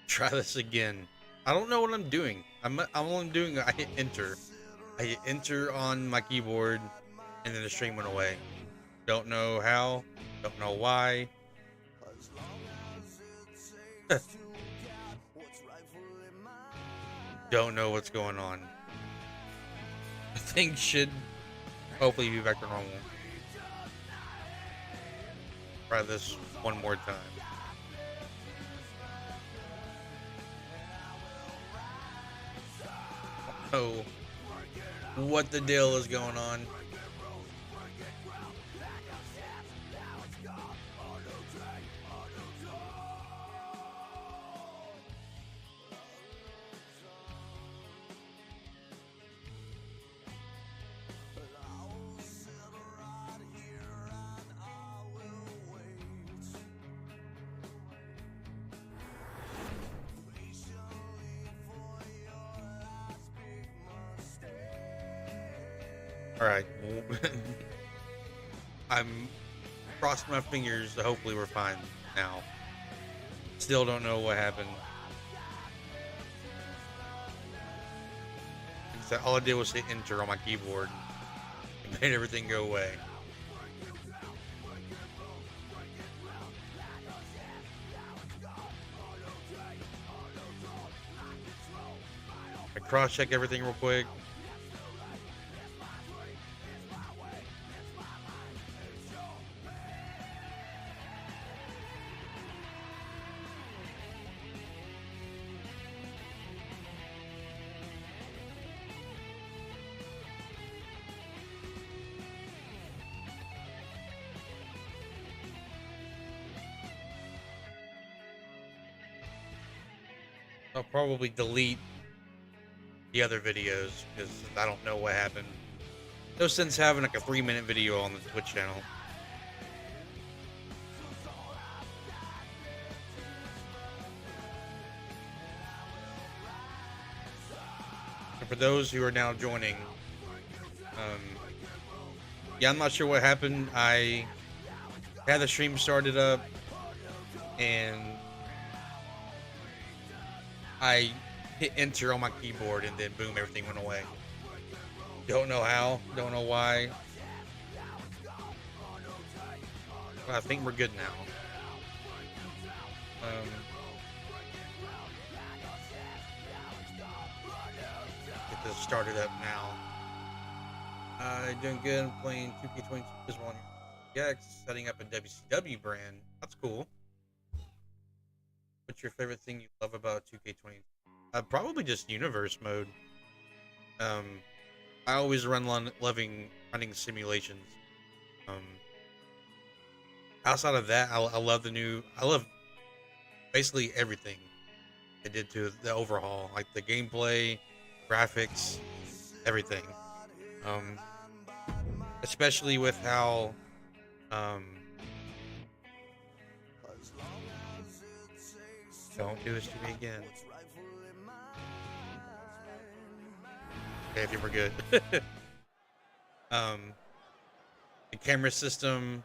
Try this again. I don't know what I'm doing. I'm only doing. I hit enter. I hit enter on my keyboard, and then the stream went away. Don't know how. Don't know why. Don't know what's going on. Things should hopefully be back to normal. Try this one more time. Oh, what the deal is going on? Alright. I'm crossing my fingers that hopefully we're fine now. Still don't know what happened. All I did was hit enter on my keyboard. It made everything go away. I cross-check everything real quick. I'll probably delete the other videos because I don't know what happened. No sense having like a 3-minute video on the Twitch channel. And for those who are now joining, yeah, I'm not sure what happened. I had the stream started up and I hit enter on my keyboard and then boom, everything went away. Don't know how, don't know why. But I think we're good now. Get this started up now. Doing good. I'm playing 2K22 as well. Yeah, setting up a WCW brand. That's cool. What's your favorite thing you love about 2K22? Probably just universe mode. I always loving running simulations. Outside of that, I love I love basically everything they did to the overhaul, like the gameplay, graphics, everything. Especially with how don't do this to me again. Okay, I think we're good. The camera system,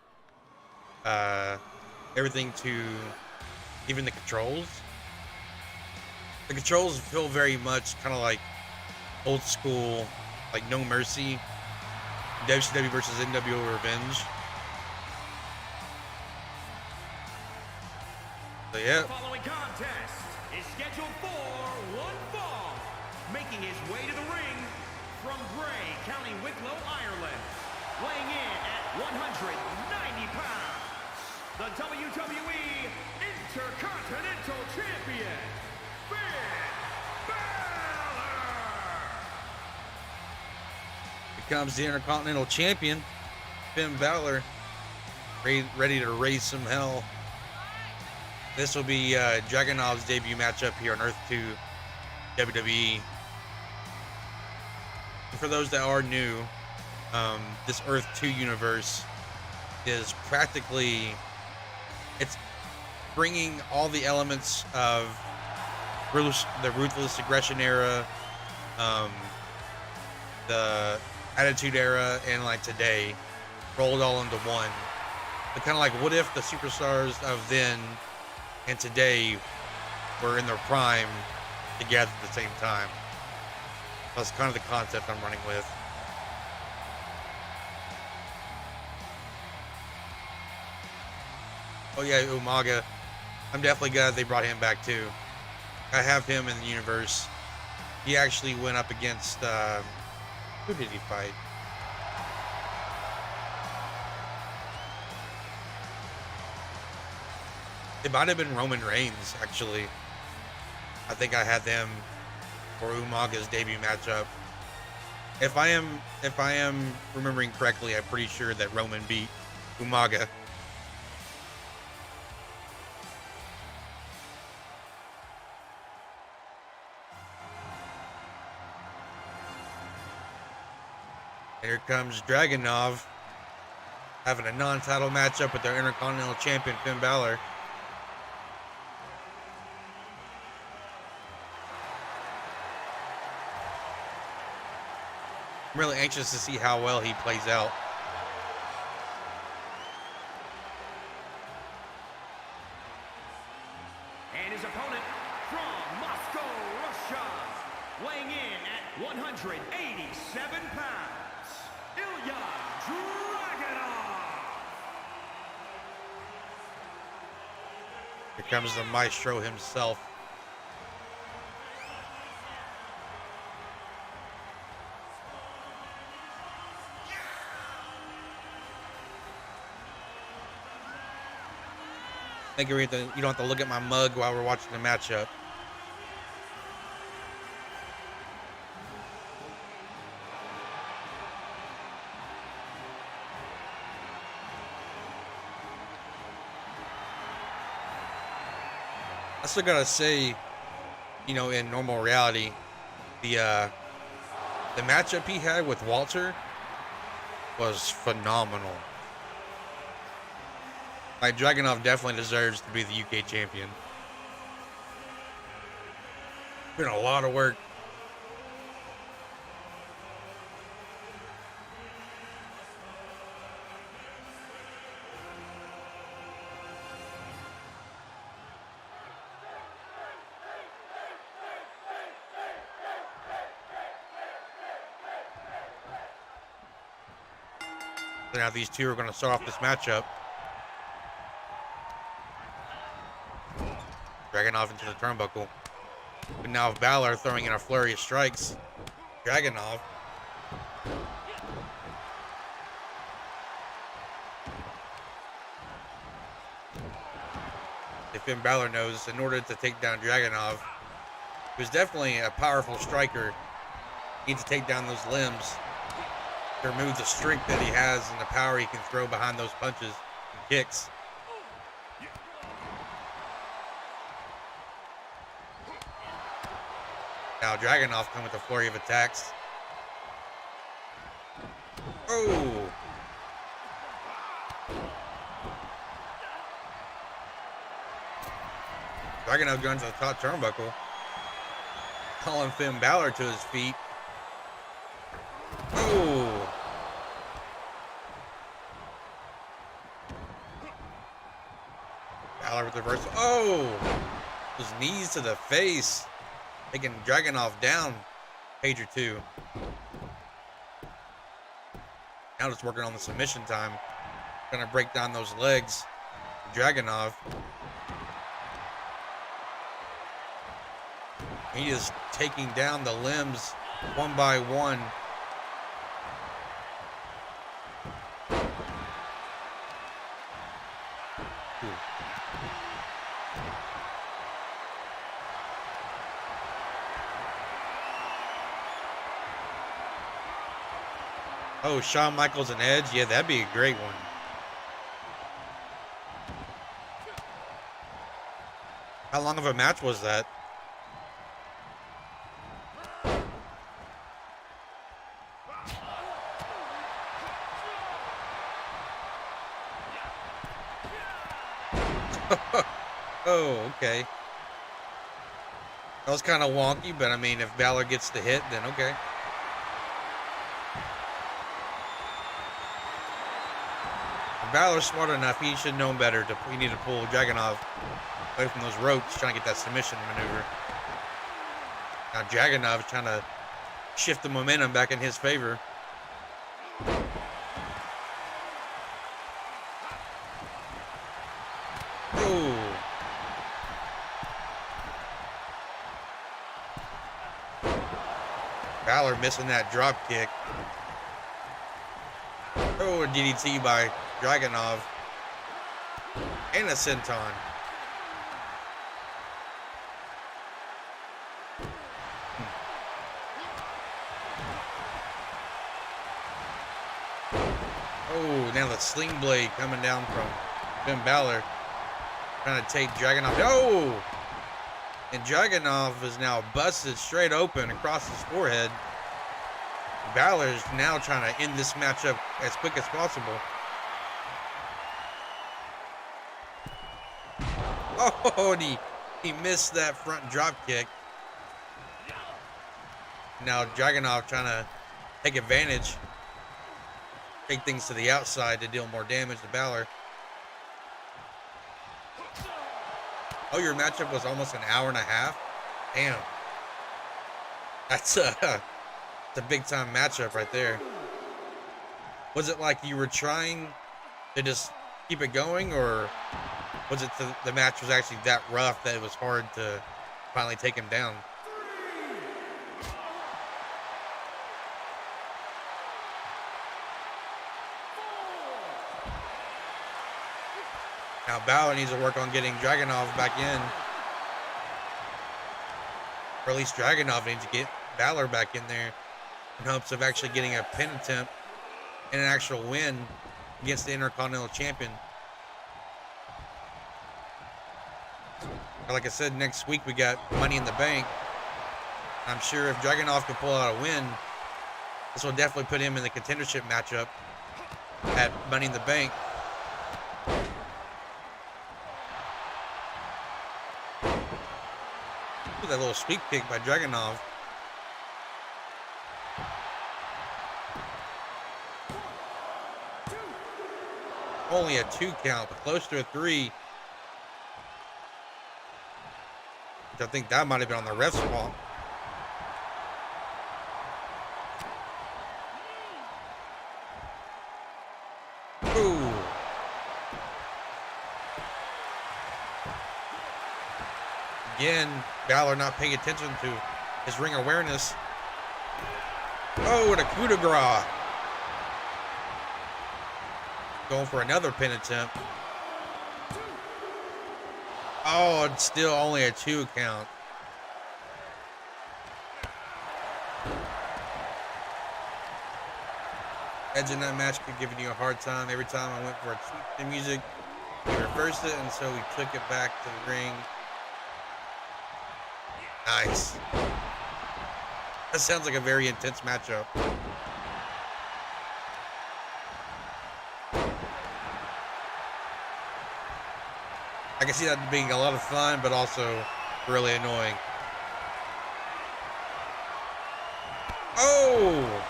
everything to even the controls. The controls feel very much kind of like old school, like No Mercy, WCW versus NWO Revenge. So yeah. The following contest is scheduled for one fall. Making his way to the ring from Bray, County Wicklow, Ireland. Weighing in at 190 pounds. The WWE Intercontinental Champion, Finn Balor. Becomes the Intercontinental Champion, Finn Balor, ready to raise some hell. This will be Dragunov's debut matchup here on EARTH-2 WWE. And for those that are new, this EARTH-2 universe is practically, it's bringing all the elements of the Ruthless Aggression era, the Attitude era, and like today, rolled all into one. But kind of like, what if the superstars of then and today were in their prime together at the same time. That's kind of the concept I'm running with. Oh yeah, Umaga. I'm definitely glad they brought him back too. I have him in the universe. He actually went up against, who did he fight? It might have been Roman Reigns, actually. I think I had them for Umaga's debut matchup. If I am remembering correctly, I'm pretty sure that Roman beat Umaga. Here comes Dragunov, having a non-title matchup with their Intercontinental Champion Finn Balor. I'm really anxious to see how well he plays out. And his opponent from Moscow, Russia, weighing in at 187 pounds, Ilya Dragunov. Here comes the maestro himself. I think you don't have to look at my mug while we're watching the matchup. I still gotta say, you know, in normal reality, the matchup he had with Walter was phenomenal. Like, Dragunov definitely deserves to be the UK champion. Been a lot of work. So now these two are going to start off this matchup. Dragunov into the turnbuckle. But now Balor throwing in a flurry of strikes. Dragunov. If Finn Balor knows, in order to take down Dragunov, who's definitely a powerful striker, needs to take down those limbs to remove the strength that he has and the power he can throw behind those punches and kicks. Now Dragunov coming with a flurry of attacks. Oh! Dragunov going to the top turnbuckle. Calling Finn Balor to his feet. Oh! Balor with the reversal. Oh! Those knees to the face. Taking Dragunov down, page or two. Now just working on the submission time. Gonna break down those legs. Dragunov. He is taking down the limbs one by one. Oh, Shawn Michaels and Edge? Yeah, that'd be a great one. How long of a match was that? Oh, okay. That was kind of wonky, but I mean, if Balor gets the hit, then okay. Balor's smart enough. He should know better. He need to pull Dragunov away from those ropes, trying to get that submission maneuver. Now Dragunov is trying to shift the momentum back in his favor. Oh. Balor missing that drop kick. Oh, a DDT by Dragunov. And a senton. Oh, now the sling blade coming down from Finn Balor. Trying to take Dragunov. Oh! And Dragunov is now busted straight open across his forehead. Balor is now trying to end this matchup as quick as possible. Oh, and he missed that front drop kick. Now Dragunov trying to take advantage. Take things to the outside to deal more damage to Balor. Oh, your matchup was almost an hour and a half? Damn. That's a big time matchup right there. Was it like you were trying to just keep it going, or was it the match was actually that rough that it was hard to finally take him down? Now Balor needs to work on getting Dragunov back in. Or at least Dragunov needs to get Balor back in there in hopes of actually getting a pin attempt and an actual win against the Intercontinental Champion. Like I said, next week we got Money in the Bank. I'm sure if Dragunov can pull out a win, this will definitely put him in the contendership matchup at Money in the Bank. Ooh, that little sweep kick by Dragunov. Only a 2 count, but close to a 3. Which I think that might have been on the ref's fault. Ooh. Again, Balor not paying attention to his ring awareness. Oh, and a coup de grace. Going for another pin attempt. Oh, it's still only a 2 count. Edge in that match kept giving you a hard time. Every time I went for a tweak to music, he reversed it, and so we took it back to the ring. Nice. That sounds like a very intense matchup. I can see that being a lot of fun, but also really annoying. Oh!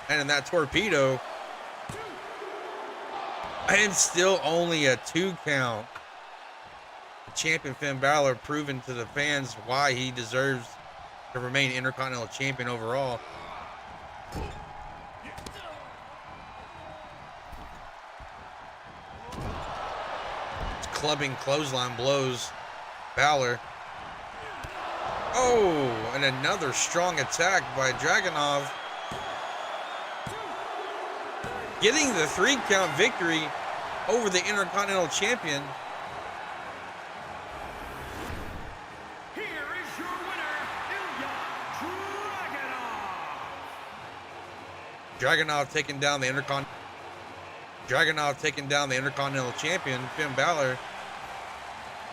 And in that torpedo, and still only a 2 count. The champion Finn Balor proving to the fans why he deserves to remain Intercontinental Champion overall. Clubbing clothesline blows Balor. Oh, and another strong attack by Dragunov. Getting the 3 count victory over the Intercontinental Champion. Here is your winner, Dragunov taking down the Intercontinental Champion, Finn Balor,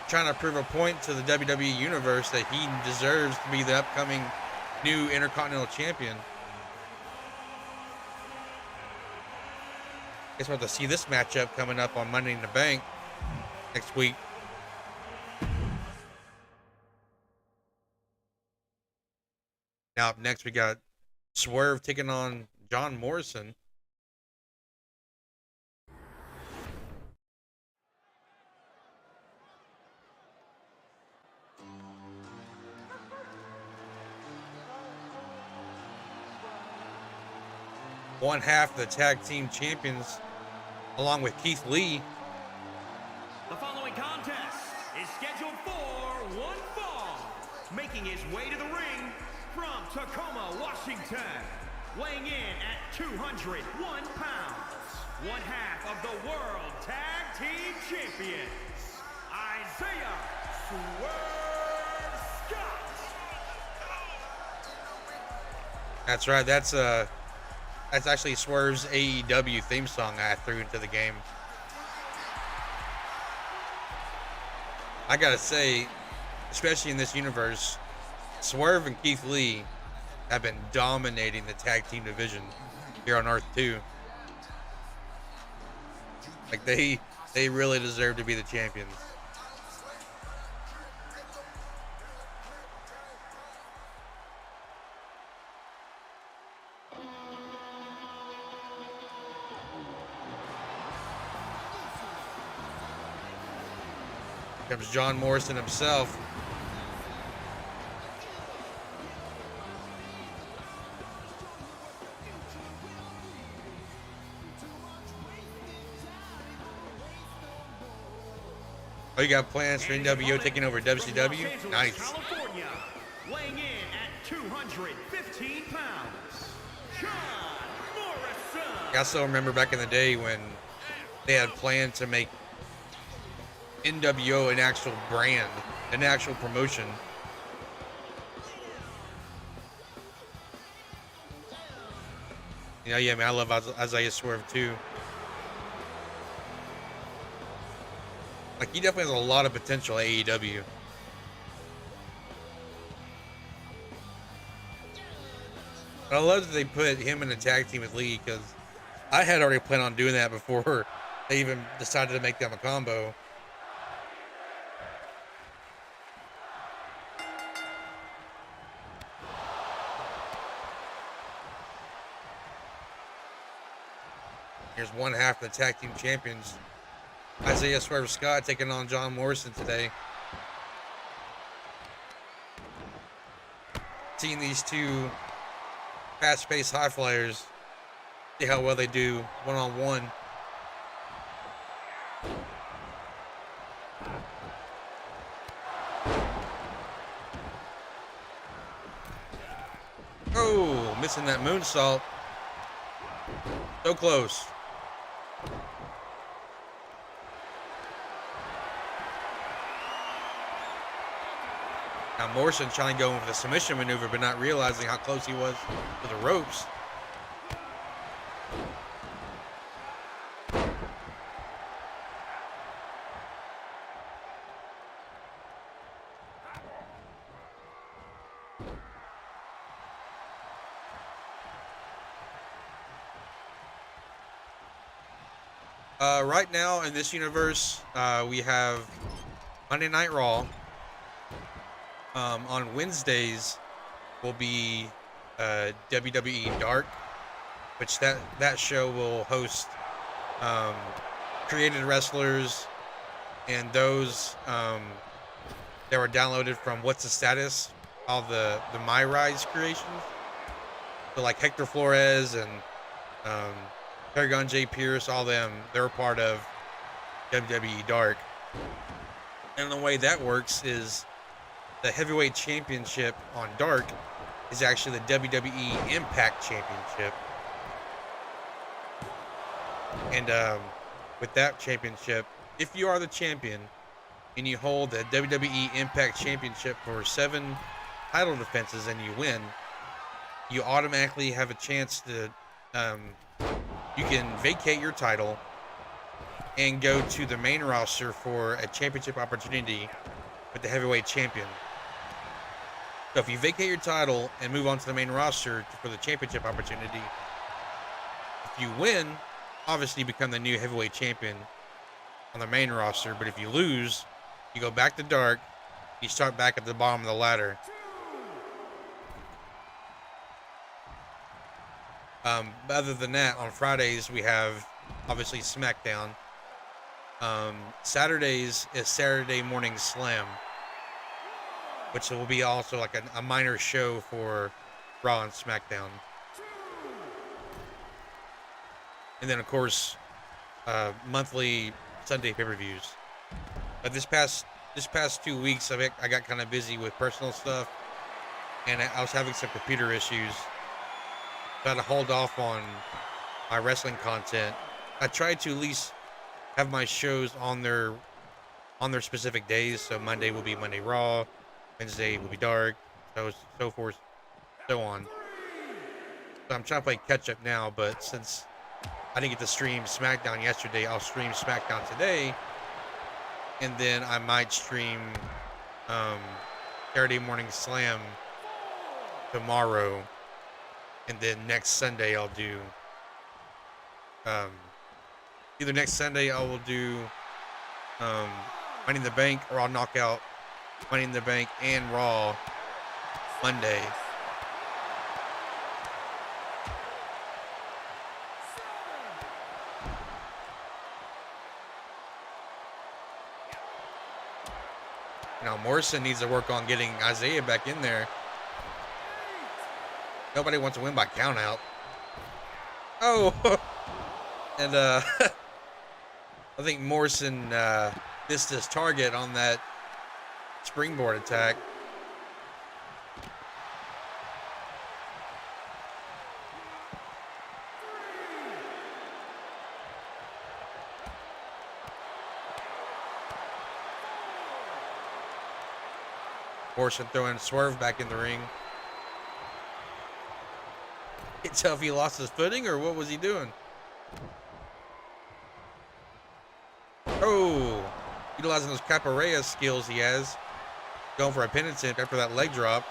trying to prove a point to the WWE Universe that he deserves to be the upcoming new Intercontinental Champion. Guess we'll have to see this matchup coming up on Money in the Bank next week. Now up next we got Swerve taking on John Morrison. one half of the tag team champions, along with Keith Lee. The following contest is scheduled for one fall. Making his way to the ring from Tacoma, Washington, weighing in at 201 pounds, one half of the World Tag Team Champions, Isaiah Swerve Scott. That's right. That's actually Swerve's AEW theme song I threw into the game. I gotta say, especially in this universe, Swerve and Keith Lee have been dominating the tag team division here on EARTH-2. Like they really deserve to be the champions. Here comes John Morrison himself. Oh, you got plans for NWO taking over WCW? Nice. California, weighing in at 215 pounds, John Morrison. I also remember back in the day when they had planned to make NWO an actual brand, an actual promotion. You know, yeah, man, I love Isaiah Swerve too. Like, he definitely has a lot of potential at AEW. But I love that they put him in a tag team with Lee, because I had already planned on doing that before they even decided to make them a combo. Here's one half of the tag team champions, Isaiah Swerve Scott, taking on John Morrison today. Seeing these two fast-paced high flyers, see how well they do one-on-one. Oh, missing that moonsault. So close. Now Morrison trying to go in for the submission maneuver, but not realizing how close he was to the ropes. Right now in this universe, we have Monday Night Raw. On Wednesdays will be WWE Dark, which that show will host created wrestlers and those that were downloaded from What's the Status, all the My Rise creations. So like Hector Flores and Paragon J. Pierce, all them, they're part of WWE Dark. And the way that works is the heavyweight championship on Dark is actually the WWE Impact Championship. And with that championship, if you are the champion and you hold the WWE Impact Championship for 7 title defenses and you win, you automatically have a chance to you can vacate your title and go to the main roster for a championship opportunity with the heavyweight champion. So if you vacate your title and move on to the main roster for the championship opportunity, if you win, obviously you become the new heavyweight champion on the main roster. But if you lose, you go back to Dark, you start back at the bottom of the ladder. Other than that, on Fridays we have obviously Smackdown. Saturdays is Saturday Morning Slam, which will be also like a minor show for Raw and SmackDown. and then of course monthly Sunday pay-per-views. But this past 2 weeks, I got kind of busy with personal stuff, and I was having some computer issues. So I had to hold off on my wrestling content. I tried to at least have my shows on their specific days. So Monday will be Monday Raw, Wednesday will be Dark, so forth, so on. So I'm trying to play catch up now, but since I didn't get to stream SmackDown yesterday, I'll stream SmackDown today, and then I might stream um, Saturday Morning Slam tomorrow, and then next Sunday I'll do either next Sunday I will do Money in the Bank, or I'll knock out Money in the Bank and Raw Monday. Now Morrison needs to work on getting Isaiah back in there. Nobody wants to win by count out. Oh, and I think Morrison missed his target on that springboard attack. Morrison throwing Swerve back in the ring. Can't tell if he lost his footing or what was he doing. Oh, utilizing those capoeira skills he has. Going for a penitent after that leg drop.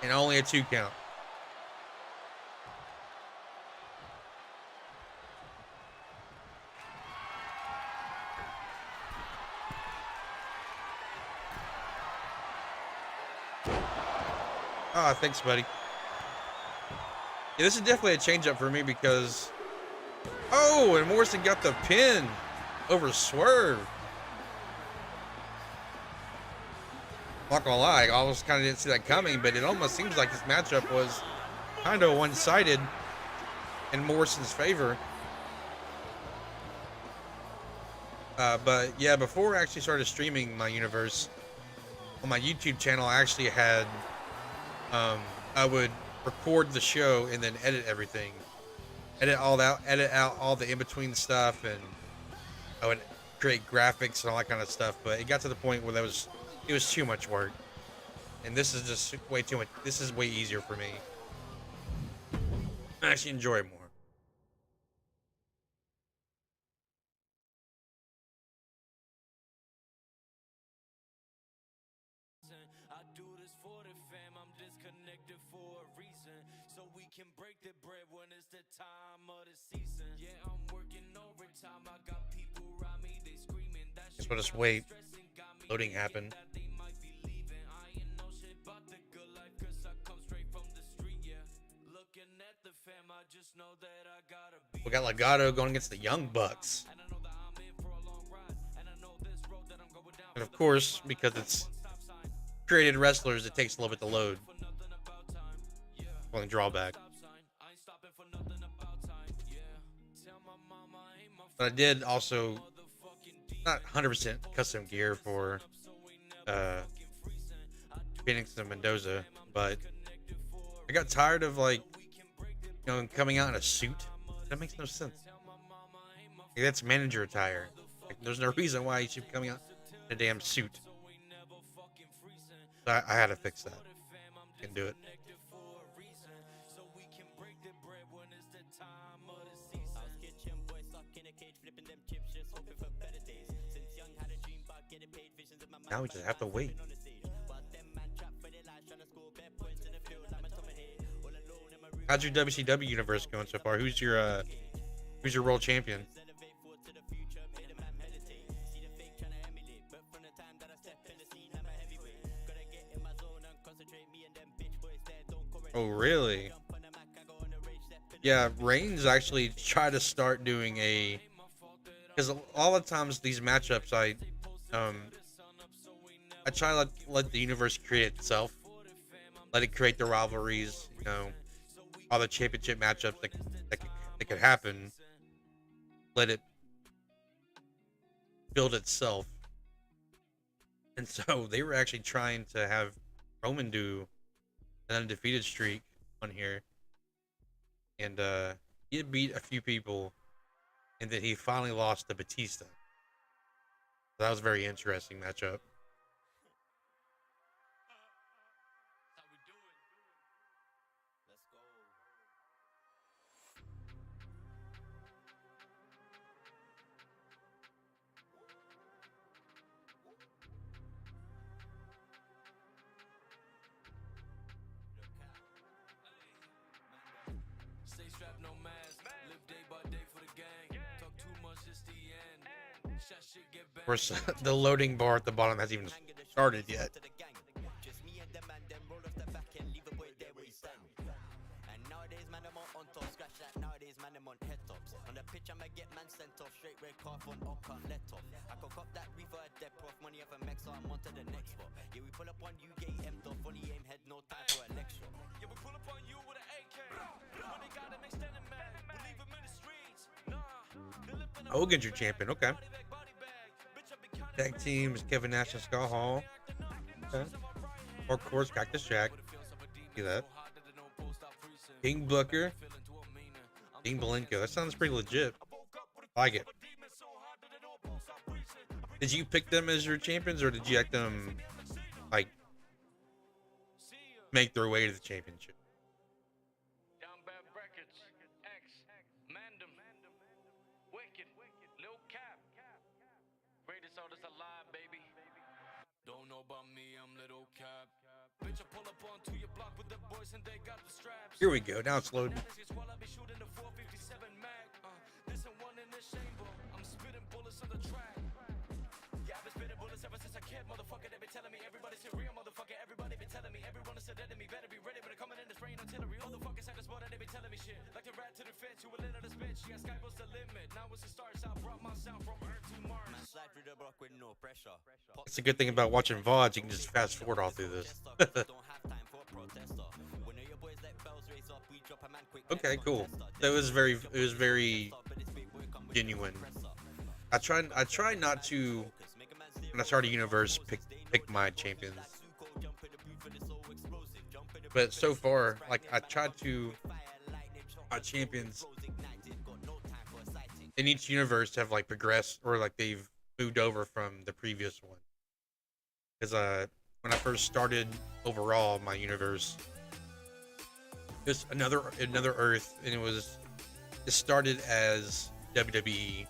And only a 2 count. Ah, thanks, buddy. Yeah, this is definitely a change-up for me because... Oh, and Morrison got the pin over Swerve. Not gonna lie, I almost kind of didn't see that coming, but it almost seems like this matchup was kind of one-sided in Morrison's favor. But yeah, before I actually started streaming my universe, on my YouTube channel, I actually had... I would record the show and then edit everything, edit out all the in-between stuff, and I would create graphics and all that kind of stuff. But it got to the point where it was too much work, and this is just way too much. This is way easier for me. I actually enjoy it more. I do this for the fam, I'm disconnected for a reason, so we can break the bread when it's the time of the season. Yeah, I'm working overtime, I got people around me, they screaming that shit. Just want to wait. Loading happened. They might be leaving, I ain't know shit about the good life, cause I come straight from the street, yeah. Looking at the fam, I just know that I gotta be. We got Legato going against the Young Bucks. And I know that I'm in for a long ride, and I know this road that I'm going down. And of course, because it's created wrestlers, it takes a little bit to load. Only drawback. But I did also not 100% custom gear for Phoenix and Mendoza, but I got tired of coming out in a suit. That makes no sense. Like, that's manager attire. Like, there's no reason why you should be coming out in a damn suit. So I had to fix that. Can do it. Now we just have to wait. How's your WCW universe going so far? Who's your world champion? Oh, really? Yeah, Reigns actually tried to start doing because all the times these matchups, I try to let the universe create itself, let it create the rivalries, all the championship matchups that could happen, let it build itself. And so they were actually trying to have Roman do an undefeated streak on here. And he had beat a few people, and then he finally lost to Batista. So that was a very interesting matchup. Stay strapped, no mask. Live day by day for the gang. Talk too much, it's the end. Shot shit get Of course, the loading bar at the bottom hasn't even started yet. Just me and the man, then roll off the back and leave a boy there where he stand. And nowadays, man, I'm on top, scratch that. Nowadays, man, I'm on head tops. On the pitch, I'ma get man sent off, straight red car on can't let off. I could cop that reefer at depth off, money off a max, so I'm on to the next spot. Yeah, we pull up on you, get empty off, fully aim head, no time for a lecture. Yeah, we pull up on you with an AK. When they got him extended, man. We leave him in the streets. Nah. Hogan's your champion. Okay. Tag teams: Kevin Nash and Scott Hall. Okay. Of course, Cactus Jack. See that? King Booker. Dean Malenko. That sounds pretty legit. I like it. Did you pick them as your champions, or did you act them like make their way to the championship? Down bad brackets. X. Mandem. Wicked. Lil Cap. Greatest artist alive, baby. Don't know about me, I'm Little Cap. Bitch, I pull up onto your block with the boys and they got the straps. Here we go. Now it's loading. While I be shooting the 457 mag. This and one in the chamber. I'm spitting bullets on the track. Yeah, I've been spitting bullets ever since I kid, motherfucker. They been telling me everybody's real, motherfucker. Everybody been telling me everyone is a dead enemy. Better be ready when they're coming in the spraying artillery. All the fuckers at the spot and they been telling me shit. Like the rat to the fence, you a little this bitch. Yeah, sky was the limit. Now it's the stars. I brought my sound from Earth to Mars. Man, slide through the block with no pressure. It's a good thing about watching VODs. You can just fast forward all through this. Don't have time for a protester. When your boys let bells raise up, we drop a man quick. Okay, cool. That was very genuine. I try not to, when I start a universe, pick my champions. But so far, like, I tried to, my champions in each universe have like progressed, or like they've moved over from the previous one. Because when I first started overall my universe, there's another Earth, and it started as WWE.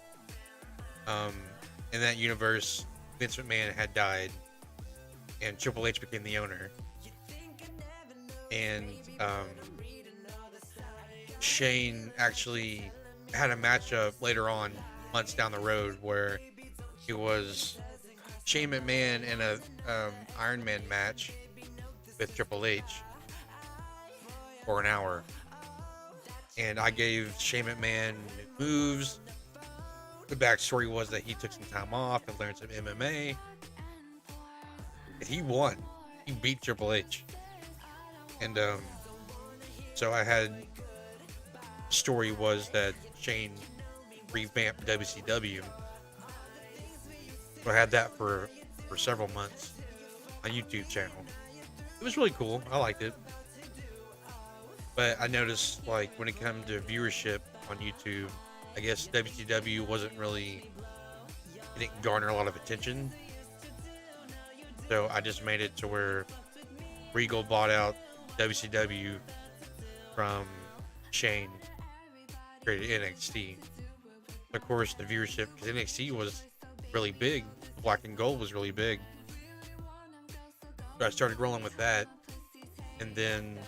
In that universe, Vince McMahon had died, and Triple H became the owner. And Shane actually had a matchup later on, months down the road, where it was Shane McMahon in a Iron Man match with Triple H for an hour. And I gave Shane McMahon moves. The backstory was that he took some time off and learned some MMA. And he won. He beat Triple H. And so I had, story was that Shane revamped WCW. So I had that for several months on YouTube channel. It was really cool. I liked it. But I noticed, like, when it comes to viewership on YouTube, I guess WCW wasn't really, it didn't garner a lot of attention. So I just made it to where Regal bought out WCW from Shane, created NXT. Of course, the viewership, because NXT was really big, Black and Gold was really big. So I started rolling with that, and then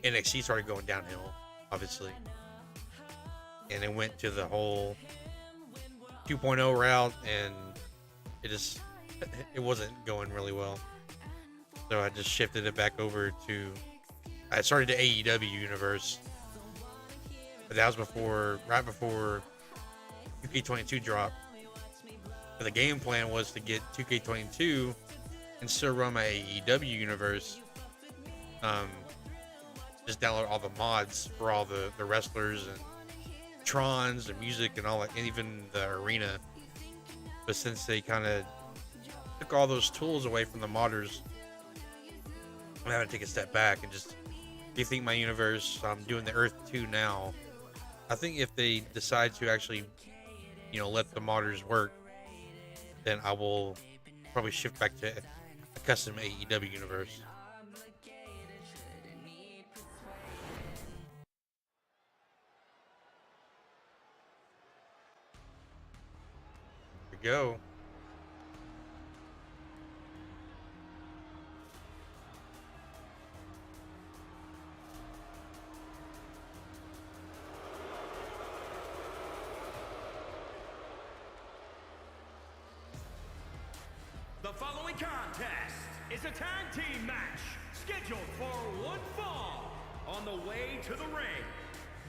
NXT started going downhill, obviously, and it went to the whole 2.0 route, and it wasn't going really well. So I just shifted it back over to, I started the AEW universe, but that was right before 2K22 dropped. But the game plan was to get 2K22 and still run my AEW universe, just download all the mods for all the wrestlers and Trons and music and all that, and even the arena. But since they kind of took all those tools away from the modders, I'm having to take a step back and just rethink my universe. I'm doing the EARTH-2 now. I think if they decide to actually, you know, let the modders work, then I will probably shift back to a custom AEW universe. Here we go. The following contest is a tag team match scheduled for one fall on the way to the ring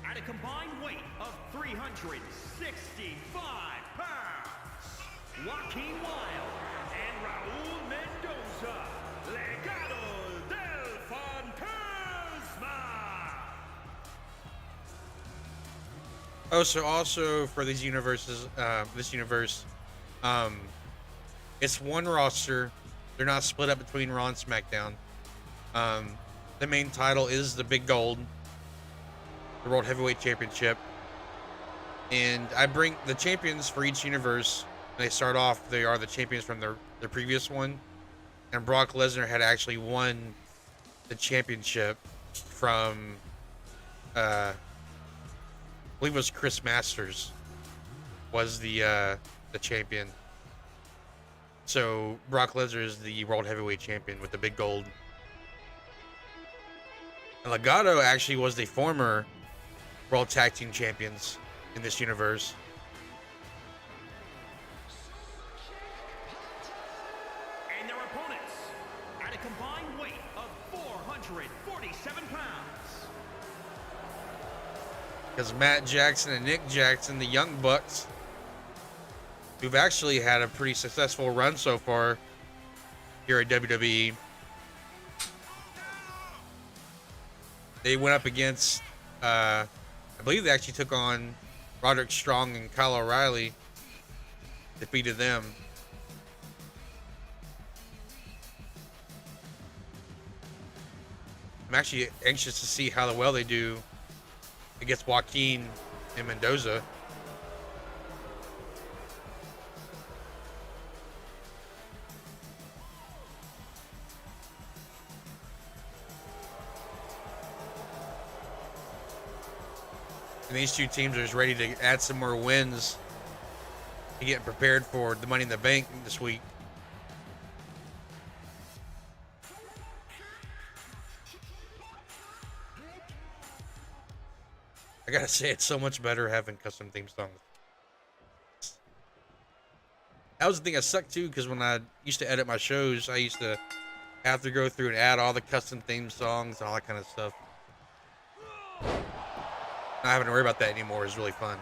at a combined weight of 365 pounds. Joaquin Wilde and Raul Mendoza, Legado del Fantasma. Oh, so also for these universes, it's one roster. They're not split up between Raw and SmackDown. The main title is the Big Gold, the World Heavyweight Championship. And I bring the champions for each universe. When they start off, they are the champions from their previous one. And Brock Lesnar had actually won the championship from, I believe it was Chris Masters was the champion. So Brock Lesnar is the World Heavyweight Champion with the Big Gold. And Legado actually was the former World Tag Team Champions in this universe. And their opponents at a combined weight of 447 pounds. Because Matt Jackson and Nick Jackson, the Young Bucks, who've actually had a pretty successful run so far here at WWE. They went up against, I believe they actually took on Roderick Strong and Kyle O'Reilly, defeated them. I'm actually anxious to see how well they do against Joaquin and Mendoza. And these two teams are just ready to add some more wins to get prepared for the Money in the Bank this week. I gotta say, it's so much better having custom theme songs. That was the thing that sucked too, because when I used to edit my shows, I used to have to go through and add all the custom theme songs and all that kind of stuff. Not having to worry about that anymore is really fun.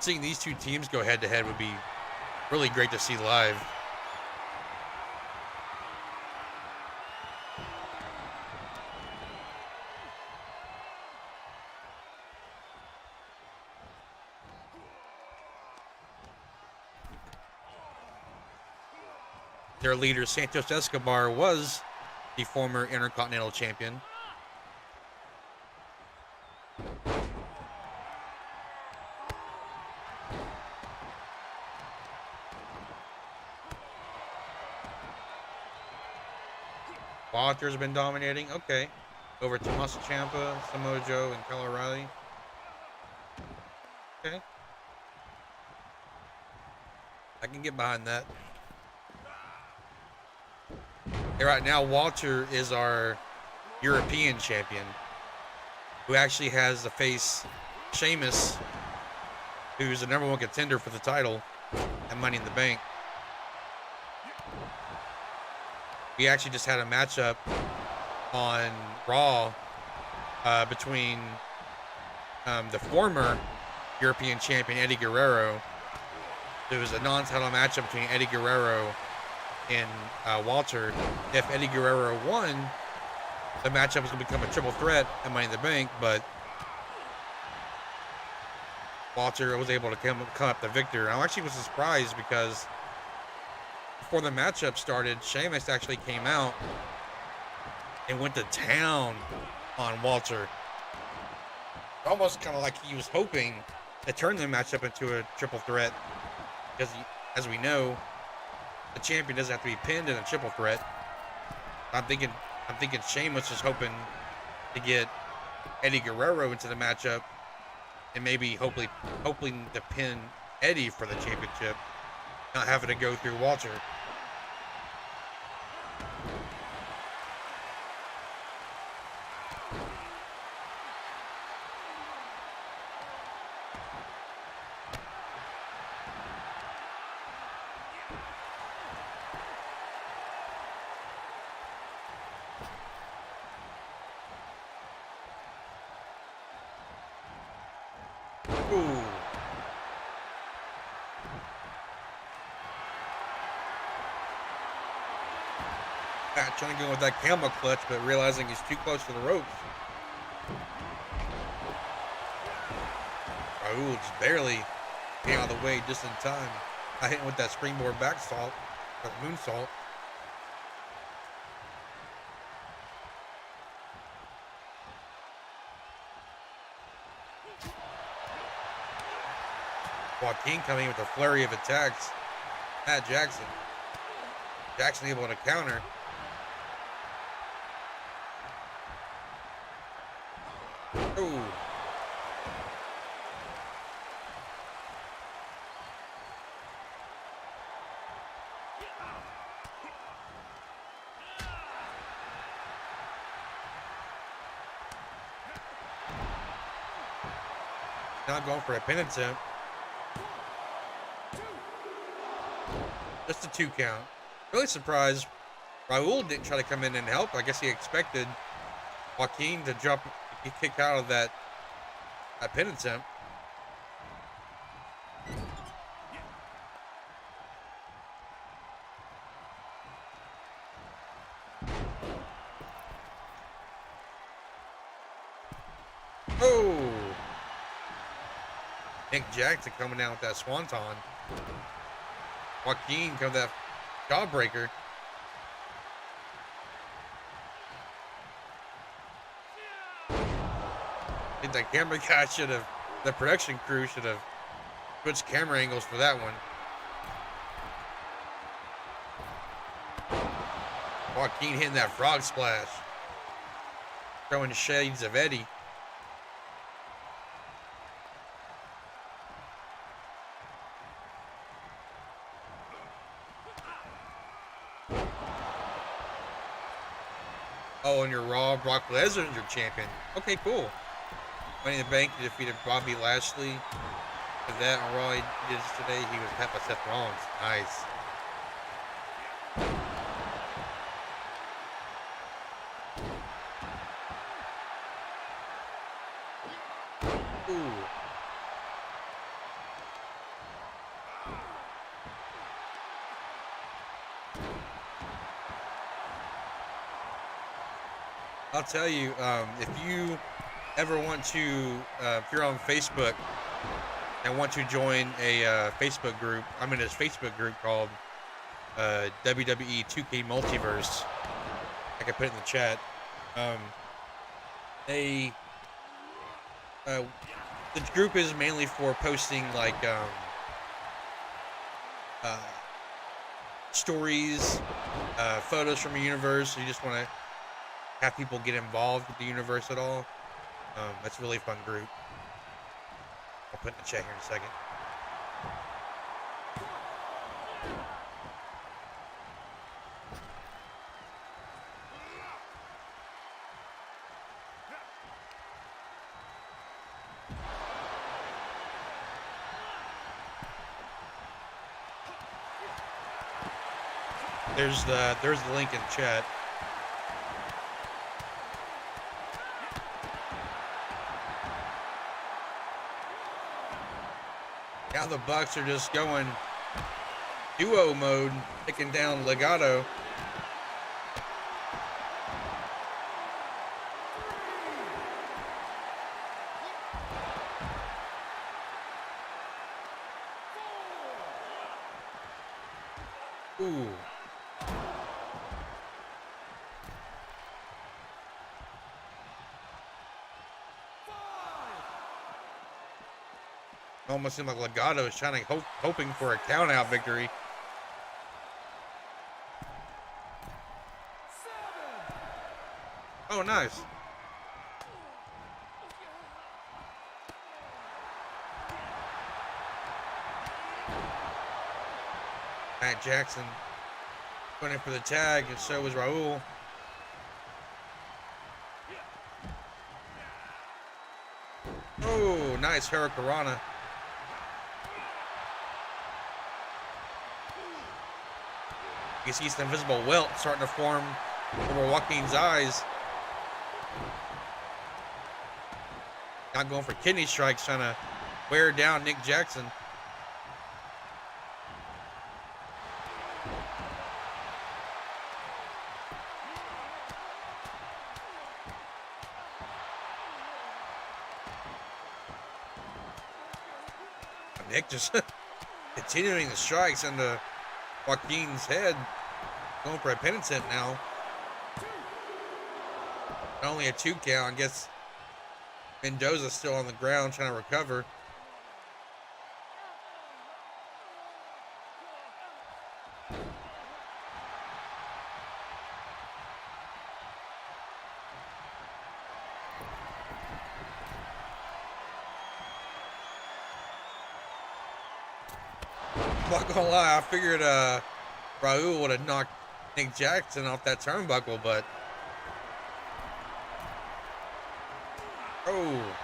Seeing these two teams go head to head would be really great to see live. Their leader, Santos Escobar, was the former Intercontinental Champion. Walter's been dominating. Okay. Over Tommaso Ciampa, Samoa Joe, and Kyle O'Reilly. Okay. I can get behind that. And right now, Walter is our European champion, who actually has to face Sheamus, who's the #1 contender for the title and Money in the Bank. We actually just had a matchup on Raw between the former European champion Eddie Guerrero there was a non-title matchup between Eddie Guerrero and Walter. If Eddie Guerrero won, the matchup was going to become a triple threat at Money in the Bank, but Walter was able to come up the victor. I actually was surprised because before the matchup started, Sheamus actually came out and went to town on Walter. Almost kind of like he was hoping to turn the matchup into a triple threat, because as we know, the champion doesn't have to be pinned in a triple threat. I'm thinking Sheamus is hoping to get Eddie Guerrero into the matchup and maybe hopefully to pin Eddie for the championship, not having to go through Walter. Ooh. Trying to go with that camel clutch, but realizing he's too close to the ropes. Raul just barely getting out of the way just in time. I hit him with that springboard back salt, or moonsault. Joaquin coming with a flurry of attacks at Jackson. Jackson able to counter. Ooh. Not going for a pin attempt. Just a 2 count. Really surprised Raul didn't try to come in and help. I guess he expected Joaquin to kick out of that pin attempt. Oh! Nick Jackson coming down with that swanton. Joaquin comes that jawbreaker. I think the camera guy the production crew should have switched camera angles for that one. Joaquin hitting that frog splash. Throwing shades of Eddie. Oh, and your Raw, Brock Lesnar is your champion. Okay, cool. Money in the Bank, he defeated Bobby Lashley. For that on Raw he did today, he was met by Seth Rollins. Nice. Ooh. I'll tell you, if you ever want to, if you're on Facebook and want to join a Facebook group, I'm in this Facebook group called WWE 2K Multiverse. I can put it in the chat. The group is mainly for posting like stories, photos from a universe. So you just want to have people get involved with the universe at all. That's a really fun group. I'll put in the chat here in a second. There's the link in chat. Now the Bucks are just going duo mode, taking down Legado. Ooh. Almost seemed like Legado was trying to hoping for a count-out victory. Oh, nice. Matt Jackson went in for the tag, and so was Raul. Oh, nice Hurricanrana. You can see some invisible welt starting to form over Joaquin's eyes. Not going for kidney strikes, trying to wear down Nick Jackson. Nick just continuing the strikes into Joaquin's head. Going for a penitent now. Not only a 2 count, I guess Mendoza's still on the ground trying to recover. I'm not gonna lie, I figured Raul would have knocked Nick Jackson off that turnbuckle, but oh.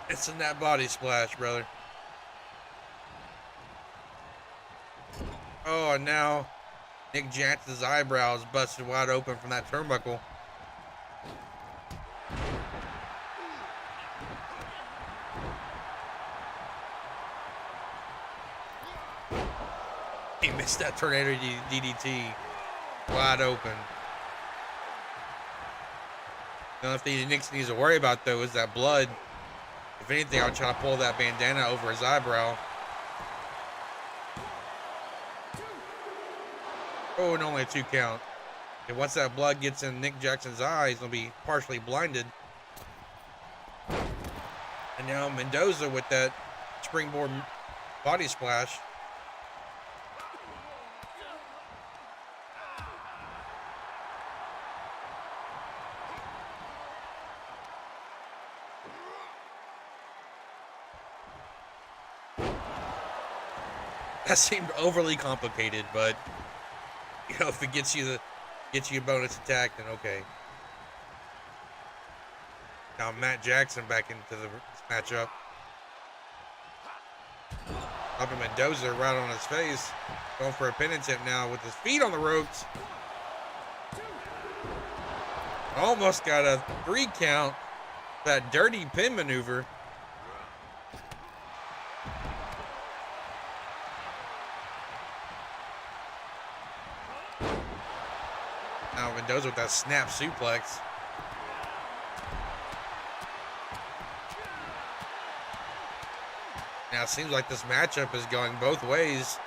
It's in that body splash, brother. Oh, and now Nick Jackson's eyebrows busted wide open from that turnbuckle. He missed that tornado DDT wide open. The only thing Nick needs to worry about, though, is that blood. If anything, I'll try to pull that bandana over his eyebrow. Oh, and only a 2 count. And once that blood gets in Nick Jackson's eyes, he'll be partially blinded. And now Mendoza with that springboard body splash. That seemed overly complicated, but you know, if it gets you a bonus attack, then okay. Now Matt Jackson back into the matchup. Upping Mendoza right on his face, going for a penitent now with his feet on the ropes. Almost got a 3 count. That dirty pin maneuver. Now Mendoza with that snap suplex. Now it seems like this matchup is going both ways.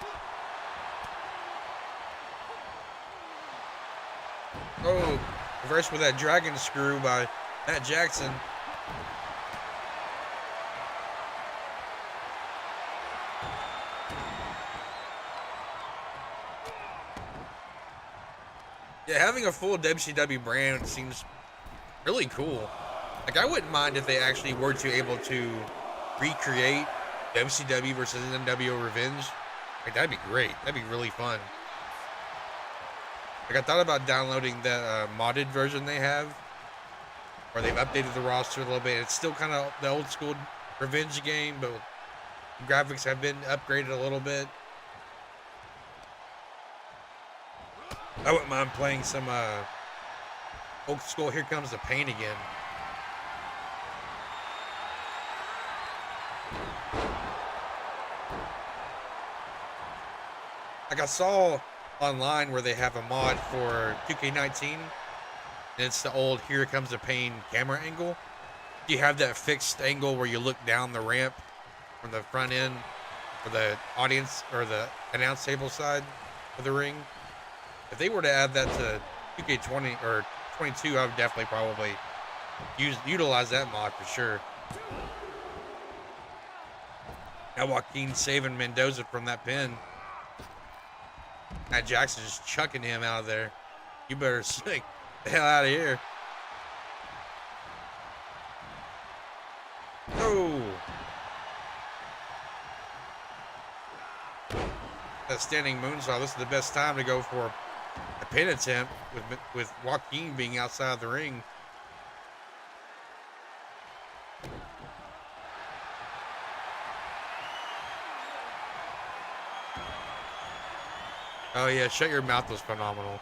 Oh, reverse with that dragon screw by Matt Jackson. Yeah, having a full WCW brand seems really cool. Like, I wouldn't mind if they actually were able to recreate WCW versus NWO Revenge. Like, that'd be great. That'd be really fun. Like, I thought about downloading the modded version they have, where they've updated the roster a little bit. It's still kind of the old school Revenge game, but the graphics have been upgraded a little bit. I wouldn't mind playing some old school Here Comes the Pain again. Like I saw online where they have a mod for 2K19, and it's the old "Here Comes the Pain" camera angle. You have that fixed angle where you look down the ramp from the front end, or the audience or the announce table side of the ring. If they were to add that to 2K20 or 22, I would definitely probably utilize that mod for sure. Now Joaquin saving Mendoza from that pin. Matt Jackson just chucking him out of there. You better stick the hell out of here. Oh. That standing moonsault. This is the best time to go for a pin attempt with Joaquin being outside of the ring. Oh yeah, Shut Your Mouth was phenomenal.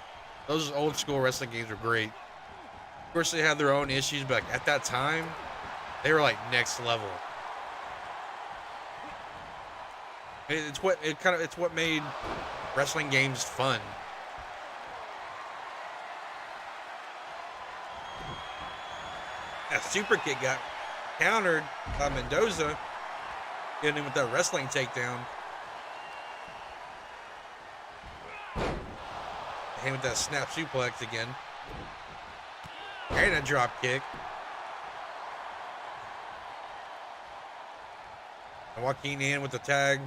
Those old school wrestling games were great. Of course, they had their own issues, but at that time, they were like next level. It's what made wrestling games fun. That super kick got countered by Mendoza, getting him with that wrestling takedown. Him with that snap suplex again. And a drop kick. And Joaquin in with the tag.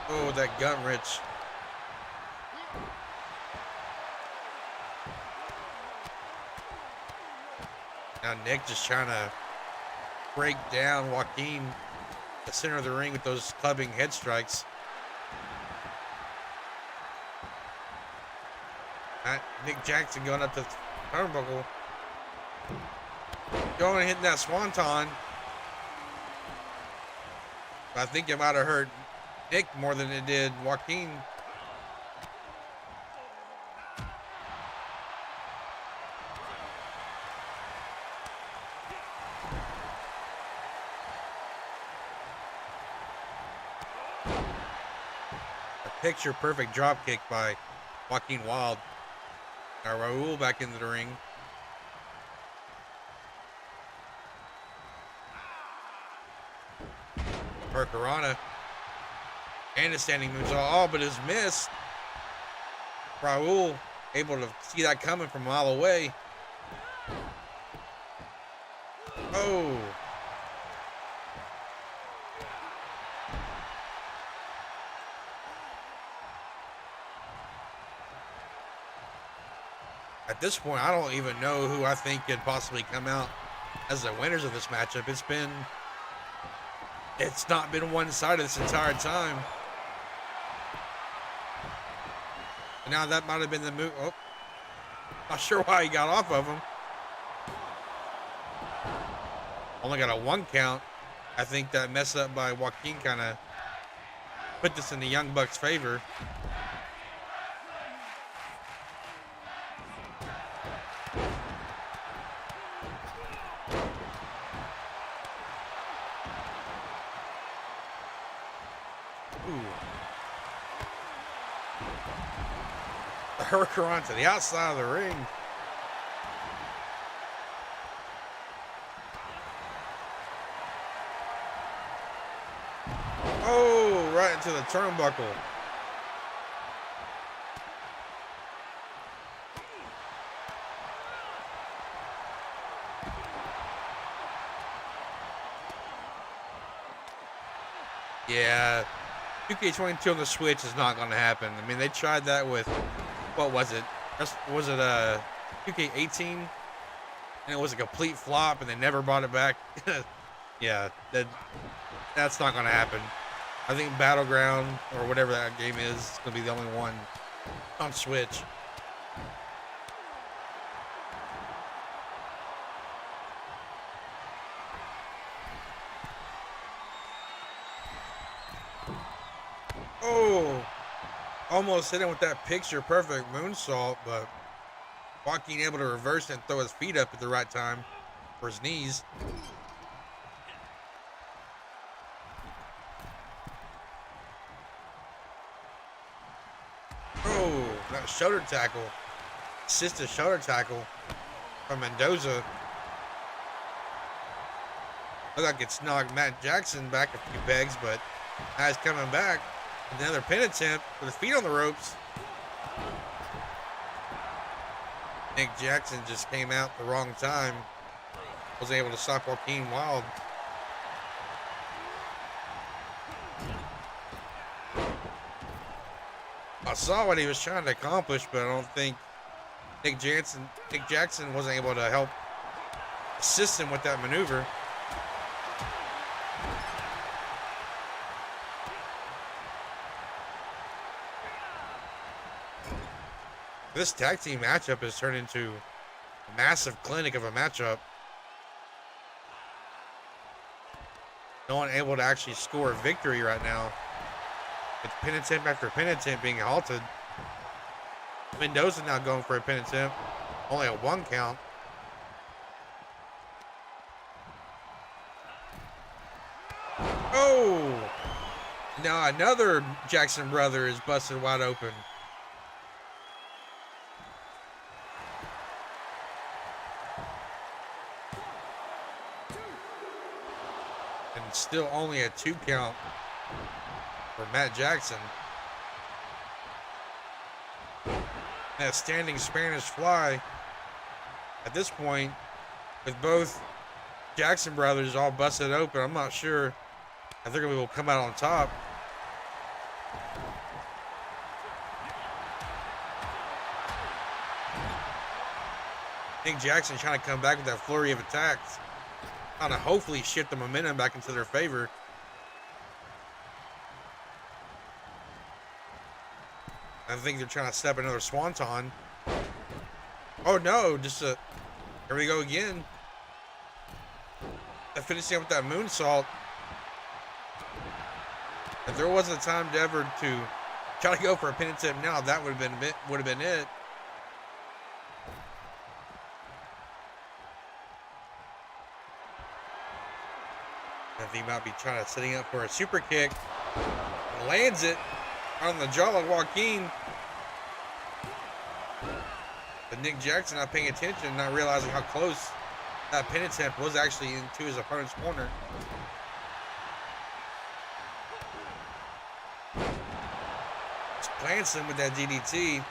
Oh, that gun wrench. Now Nick just trying to break down Joaquin, the center of the ring, with those clubbing head strikes. Nick Jackson going up to the turnbuckle. Going and hitting that swanton. But I think it might have hurt Nick more than it did Joaquin. A picture perfect drop kick by Joaquin Wilde. Now Raul back into the ring. Hurricanrana. And a standing moonsault. Oh, but it's missed. Raul able to see that coming from a mile away. Oh. At this point, I don't even know who I think could possibly come out as the winners of this matchup. It's not been one-sided this entire time. And now that might have been the move. Oh, not sure why he got off of him. Only got a 1 count. I think that mess up by Joaquin kind of put this in the Young Bucks' favor. Hurricane to the outside of the ring. Oh, right into the turnbuckle. Yeah, 2K22 on the Switch is not going to happen. I mean, they tried that with, what was it? Was it 2K18? And it was a complete flop, and they never brought it back. Yeah, that's not going to happen. I think Battleground, or whatever that game is going to be the only one on Switch. Oh, almost hit him with that picture perfect moonsault, but Joaquin able to reverse and throw his feet up at the right time for his knees. Oh, that shoulder tackle. Assisted shoulder tackle from Mendoza. Looked like it's knocked Matt Jackson back a few pegs, but now he's coming back. Another pin attempt with his feet on the ropes. Nick Jackson just came out at the wrong time. Was able to stop Joaquin Wilde. I saw what he was trying to accomplish, but I don't think Nick Jackson wasn't able to help assist him with that maneuver. This tag team matchup has turned into a massive clinic of a matchup. No one able to actually score a victory right now. With pin attempt after pin attempt being halted. Mendoza now going for a pin attempt. Only a 1 count. Oh! Now another Jackson brother is busted wide open. And still only a 2 count for Matt Jackson. That standing Spanish fly. At this point, with both Jackson brothers all busted open, I'm not sure if they're going to be able to come out on top. Nick Jackson trying to come back with that flurry of attacks. Trying to hopefully shift the momentum back into their favor. I think they're trying to set up another swanton. Oh no, here we go again. They're finishing up with that moonsault. If there wasn't a time to ever to try to go for a pin attempt now, that would have been it. I think he might be trying to setting up for a super kick. Lands it on the jaw of Joaquin. But Nick Jackson not paying attention, not realizing how close that pin attempt was actually into his opponent's corner. Just plants him with that DDT.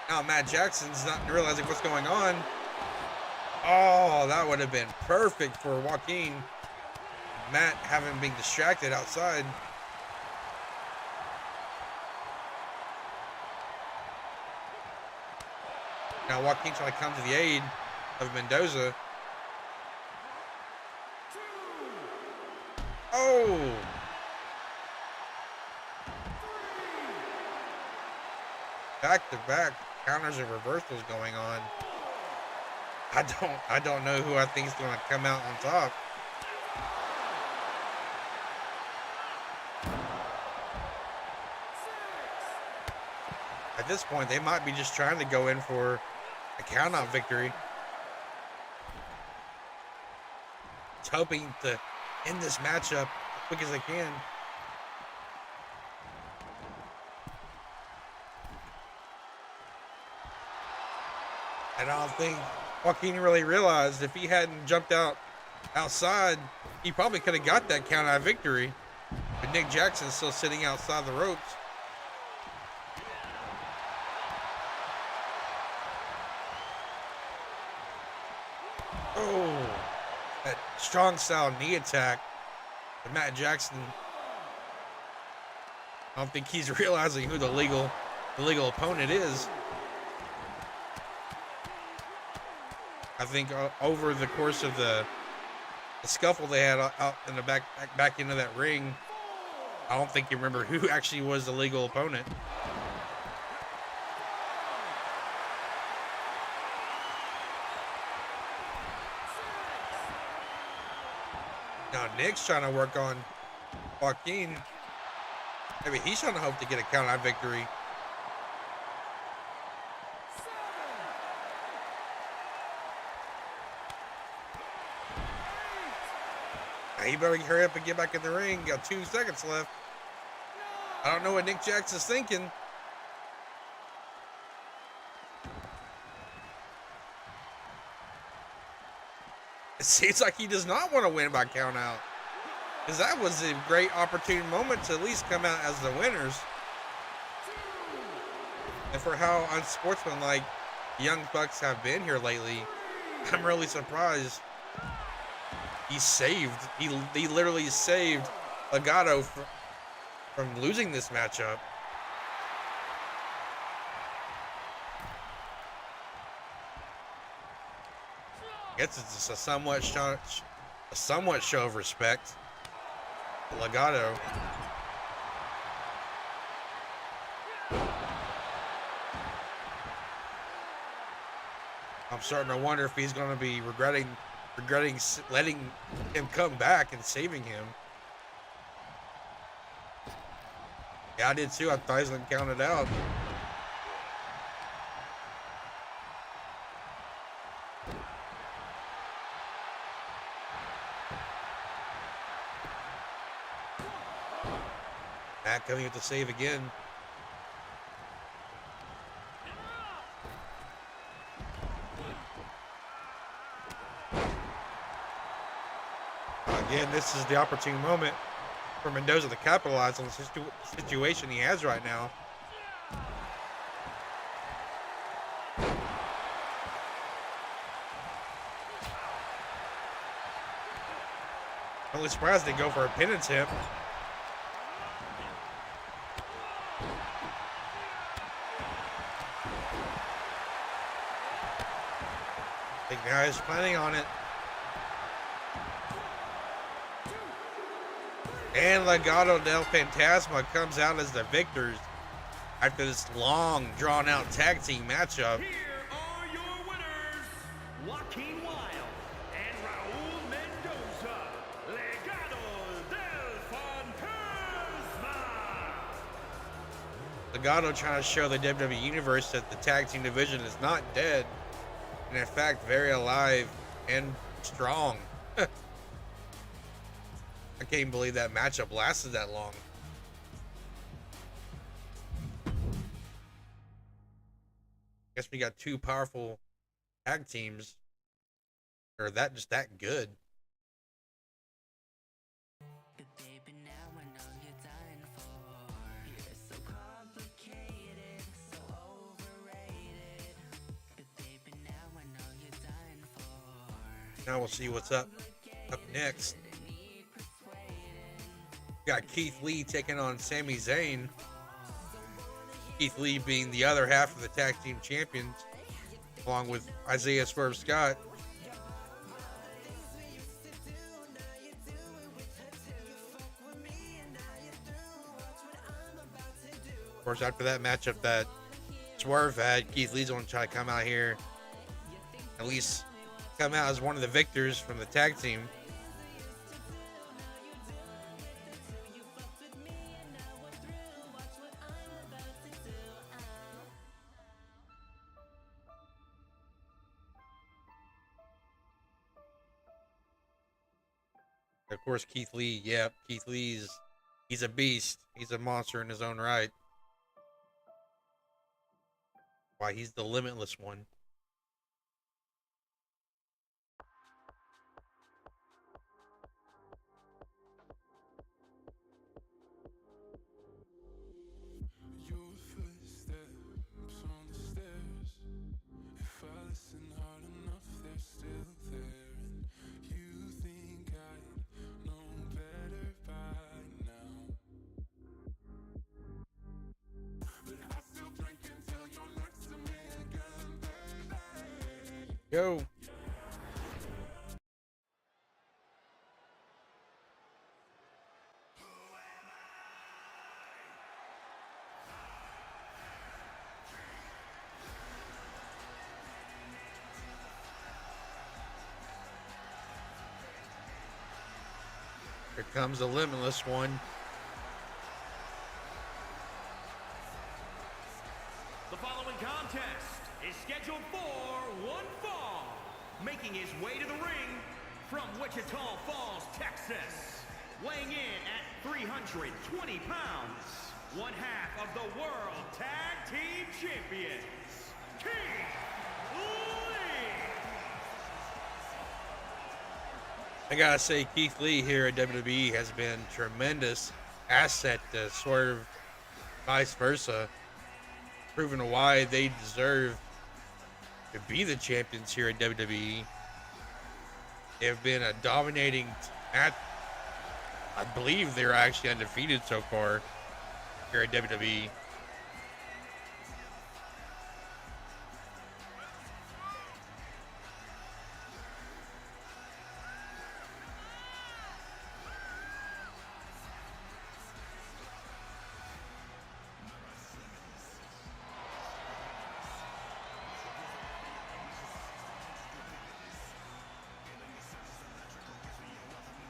Now Matt Jackson's not realizing what's going on. Oh, that would have been perfect for Joaquin. Matt having been distracted outside. Now Joaquin trying to come to the aid of Mendoza. Oh! Back-to-back counters and reversals going on. I don't know who I think is going to come out on top. At this point, they might be just trying to go in for a count-out victory. Just hoping to end this matchup as quick as they can. And I don't think Joaquin really realized if he hadn't jumped outside, he probably could have got that count-out victory. But Nick Jackson's still sitting outside the ropes. Oh, that strong style knee attack to Matt Jackson. I don't think he's realizing who the legal opponent is. I think over the course of the scuffle they had out in the back into that ring, I don't think you remember who actually was the legal opponent. Now Nick's trying to work on Joaquin. Maybe he's trying to hope to get a count-out victory. Now he better hurry up and get back in the ring. Got 2 seconds left. I don't know what Nick Jackson's thinking. It seems like he does not want to win by count out. Because that was a great opportune moment to at least come out as the winners. And for how unsportsmanlike Young Bucks have been here lately, I'm really surprised. He literally saved Legado from losing this matchup. I guess it's just a somewhat show of respect. Legado. I'm starting to wonder if he's going to be regretting letting him come back and saving him. Yeah, I did too. I thought he was going to count it out. Matt coming with the save again. Again, this is the opportune moment for Mendoza to capitalize on the situation he has right now. I'm only surprised they go for a pin attempt. I think now he's planning on it. And Legado del Fantasma comes out as the victors after this long, drawn-out tag team matchup. Here are your winners, Joaquin Wild and Raul Mendoza, Legado del Fantasma. Legado trying to show the WWE Universe that the tag team division is not dead, and in fact very alive and strong. I can't even believe that matchup lasted that long. Guess we got two powerful tag teams, or that good. Now we'll see what's up next. Got Keith Lee taking on Sami Zayn. Keith Lee being the other half of the tag team champions, along with Isaiah Swerve Scott. Of course, after that matchup that Swerve had, Keith Lee's going to try to come out here, at least come out as one of the victors from the tag team. Of course, Keith Lee. Yeah, Keith Lee's he's a beast. He's a monster in his own right. Why, he's the limitless one. Go. Here comes the limitless one. The following contest is scheduled for one fall. Making his way to the ring from Wichita Falls, Texas. Weighing in at 320 pounds. One half of the World Tag Team Champions, Keith Lee. I gotta say, Keith Lee here at WWE has been tremendous asset to Swerve, vice versa, proving why they deserve to be the champions here at WWE. They've been a dominating match. I believe they're actually undefeated so far here at WWE.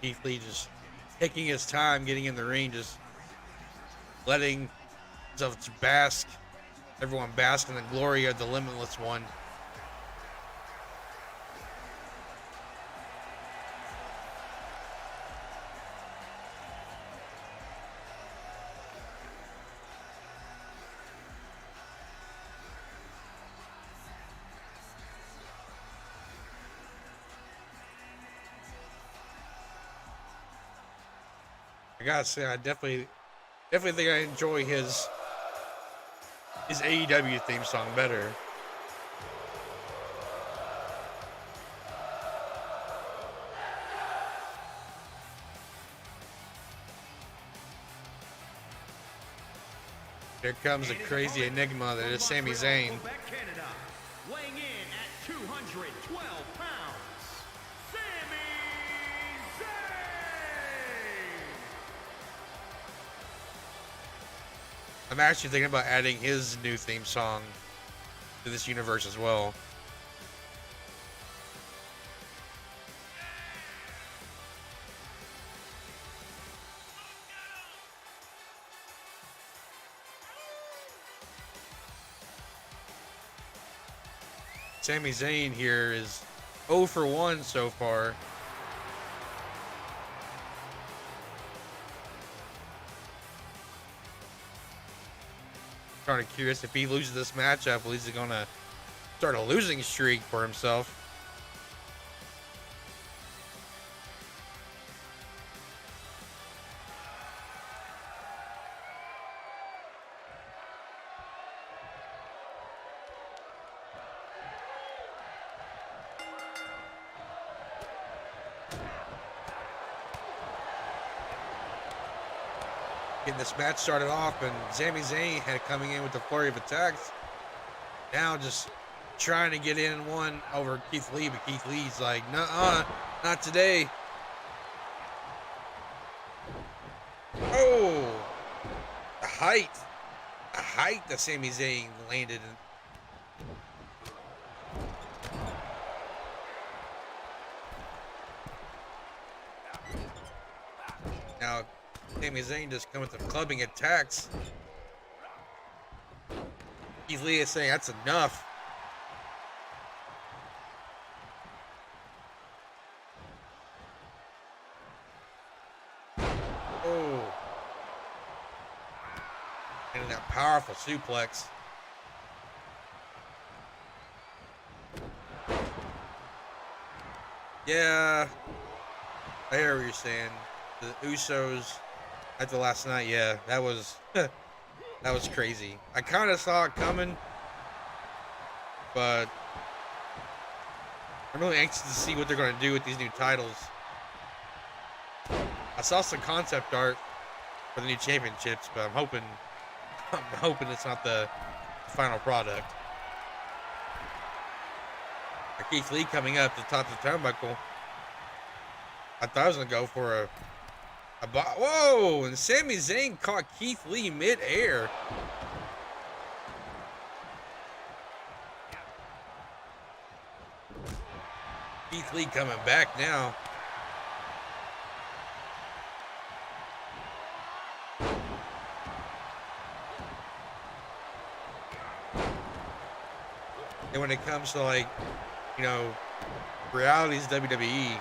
Keith Lee just taking his time getting in the ring, just letting himself bask, everyone bask in the glory of the Limitless One. I gotta say, I definitely think I enjoy his AEW theme song better. Here comes a crazy enigma that is Sami Zayn. Quebec, Canada, weighing in at 212 pounds, Sami Zayn! I'm actually thinking about adding his new theme song to this universe as well. Sami Zayn here is 0 for 1 so far. Kind of curious if he loses this matchup, he's gonna start a losing streak for himself. Getting this match started off, and Sami Zayn had coming in with the flurry of attacks. Now just trying to get in one over Keith Lee, but Keith Lee's like, nuh-uh, not today. Oh, the height that Sami Zayn landed in. Now, Sami Zayn just coming with the clubbing attacks. Keith Lee is saying that's enough. Oh. And that powerful suplex. Yeah. I hear what you're saying. The Usos after last night, yeah, that was that was crazy. I kind of saw it coming, but I'm really anxious to see what they're going to do with these new titles. I saw some concept art for the new championships, but I'm hoping it's not the final product. Keith Lee coming up the top of the turnbuckle. I thought I was going to go for a whoa! And Sami Zayn caught Keith Lee mid-air. Keith Lee coming back now. And when it comes to, like, you know, reality's WWE,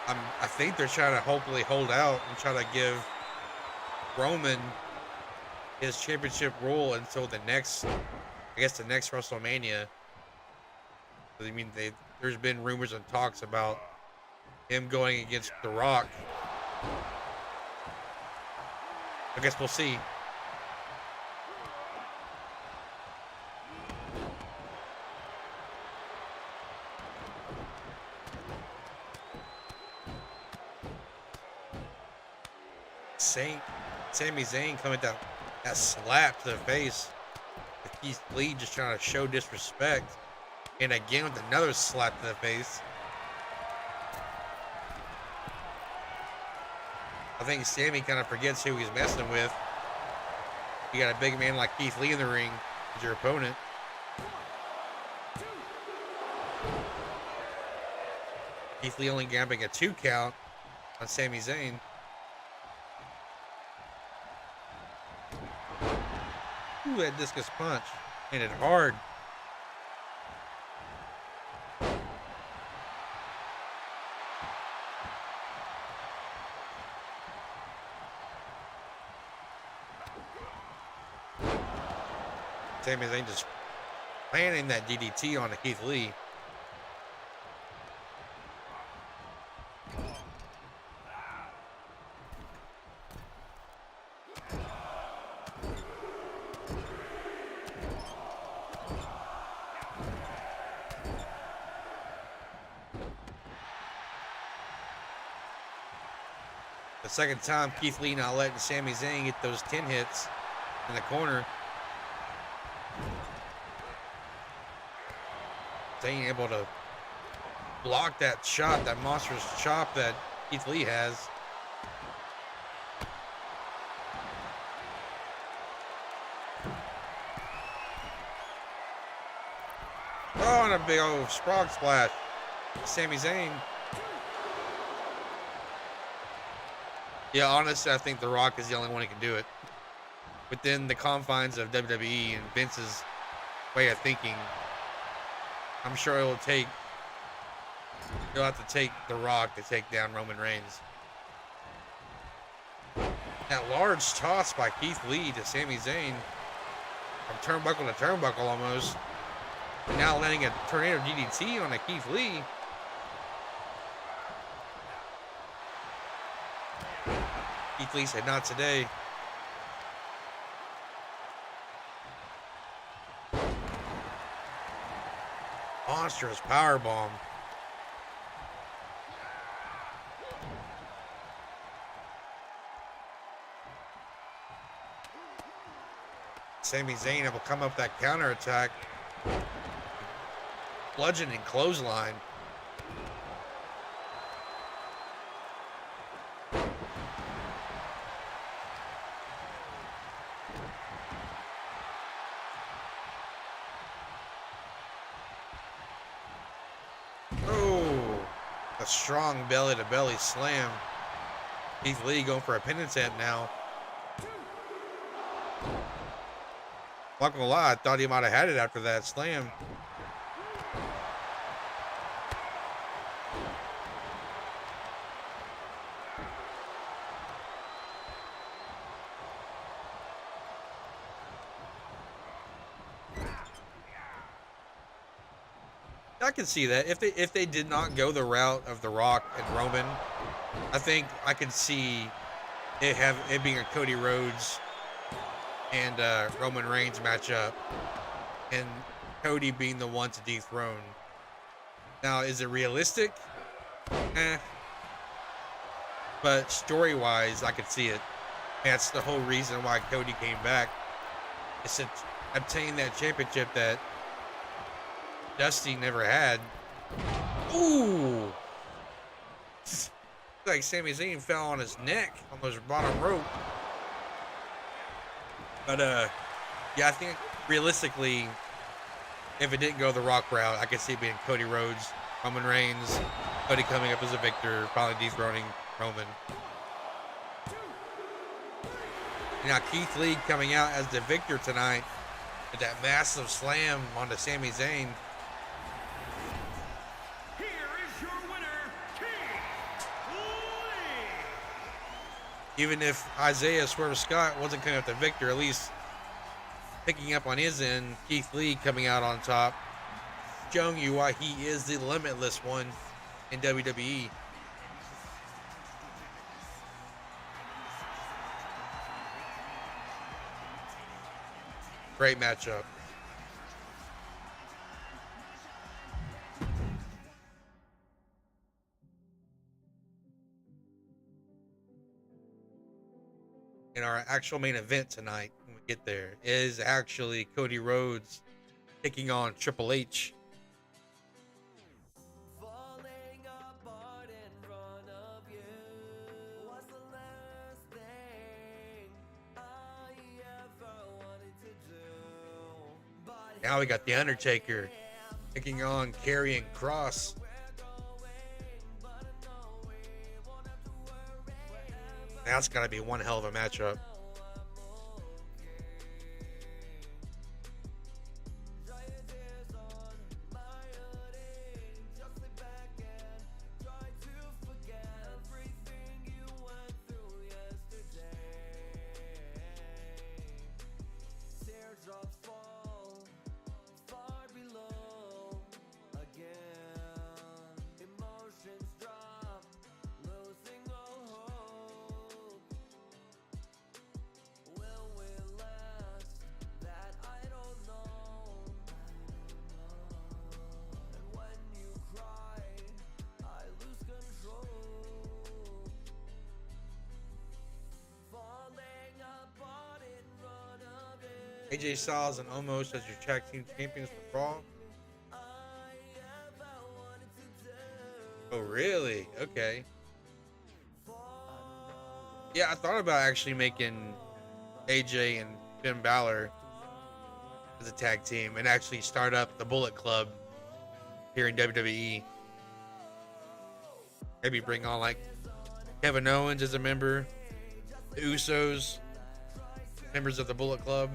I think they're trying to hopefully hold out and try to give Roman his championship role until the next WrestleMania. I mean, there's been rumors and talks about him going against The Rock. I guess we'll see. Sami Zayn coming down that slap to the face. Keith Lee just trying to show disrespect. And again with another slap to the face. I think Sami kind of forgets who he's messing with. You got a big man like Keith Lee in the ring as your opponent. Keith Lee only grabbing a 2 count on Sami Zayn. Ooh, that discus punch. And it hard. Sami Zayn just planning that DDT on Keith Lee. The second time Keith Lee not letting Sami Zayn get those 10 hits in the corner. Zayn able to block that shot, that monstrous chop that Keith Lee has. Oh, and a big old frog splash. Sami Zayn. Yeah, honestly, I think The Rock is the only one who can do it. Within the confines of WWE and Vince's way of thinking, I'm sure you'll have to take The Rock to take down Roman Reigns. That large toss by Keith Lee to Sami Zayn from turnbuckle to turnbuckle almost. And now landing a tornado DDT on a Keith Lee. Keith Lee said, not today. Monstrous powerbomb. Sami Zayn will come up that counterattack. Bludgeoning clothesline. A strong belly-to-belly slam. Keith Lee going for a pin attempt now. Not gonna lie, I thought he might have had it after that slam. I can see that if they did not go the route of The Rock and Roman, I think I could see it being a Cody Rhodes and Roman Reigns matchup, and Cody being the one to dethrone. Now, is it realistic? But story-wise, I could see it. That's the whole reason why Cody came back, is to obtain that championship that Dusty never had. Ooh! Like Sami Zayn fell on his neck on those bottom rope. But yeah, I think realistically, if it didn't go the Rock route, I could see it being Cody Rhodes, Roman Reigns, Cody coming up as a victor, finally dethroning Roman. Now Keith Lee coming out as the victor tonight with that massive slam onto Sami Zayn. Even if Isaiah Swerve Scott wasn't coming up the victor, at least picking up on his end, Keith Lee coming out on top, showing you why he is the limitless one in WWE. Great matchup. In our actual main event tonight, when we get there, is actually Cody Rhodes taking on Triple H. Falling apart in front of you was the last thing I ever wanted to do. But Now we got The Undertaker taking on Karrion Kross. That's got to be one hell of a matchup. AJ Styles and Omos as your tag team champions for Raw. Oh, really? Okay. Yeah, I thought about actually making AJ and Finn Balor as a tag team and actually start up the Bullet Club here in WWE. Maybe bring on like Kevin Owens as a member, the Usos, members of the Bullet Club.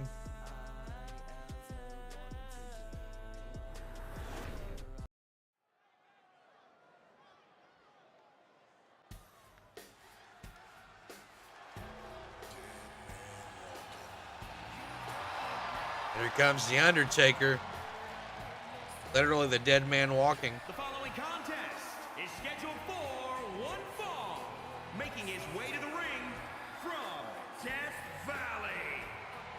Here comes The Undertaker. Literally the dead man walking. The following contest is scheduled for one fall. Making his way to the ring from Death Valley.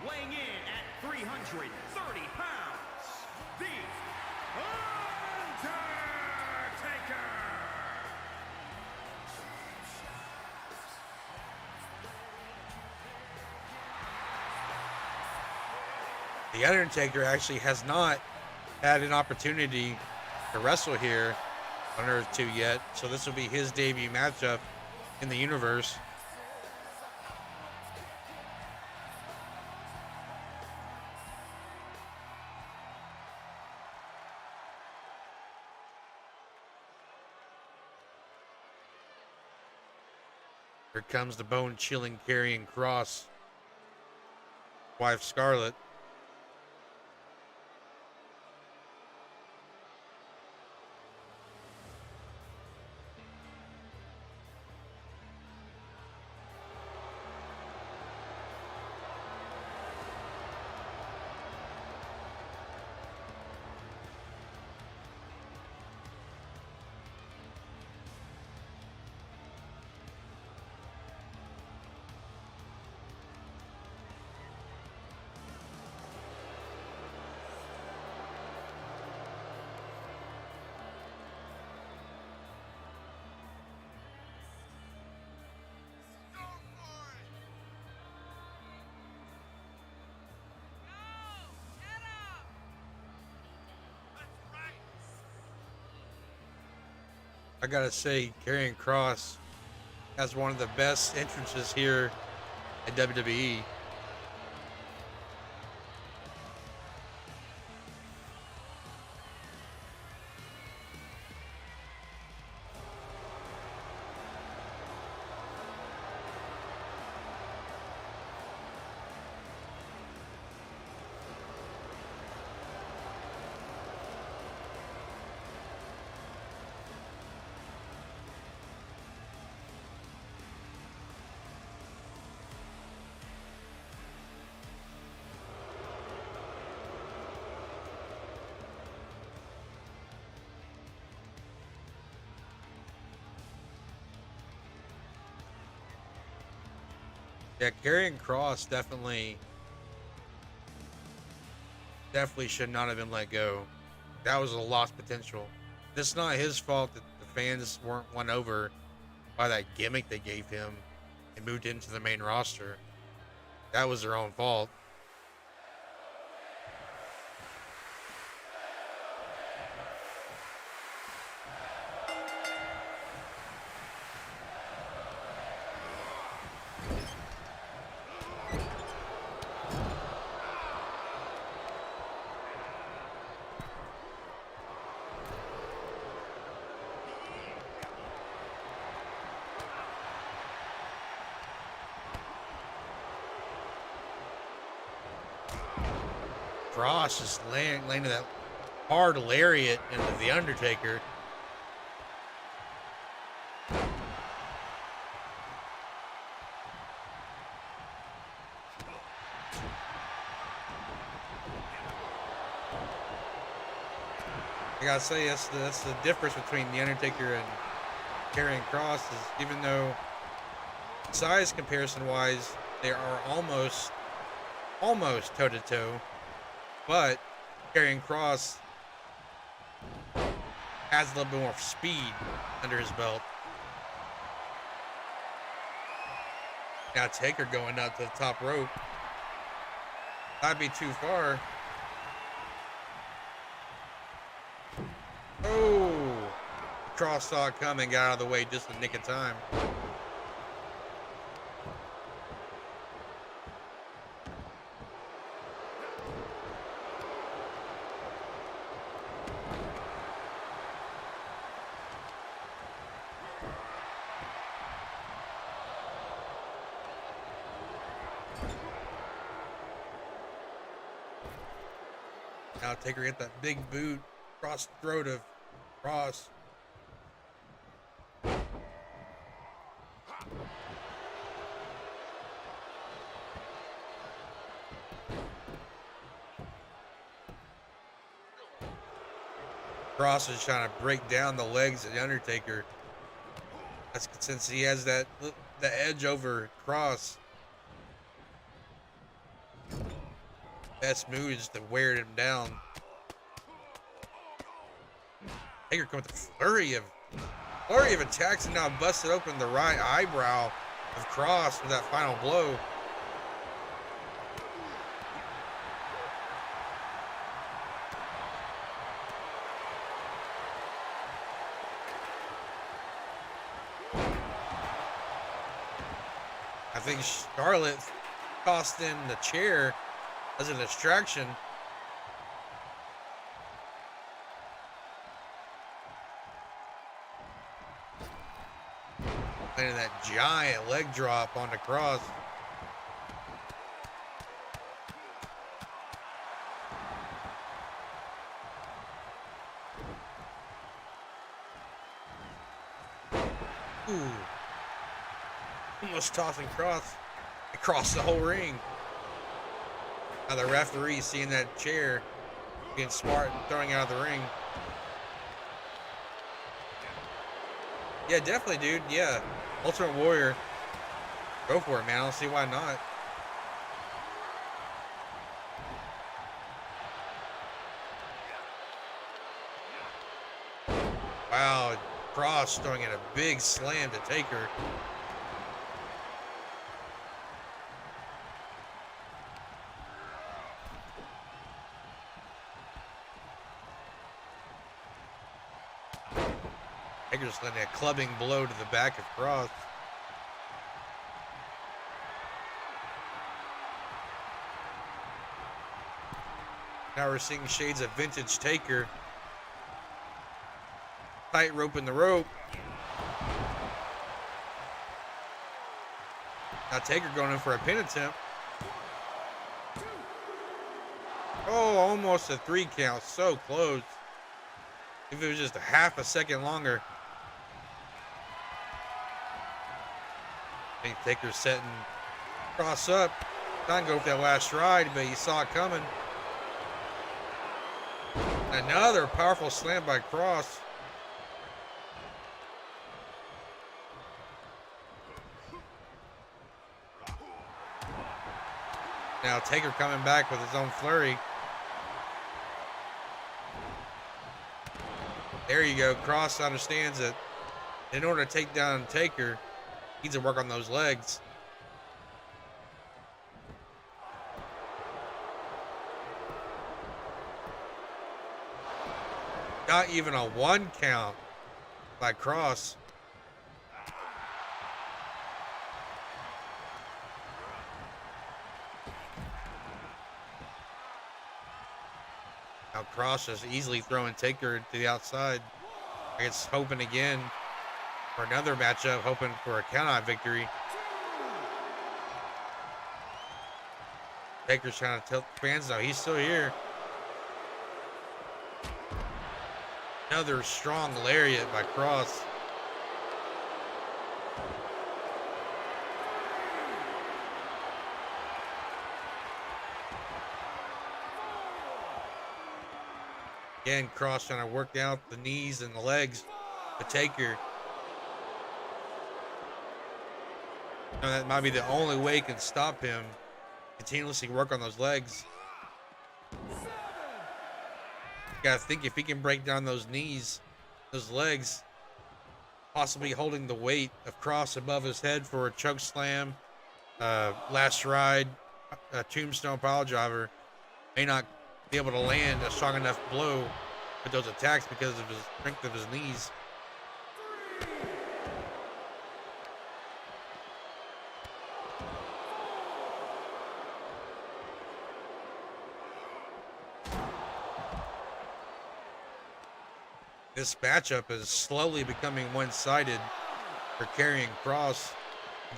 Weighing in at 330 pounds, The Undertaker. The Undertaker actually has not had an opportunity to wrestle here on EARTH-2 yet, so this will be his debut matchup in the universe. Here comes the bone-chilling Karrion Kross, wife Scarlett. I gotta say, Karrion Kross has one of the best entrances here at WWE. Yeah, Karrion Kross definitely definitely should not have been let go. That was a lost potential. It's not his fault that the fans weren't won over by that gimmick they gave him and moved into the main roster. That was their own fault. Cross just landing that hard lariat into the Undertaker. I gotta say, that's the difference between the Undertaker and Karrion Kross, is even though size comparison wise they are almost toe to toe, but Karrion Kross has a little bit more speed under his belt. Now Taker going out to the top rope. That'd be too far. Oh, Kross saw it coming, got out of the way just in the nick of time. Now Taker get that big boot across the throat of Kross. Kross is trying to break down the legs of the Undertaker. That's since he has the edge over Kross. Best move is to wear him down. Taker comes with a flurry of attacks and now busted open the right eyebrow of Kross with that final blow. I think Charlotte tossed in the chair as a distraction. Landing that giant leg drop on the Kross. Ooh. Almost tossing Kross across the whole ring. Now the referee seeing that chair, being smart and throwing it out of the ring. Yeah, definitely, dude. Yeah. Ultimate Warrior. Go for it, man. I don't see why not. Wow. Kross throwing in a big slam to Taker. Taker just letting a clubbing blow to the back of Kross. Now we're seeing shades of vintage Taker. Tight rope in the rope. Now Taker going in for a pin attempt. Oh, almost a 3 count. So close. If it was just a half a second longer. I think Taker's setting Kross up. Trying to go for that last stride, but he saw it coming. Another powerful slam by Kross. Now Taker coming back with his own flurry. There you go. Cross understands that in order to take down Taker, he needs to work on those legs. Not even a 1 count by Cross. Now Cross is easily throwing Taker to the outside. I guess hoping again for another matchup, hoping for a count-out victory. Taker's trying to tell fans though he's still here. Another strong lariat by Cross. Again, Cross trying to work out the knees and the legs to Taker. And that might be the only way he can stop him. Continuously work on those legs. You gotta think if he can break down those knees, those legs, possibly holding the weight of Cross above his head for a choke slam, last ride, a tombstone pile driver, may not be able to land a strong enough blow with those attacks because of his strength of his knees. This matchup is slowly becoming one-sided for Karrion Kross.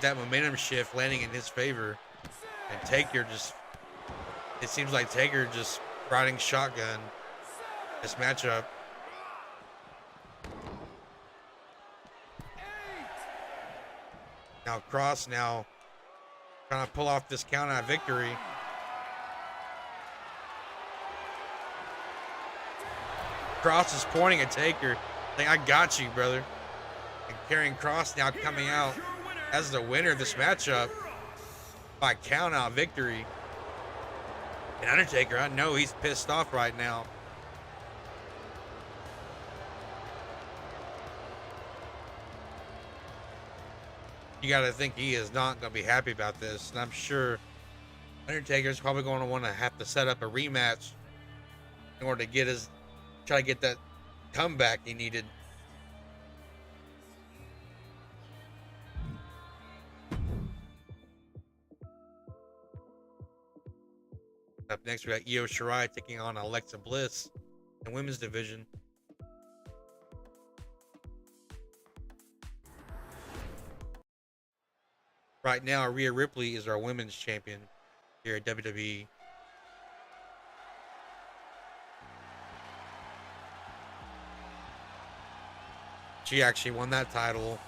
That momentum shift landing in his favor. And Taker just, it seems like Taker just riding shotgun this matchup. Now Kross now trying to pull off this count-out victory. Kross is pointing at Taker, saying, I got you, brother. And Karrion Kross now coming out as the winner of this matchup by count-out victory. And Undertaker, I know he's pissed off right now. You got to think he is not going to be happy about this. And I'm sure Undertaker's probably going to want to have to set up a rematch in order to get his, try to get that comeback he needed. Up next, we got Io Shirai taking on Alexa Bliss in women's division. Right now, Rhea Ripley is our women's champion here at WWE. She actually won that title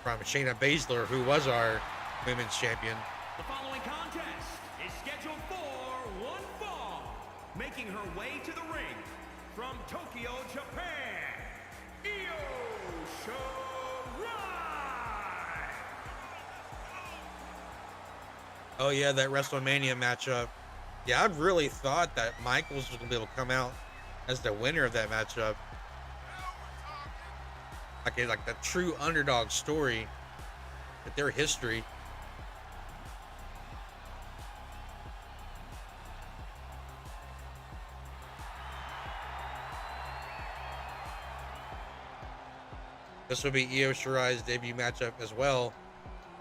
from Shayna Baszler, who was our women's champion. The following contest is scheduled for one fall. Making her way to the ring from Tokyo, Japan, Io Shirai. Oh yeah, that WrestleMania matchup. Yeah, I really thought that Michaels was gonna be able to come out as the winner of that matchup. Like the true underdog story with their history. This will be Io Shirai's debut matchup as well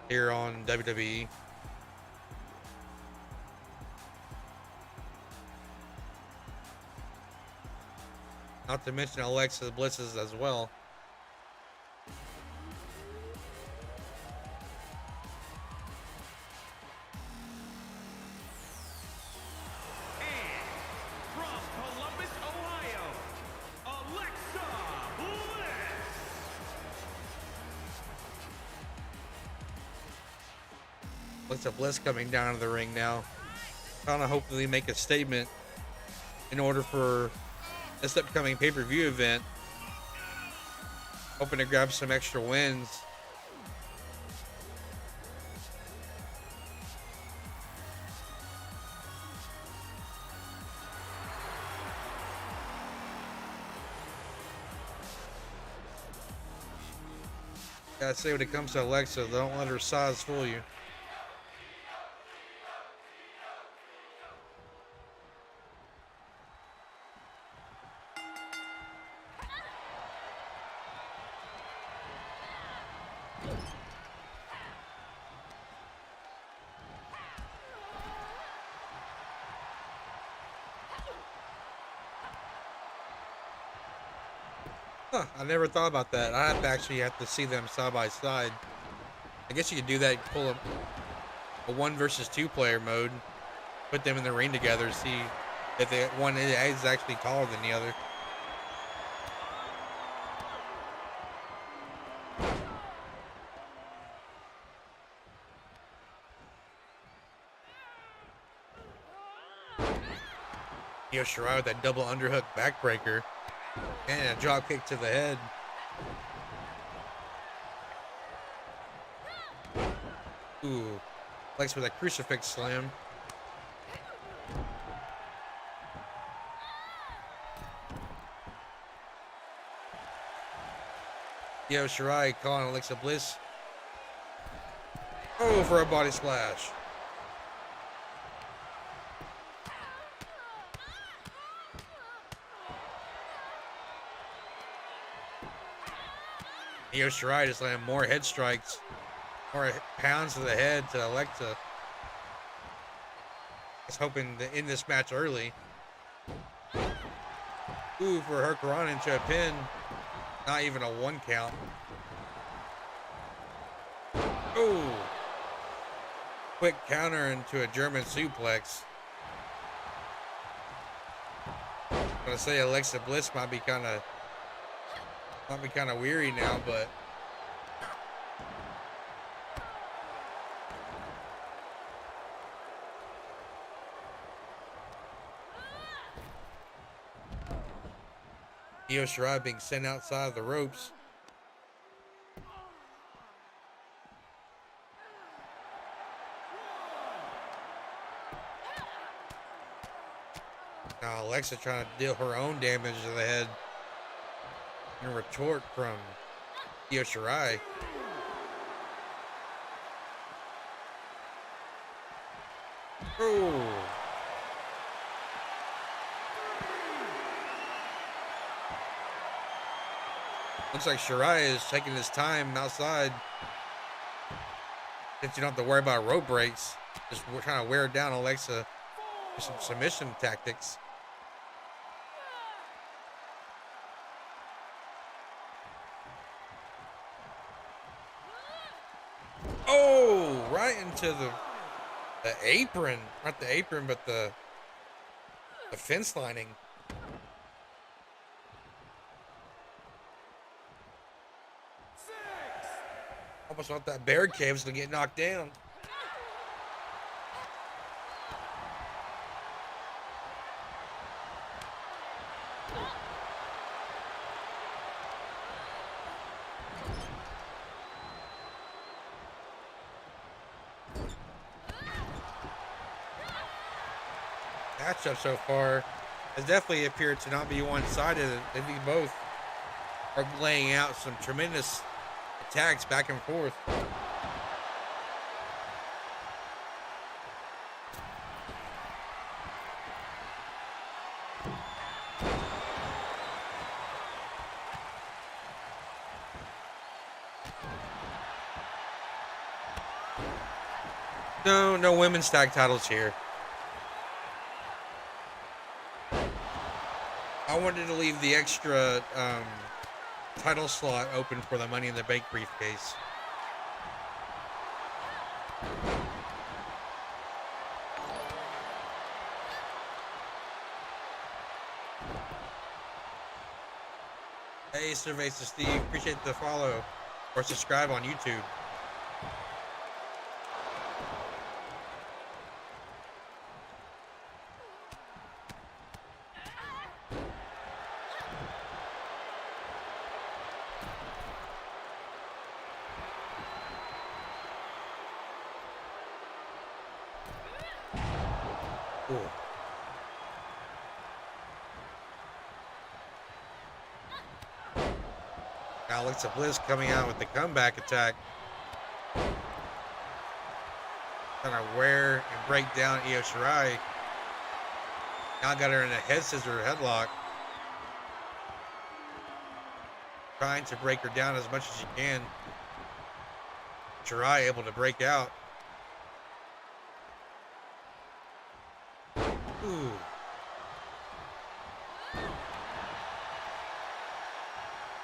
here on WWE. Not to mention Alexa Bliss's as well. Alexa Bliss coming down to the ring now, trying to hopefully make a statement in order for this upcoming pay-per-view event. Hoping to grab some extra wins. Gotta say, when it comes to Alexa, don't let her size fool you. Huh, I never thought about that. I have to see them side by side. I guess you could do that, pull up a 1 versus 2 player mode, put them in the ring together, see if one is actually taller than the other. Io Shirai with that double underhook backbreaker and a drop kick to the head. Ooh, Lex with a crucifix slam. Io Shirai calling Alexa Bliss. Oh, for a body splash. Io Shirai just landing more head strikes, more pounds to the head to Alexa. I was hoping to end this match early. Ooh, for her run into a pin. Not even a 1 count. Ooh. Quick counter into a German suplex. I'm gonna say Alexa Bliss might be kind of weary now, but Io Shirai being sent outside of the ropes. Now Alexa trying to deal her own damage to the head. And a retort from Io Shirai. Oh. Looks like Shirai is taking his time outside. Since you don't have to worry about rope breaks. Just trying to wear down Alexa with some submission tactics. Oh, right into the apron. Not the apron, but the fence lining. Almost thought that barricade was gonna get knocked down. Matchup so far has definitely appeared to not be one-sided. I think both are laying out some tremendous attacks back and forth. No women's tag titles here. I wanted to leave the extra title slot open for the Money in the Bank briefcase. Hey, Cerveza Steve, appreciate the follow or subscribe on YouTube. Cool. Now Alexa Bliss coming out with the comeback attack. Trying to wear and break down Io Shirai. Now got her in a head scissor headlock. Trying to break her down as much as she can. Shirai able to break out. Ooh.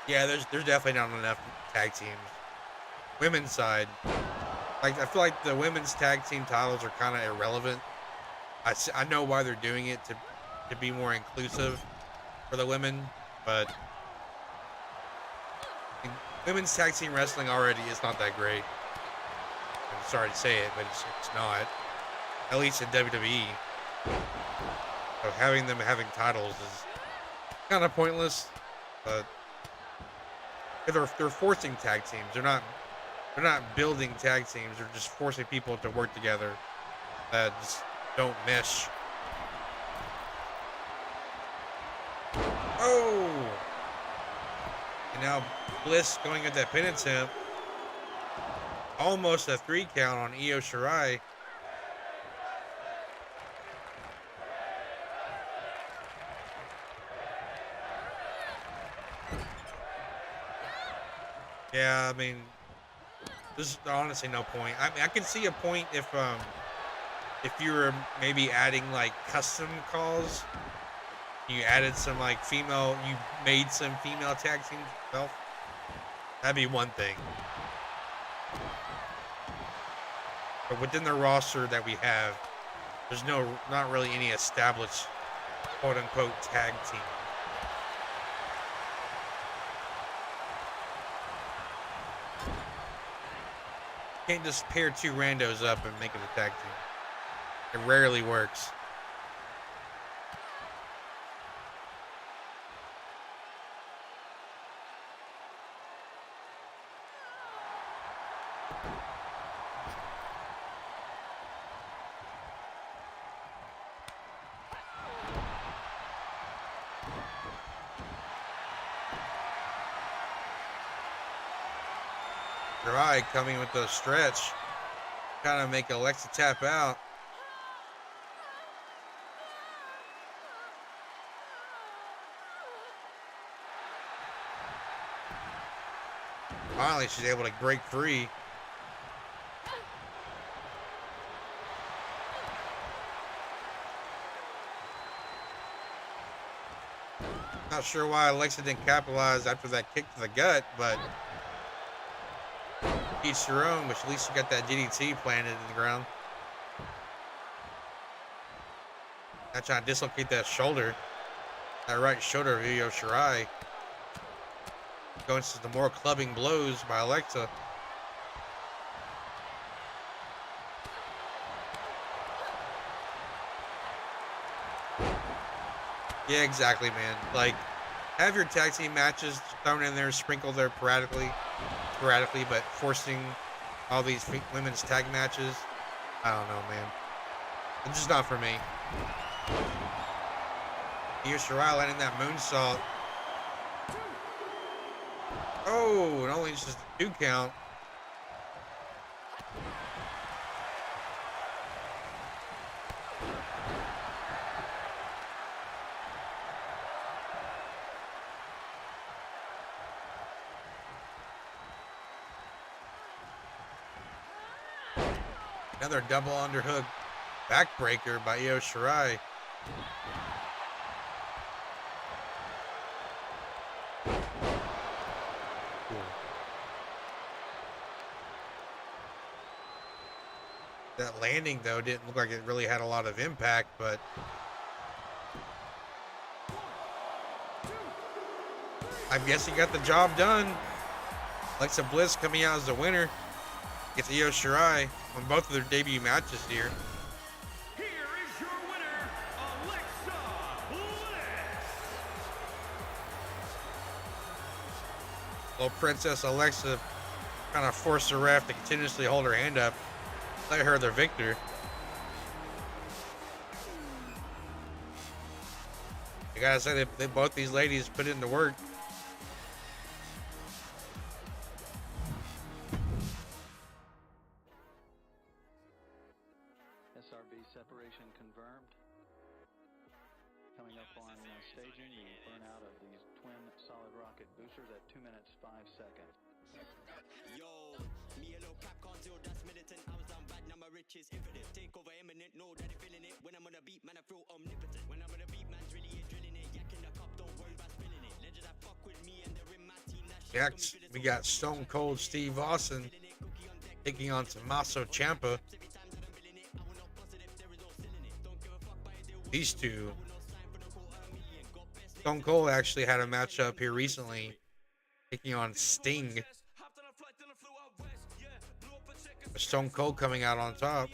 Yeah, there's definitely not enough tag teams. Women's side. Like, I feel like the women's tag team titles are kind of irrelevant. I know why they're doing it, to be more inclusive for the women, but women's tag team wrestling already is not that great. I'm sorry to say it, but it's not. At least in WWE. So having them having titles is kind of pointless, but they're forcing tag teams. They're not building tag teams. They're just forcing people to work together that just don't mesh. Oh! And now Bliss going at that pin attempt. Almost a 3 count on Io Shirai. Yeah, I mean, there's honestly no point. I mean, I can see a point if you were maybe adding like custom calls. You added some like you made some female tag teams yourself. That'd be one thing. But within the roster that we have, there's not really any established quote unquote tag team. Can't just pair 2 randos up and make it a tag team. It rarely works. Shirai coming with the stretch. Kind of make Alexa tap out. Finally, she's able to break free. Not sure why Alexa didn't capitalize after that kick to the gut, but each your own, which at least you got that DDT planted in the ground. Not trying to dislocate that shoulder. That right shoulder of Io Shirai. Going to the more clubbing blows by Alexa. Yeah, exactly, man. Like, have your tag team matches thrown in there, sprinkled there sporadically, but forcing all these women's tag matches, I don't know, man. It's just not for me. Io Shirai landing that moonsault. Oh, and only just a 2 count. Another double underhook backbreaker by Io Shirai. That landing, though, didn't look like it really had a lot of impact, but I guess he got the job done. Alexa Bliss coming out as the winner. Gets Io Shirai on both of their debut matches here. Here is your winner, Alexa Bliss. Little Princess Alexa kind of forced the ref to continuously hold her hand up, let her the victor. I gotta say, both these ladies put in the work. rocket. Boosters at 2 minutes 5 seconds. Yo, me a little cap can't tell that's militant. I was down bad, now my riches infinite. Take over imminent, know that they feeling it. When I'm on a beat, man, I feel omnipotent. When I'm on a beat, man's really ain't drilling it. Yak in the cup, don't worry about spilling it. Legends that fuck with me and they're in my team. That shit Next, we got Stone Cold Steve Austin taking on Tommaso Ciampa. These two. Stone Cold actually had a matchup here recently, taking on Sting. Stone Cold coming out on top.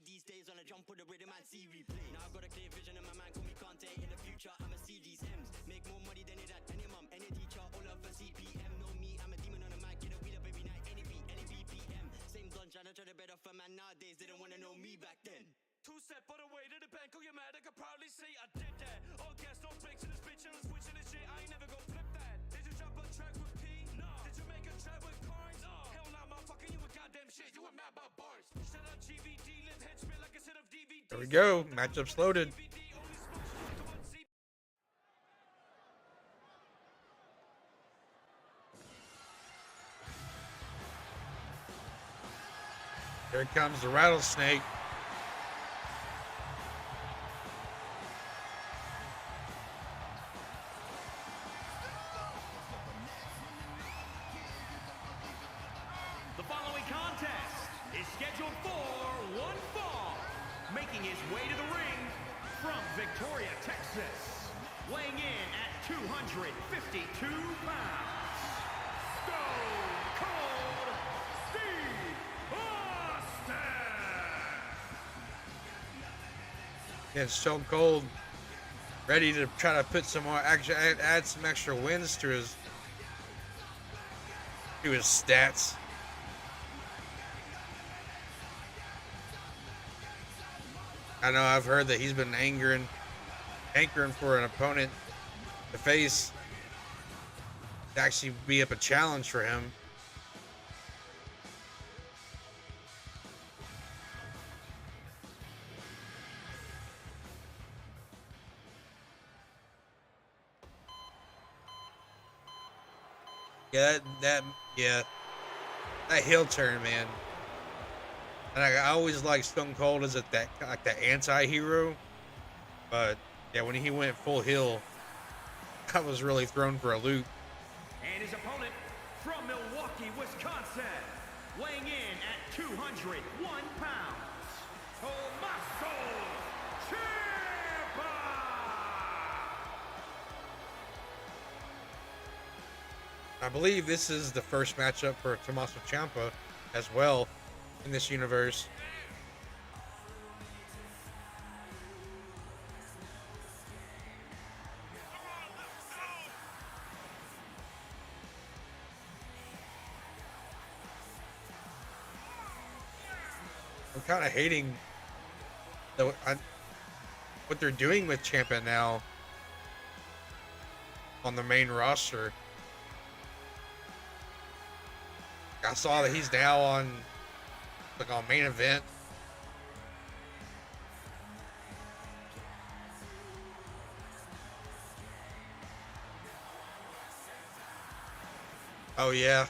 These days when I jump with the rhythm and see replay. Now I've got a clear vision in my mind, call me content in the future. I'ma see these M's, make more money than it had any mum, any teacher, all of a CPM. Know me, I'm a demon on the mic, get a wheel up every night, any beat, any BPM. Same done, trying to try to better for man nowadays, didn't wanna know me back then. Two-step on the way to the bank, oh you mad, I could proudly say I did that. All gas, no brakes in this bitch, and I'm switching this shit, I ain't never gon' flip that. Did you drop a track with P? No. Did you make a track with Carnes? No. Hell nah, motherfucker, you a goddamn shit, you a mad about bars. Shout out GVD, live head spit like a set of DVD. There we go. Matchup's loaded. Here comes the rattlesnake. The following contest is scheduled for one fall. Making his way to the ring from Victoria, Texas. Weighing in at 252 pounds. Stone Cold Steve Austin. Yeah, Stone Cold ready to try to put some more add some extra wins to his stats. I know I've heard that he's been anchoring for an opponent to face to actually be up a challenge for him. Yeah, that heel turn, man. And I always liked Stone Cold as that anti-hero, but yeah, when he went full heel, I was really thrown for a loop. And his opponent from Milwaukee, Wisconsin, weighing in at 201 pounds, Tommaso Ciampa. I believe this is the first matchup for Tommaso Ciampa as well in this universe. I'm kind of hating what they're doing with Ciampa now on the main roster. I saw that he's now on main event. Oh yeah.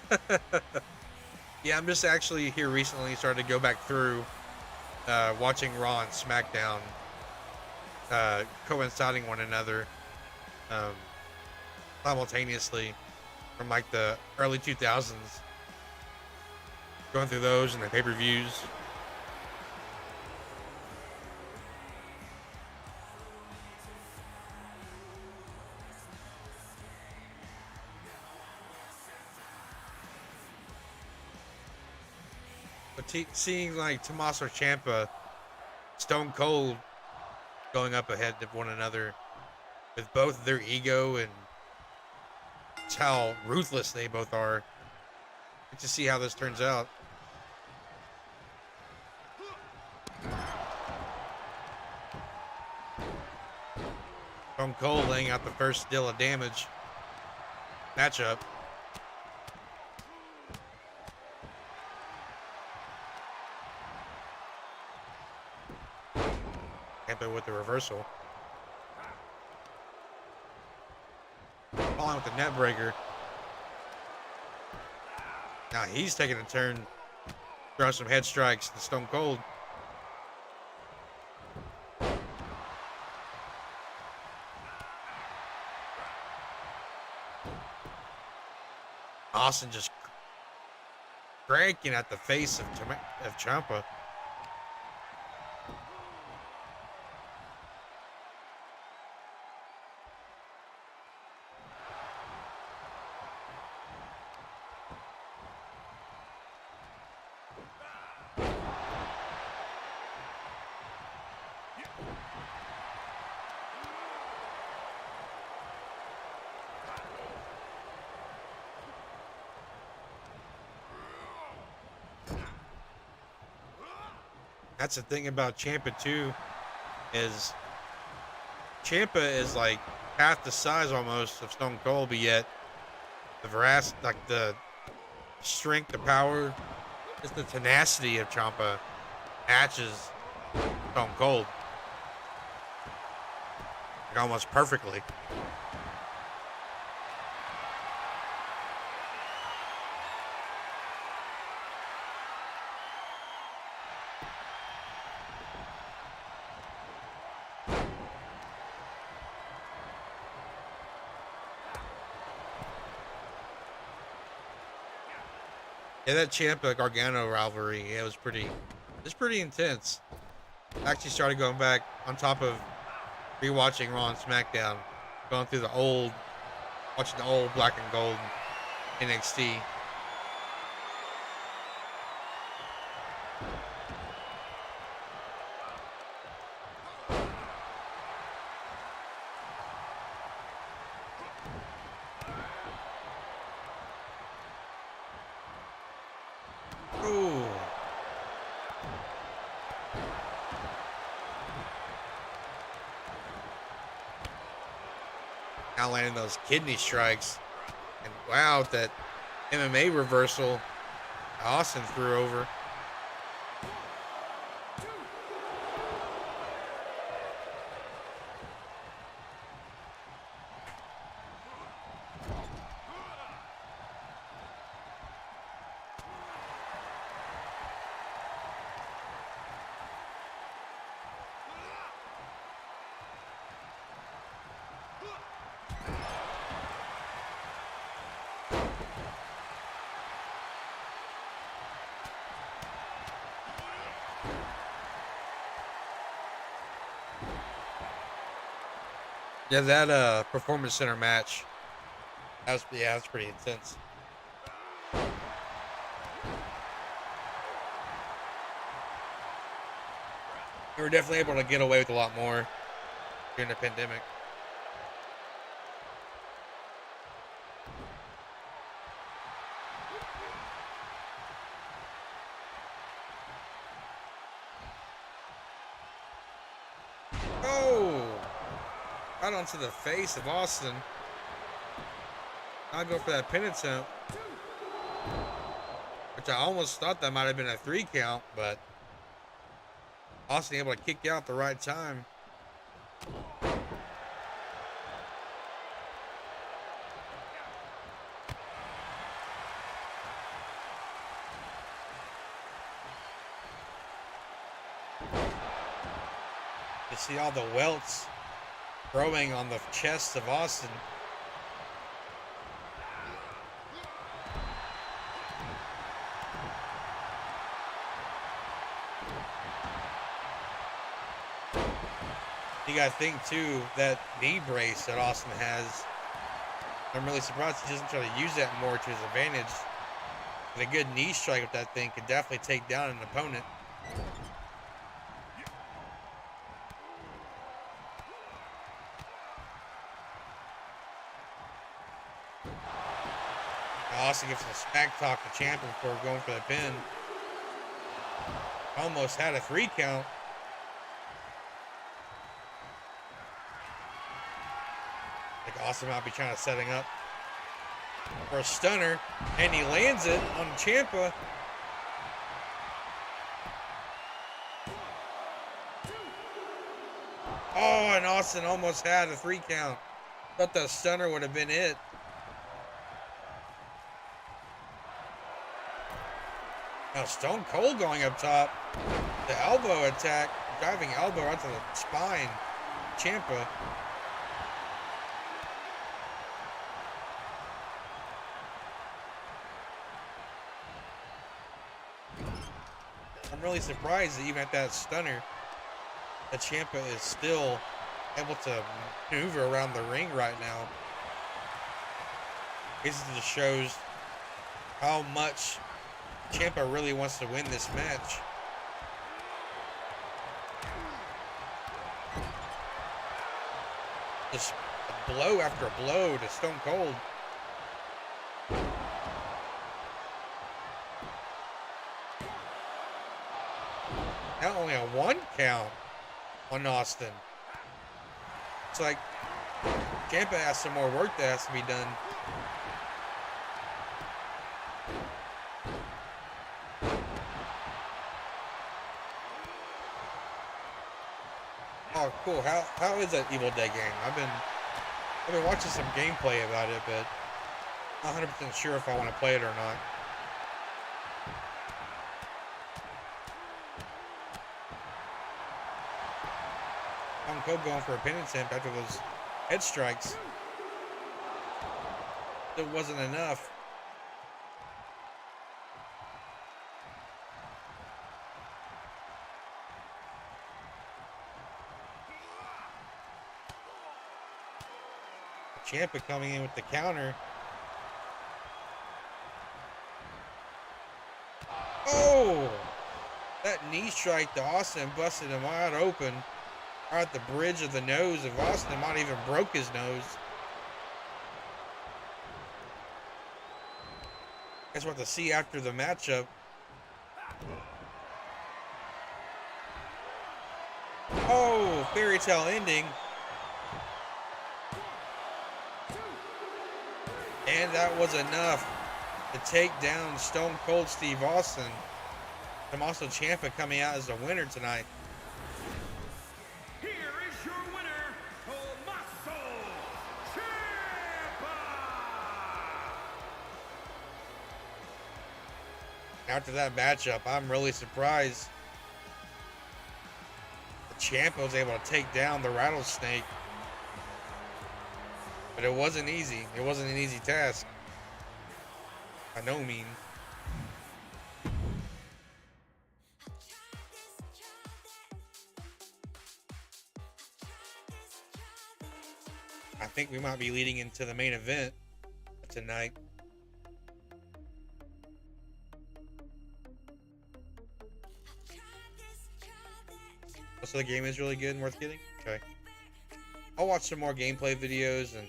Yeah, I'm just actually here recently started to go back through watching Raw and SmackDown coinciding one another simultaneously from like the early 2000s. Going through those and the pay-per-views. But seeing like Tommaso Ciampa, Stone Cold going up ahead of one another with both their ego and It's how ruthless they both are. Get to see how this turns out. Stone Cold laying out the first deal of damage. Matchup. Ciampa with the reversal. Following with the net breaker. Now he's taking a turn, throwing some head strikes to Stone Cold. Austin just cranking at the face of Ciampa. That's the thing about Ciampa too, is Ciampa is like half the size almost of Stone Cold, but yet the veracity, like the strength, the power, just the tenacity of Ciampa matches Stone Cold like almost perfectly. Yeah, that Ciampa Gargano rivalry, it was pretty intense. I actually started going back on top of rewatching Raw and SmackDown, going through watching the old black and gold NXT. Ooh. Now landing those kidney strikes. And wow, that MMA reversal Austin threw over. Yeah, that Performance Center match, that's pretty intense. We were definitely able to get away with a lot more during the pandemic. Oh! Right onto the face of Austin. I'll go for that pin attempt, which I almost thought that might have been a 3 count, but Austin able to kick out at the right time. You see all the welts growing on the chest of Austin. You gotta think too, that knee brace that Austin has, I'm really surprised he doesn't try to use that more to his advantage. But a good knee strike with that thing could definitely take down an opponent. Austin gives a smack talk to Ciampa before going for the pin. Almost had a 3 count. I think Austin might be trying to setting up for a stunner, and he lands it on Ciampa. Oh, and Austin almost had a 3 count. Thought the stunner would have been it. Now Stone Cold going up top. The elbow attack, driving elbow onto the spine. Ciampa. I'm really surprised that even at that stunner, that Ciampa is still able to maneuver around the ring right now. This just shows how much Ciampa really wants to win this match. Just blow after blow to Stone Cold. Now only a 1 count on Austin. It's like Ciampa has some more work that has to be done. Oh, cool. How is that Evil Dead game? I've been watching some gameplay about it, but not 100% sure if I want to play it or not. Stone Cold going for a pin attempt after those head strikes. It wasn't enough. Ciampa coming in with the counter. Oh! That knee strike to Austin busted him wide open. Right at the bridge of the nose of Austin. Might even broke his nose. Guess what to see after the matchup. Oh, fairy tale ending. And that was enough to take down Stone Cold Steve Austin. Tommaso Ciampa coming out as the winner tonight. Here is your winner, Tommaso Ciampa! After that matchup, I'm really surprised that Ciampa was able to take down the Rattlesnake. But it wasn't easy. It wasn't an easy task. By no means. I think we might be leading into the main event tonight. So the game is really good and worth getting? Okay. I'll watch some more gameplay videos and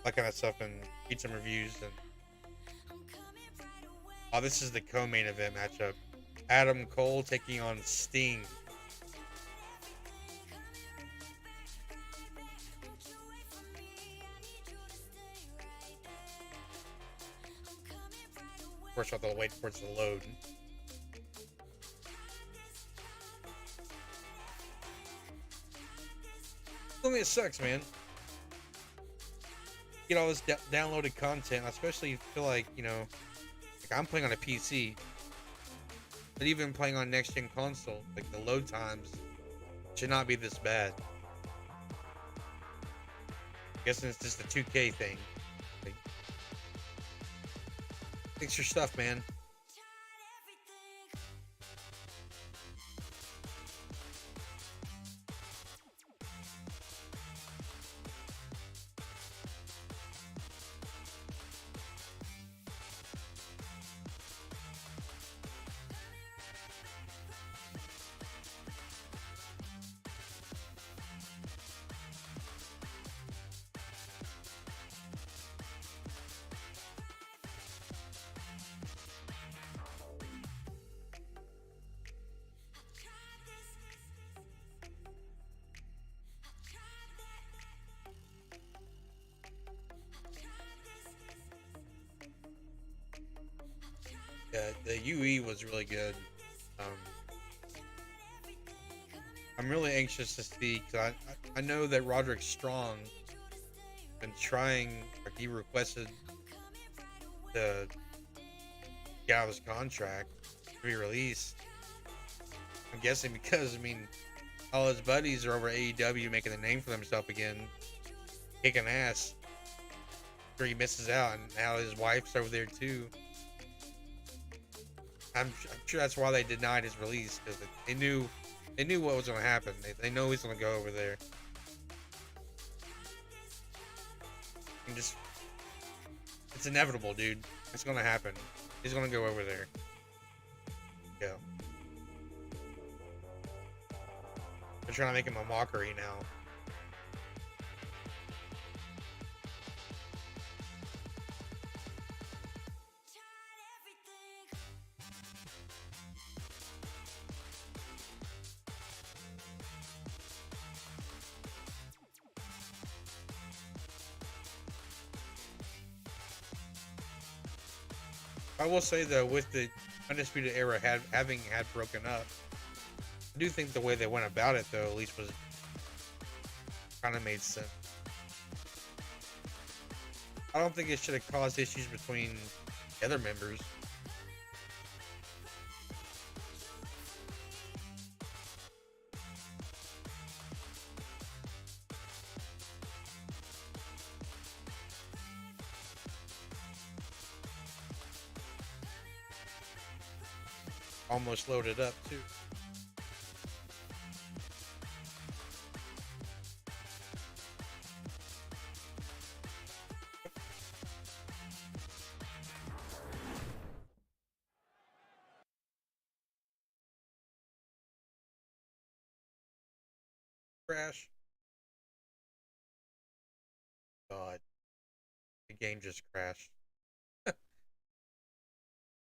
that kind of stuff and read some reviews. And oh, this is the co-main event matchup. Adam Cole taking on Sting. Of course, I'll have to wait for it to load. I mean, it sucks, man. Get all this downloaded content. I especially feel like, you know, like I'm playing on a PC, but even playing on next gen console, like the load times should not be this bad. I'm guessing it's just a 2K thing. Like, thanks for stuff, man. the UE was really good. Um, I'm really anxious to see, because I know that Roderick Strong been trying, like he requested to get out of his contract to be released. I'm guessing because, I mean, all his buddies are over at AEW making a name for themselves again, kicking ass. Sure, he misses out, and now his wife's over there too. I'm sure that's why they denied his release, because they knew what was going to happen. They know he's going to go over there. And just, it's inevitable, dude. It's going to happen. He's going to go over there. Go. They're trying to make him a mockery now. I will say though, with the Undisputed Era having broken up, I do think the way they went about it though, at least, was kind of made sense. I don't think it should have caused issues between the other members. Almost loaded up too. Crash. God. The game just crashed.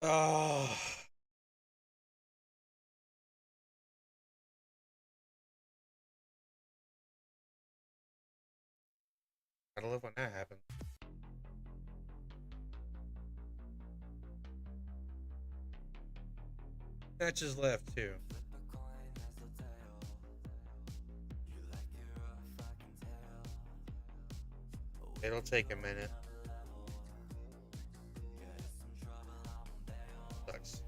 Oh. Gotta love when that happens. Matches left too. It'll take a minute. Sucks.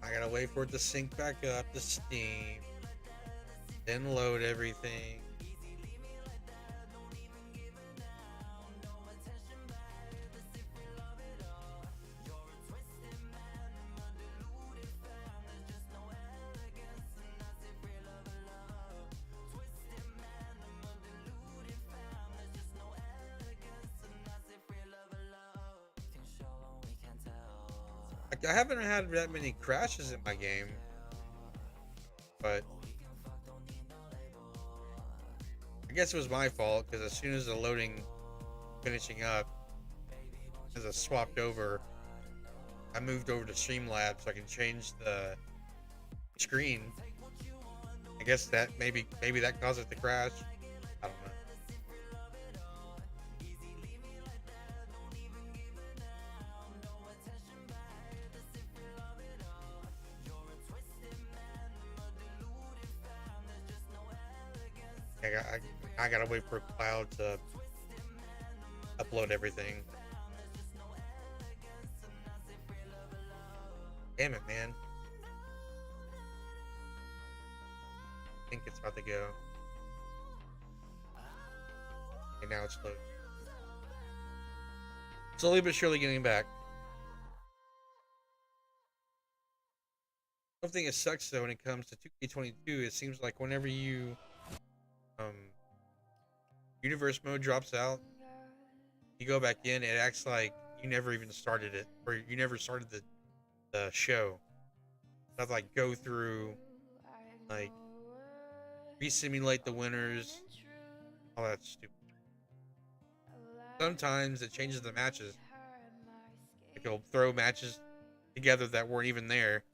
I gotta wait for it to sync back up to Steam, then load everything. I haven't had that many crashes in my game, but I guess it was my fault, because as soon as the loading finishing up, as I swapped over, I moved over to Streamlabs so I can change the screen. I guess that maybe that caused it to crash. I don't know. I gotta wait for Cloud to upload everything. Damn it, man. I think it's about to go. Okay, now it's loaded. Slowly but surely getting back. Something that sucks though when it comes to 2K22, it seems like whenever you universe mode drops out, you go back in, it acts like you never even started it, or you never started the show. I have to like go through, like re-simulate the winners, all that stupid. Sometimes it changes the matches. Like it'll throw matches together that weren't even there.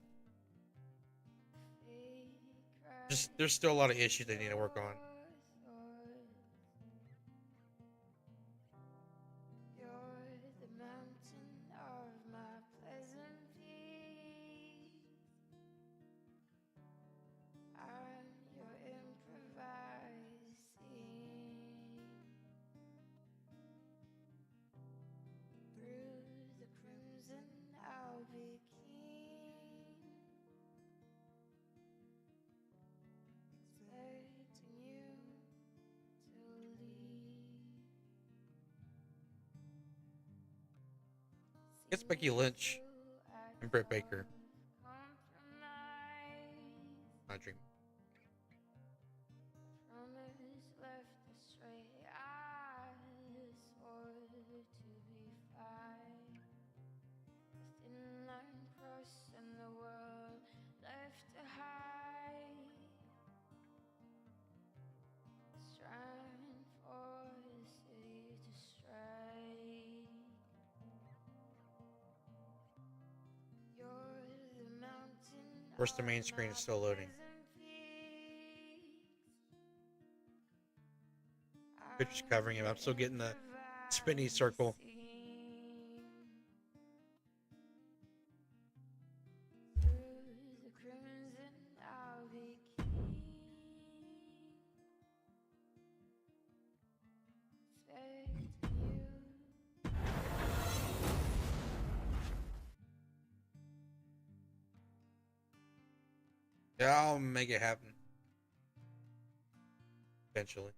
Just there's still a lot of issues they need to work on. It's Becky Lynch and Britt Baker. Not a dream. Of course, the main screen is still loading. Picture's covering him. I'm still getting the spinny circle. Yeah, I'll make it happen. Eventually.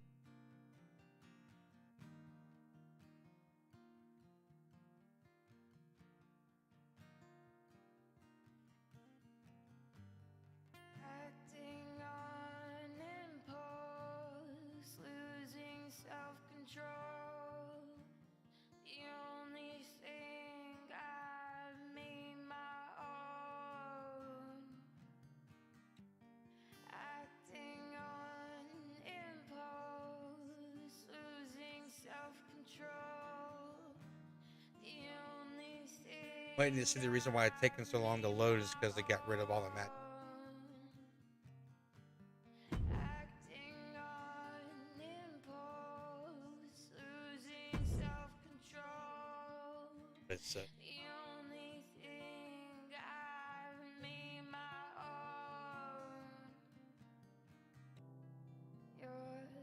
Waiting to see the reason why it's taken so long to load is because they got rid of all the matches. It's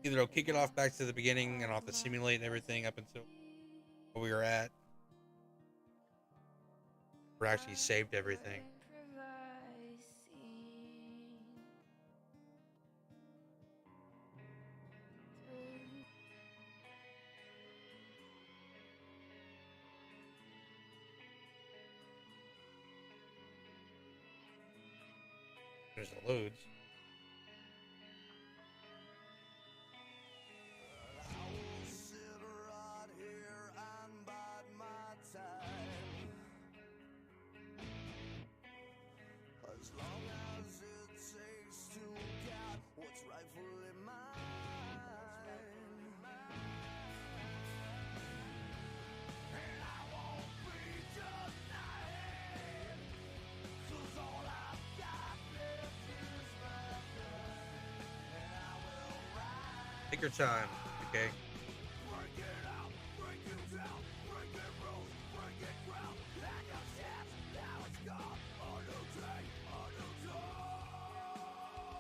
either they'll kick it off back to the beginning and I'll have to simulate everything up until where we were at. Or actually saved everything. There's the loads. As long as it takes to get what's rightfully mine. And I won't be denied, 'cause all I've got left is my pride. And I will ride. Take your time, okay? Break it out, break it down, break it rules, break it ground. Like a chance, now it's gone. A new day, a new dawn.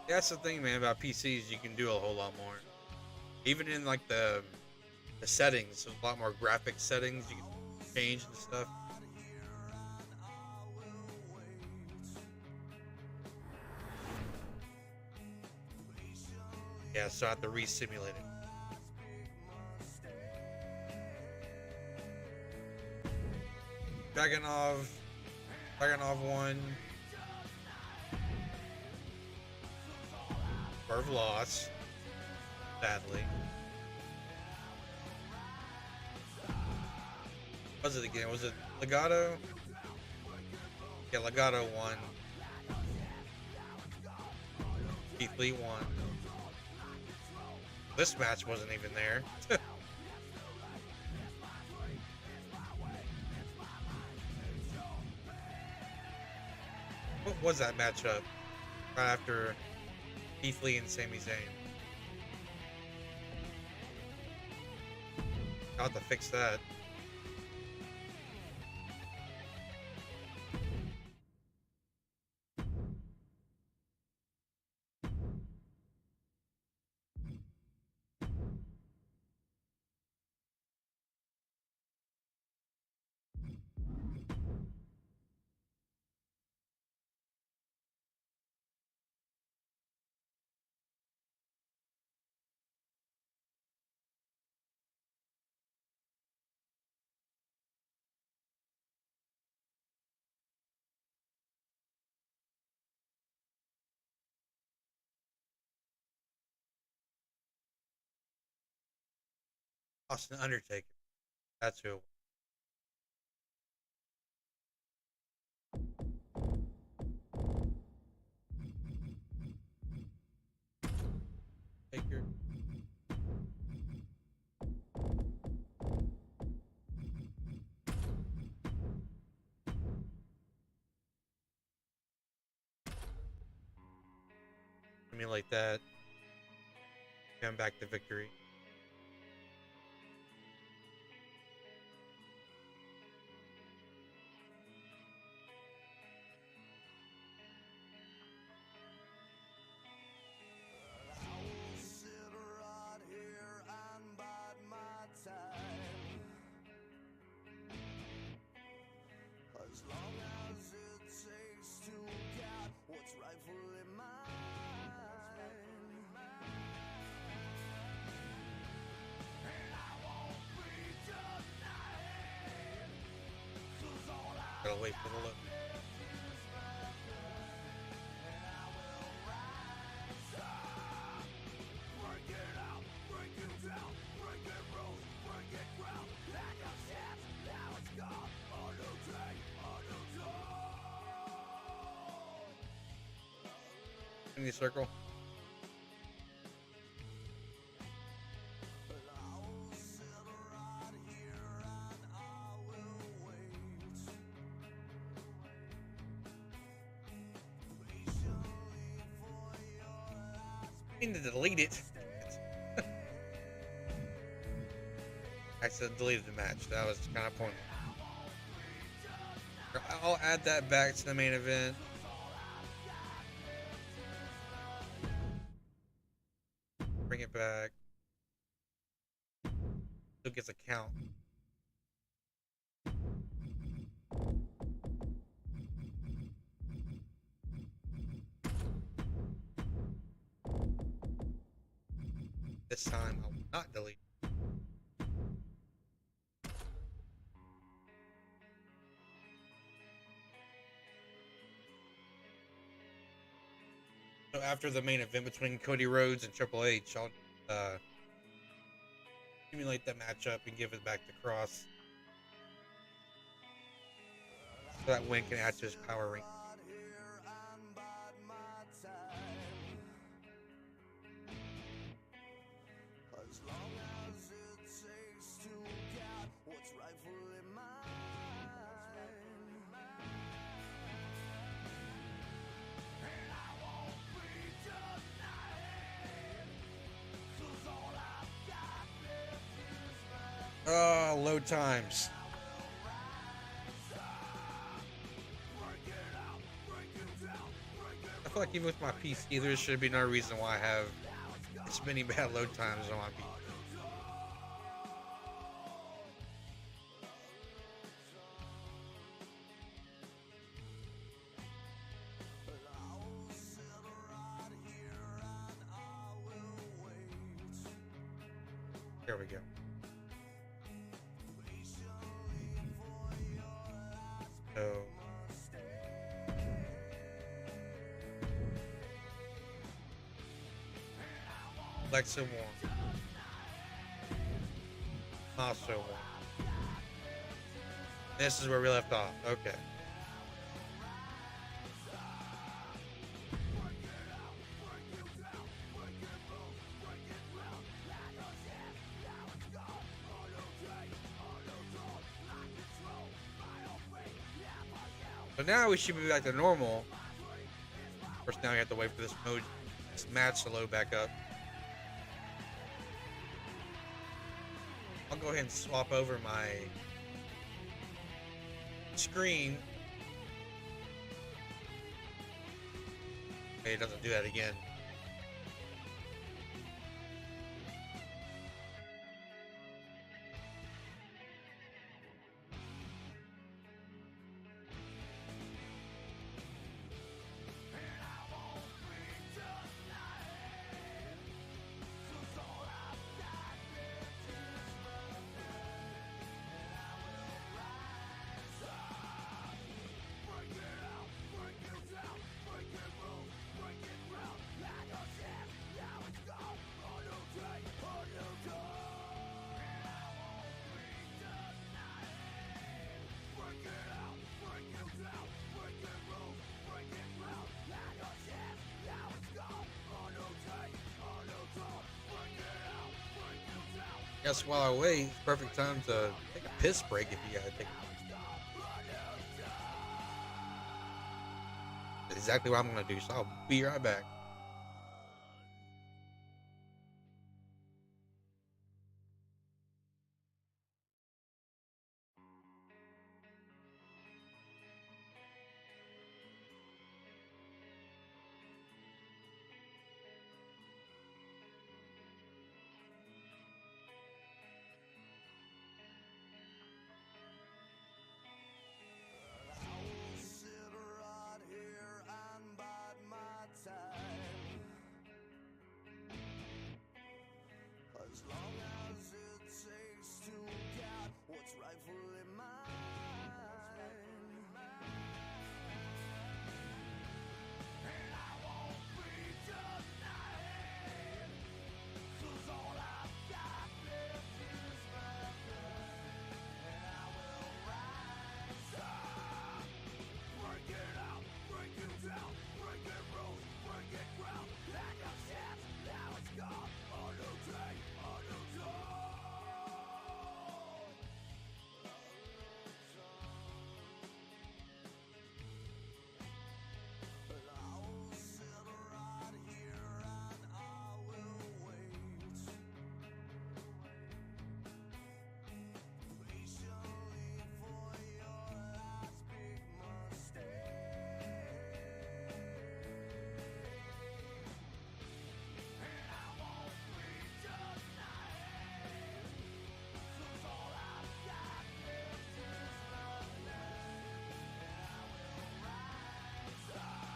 That's the thing, man, about PCs. You can do a whole lot more. Even in like the settings, there's a lot more graphic settings you can change and stuff. Yeah, so I have to re-simulate it. Dragonov 1. Swerve loss. Sadly. What was it again? Was it Legato? Yeah, Legato won. Keith Lee won. This match wasn't even there. What was that matchup? Right after Keith Lee and Sami Zayn. I'll have to fix that. Austin Undertaker. That's who. Taker. Like that. Come back to victory. As long as it takes to get what's rightfully mine. And I won't be denied. 'Cause all I Gotta wait for the look. break it out, break it down, break it rules, break it ground. Like a shit, now it's gone. A new day, a new dawn. In the circle. I'll sit right here and I will wait. Patiently for your last I need to delete it. I accidentally deleted the match. That was kind of pointless. I'll add that back to the main event. Bring it back. Still gets a count. This time I will not delete. So after the main event between Cody Rhodes and Triple H, I'll simulate that matchup and give it back to Cross. So that Win can add to his power rank. here and bide my time. As long as it takes to get what's rightfully mine. And I won't be denied. 'Cause all I've got left is my Oh, load times. break it out, break it down, break it. I feel like even with my PC, there should be no reason why I have this many bad load times on my PC. I'll sit right here and I will wait. There we go. So Alexa won. Also won. This is where we left off. Okay. So now we should be back to normal. Of course, now we have to wait for this match to load back up. I'll go ahead and swap over my screen. Okay, it doesn't do that again. Guess while I wait, it's perfect time to take a piss break if you gotta take a That's exactly what I'm gonna do, so I'll be right back. As long as it takes to get what's rightfully mine. And I won't be denied, 'cause all I've got left is my pride. And I will rise up, break it out, break it down, break it rules, break it ground. Like a chance, now it's gone. A new day, a new dawn. And I will sit right here and I will wait patiently for your last big mistake. And I won't be denied, 'cause all I've got left is my life. And I will rise up,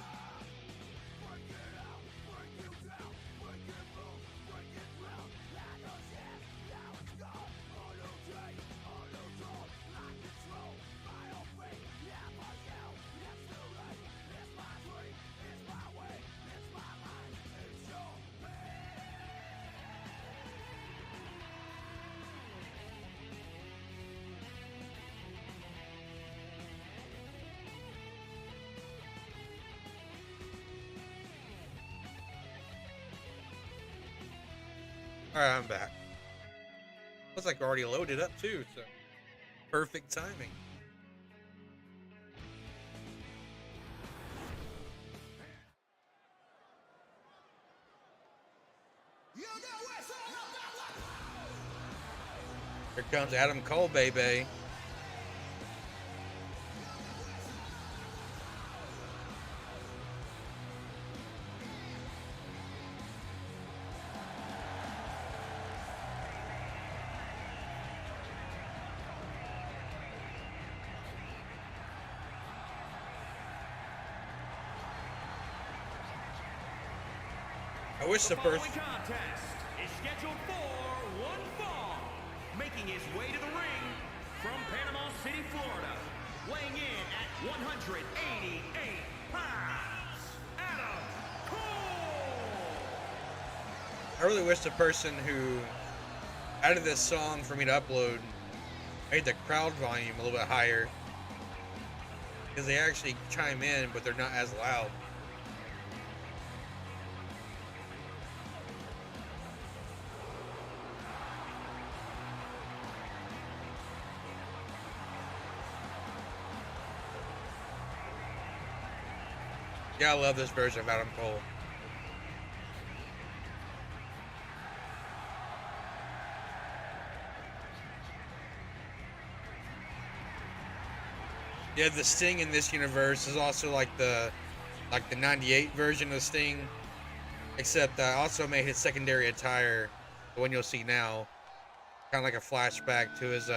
break it out, break it down, break it rules, break it ground. Like a chance, now it's gone. A new day, a new dawn. Like control, my own fate. Yeah, for you, it's too late. It's my dream, it's my way, it's my mind, it's your Alright, I'm back. Looks like we're already loaded up too, so perfect timing. Here comes Adam Cole, baby. I wish the first. following contest is scheduled for one fall. Making his way to the ring from Panama City, Florida. Weighing in at 188 pounds, Adam Cole. I really wish the person who added this song for me to upload made the crowd volume a little bit higher, because they actually chime in, but they're not as loud. Yeah, I love this version of Adam Cole. Yeah, the Sting in this universe is also like the '98 version of Sting, except I also made his secondary attire, the one you'll see now, kind of like a flashback to his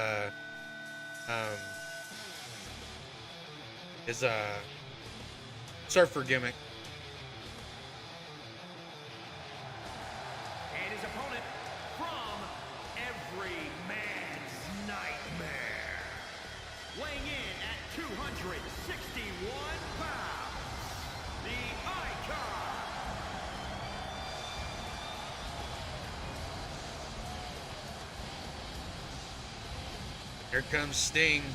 surfer gimmick. And his opponent from every man's nightmare. Weighing in at 261 pounds, the Icon. Here comes Sting.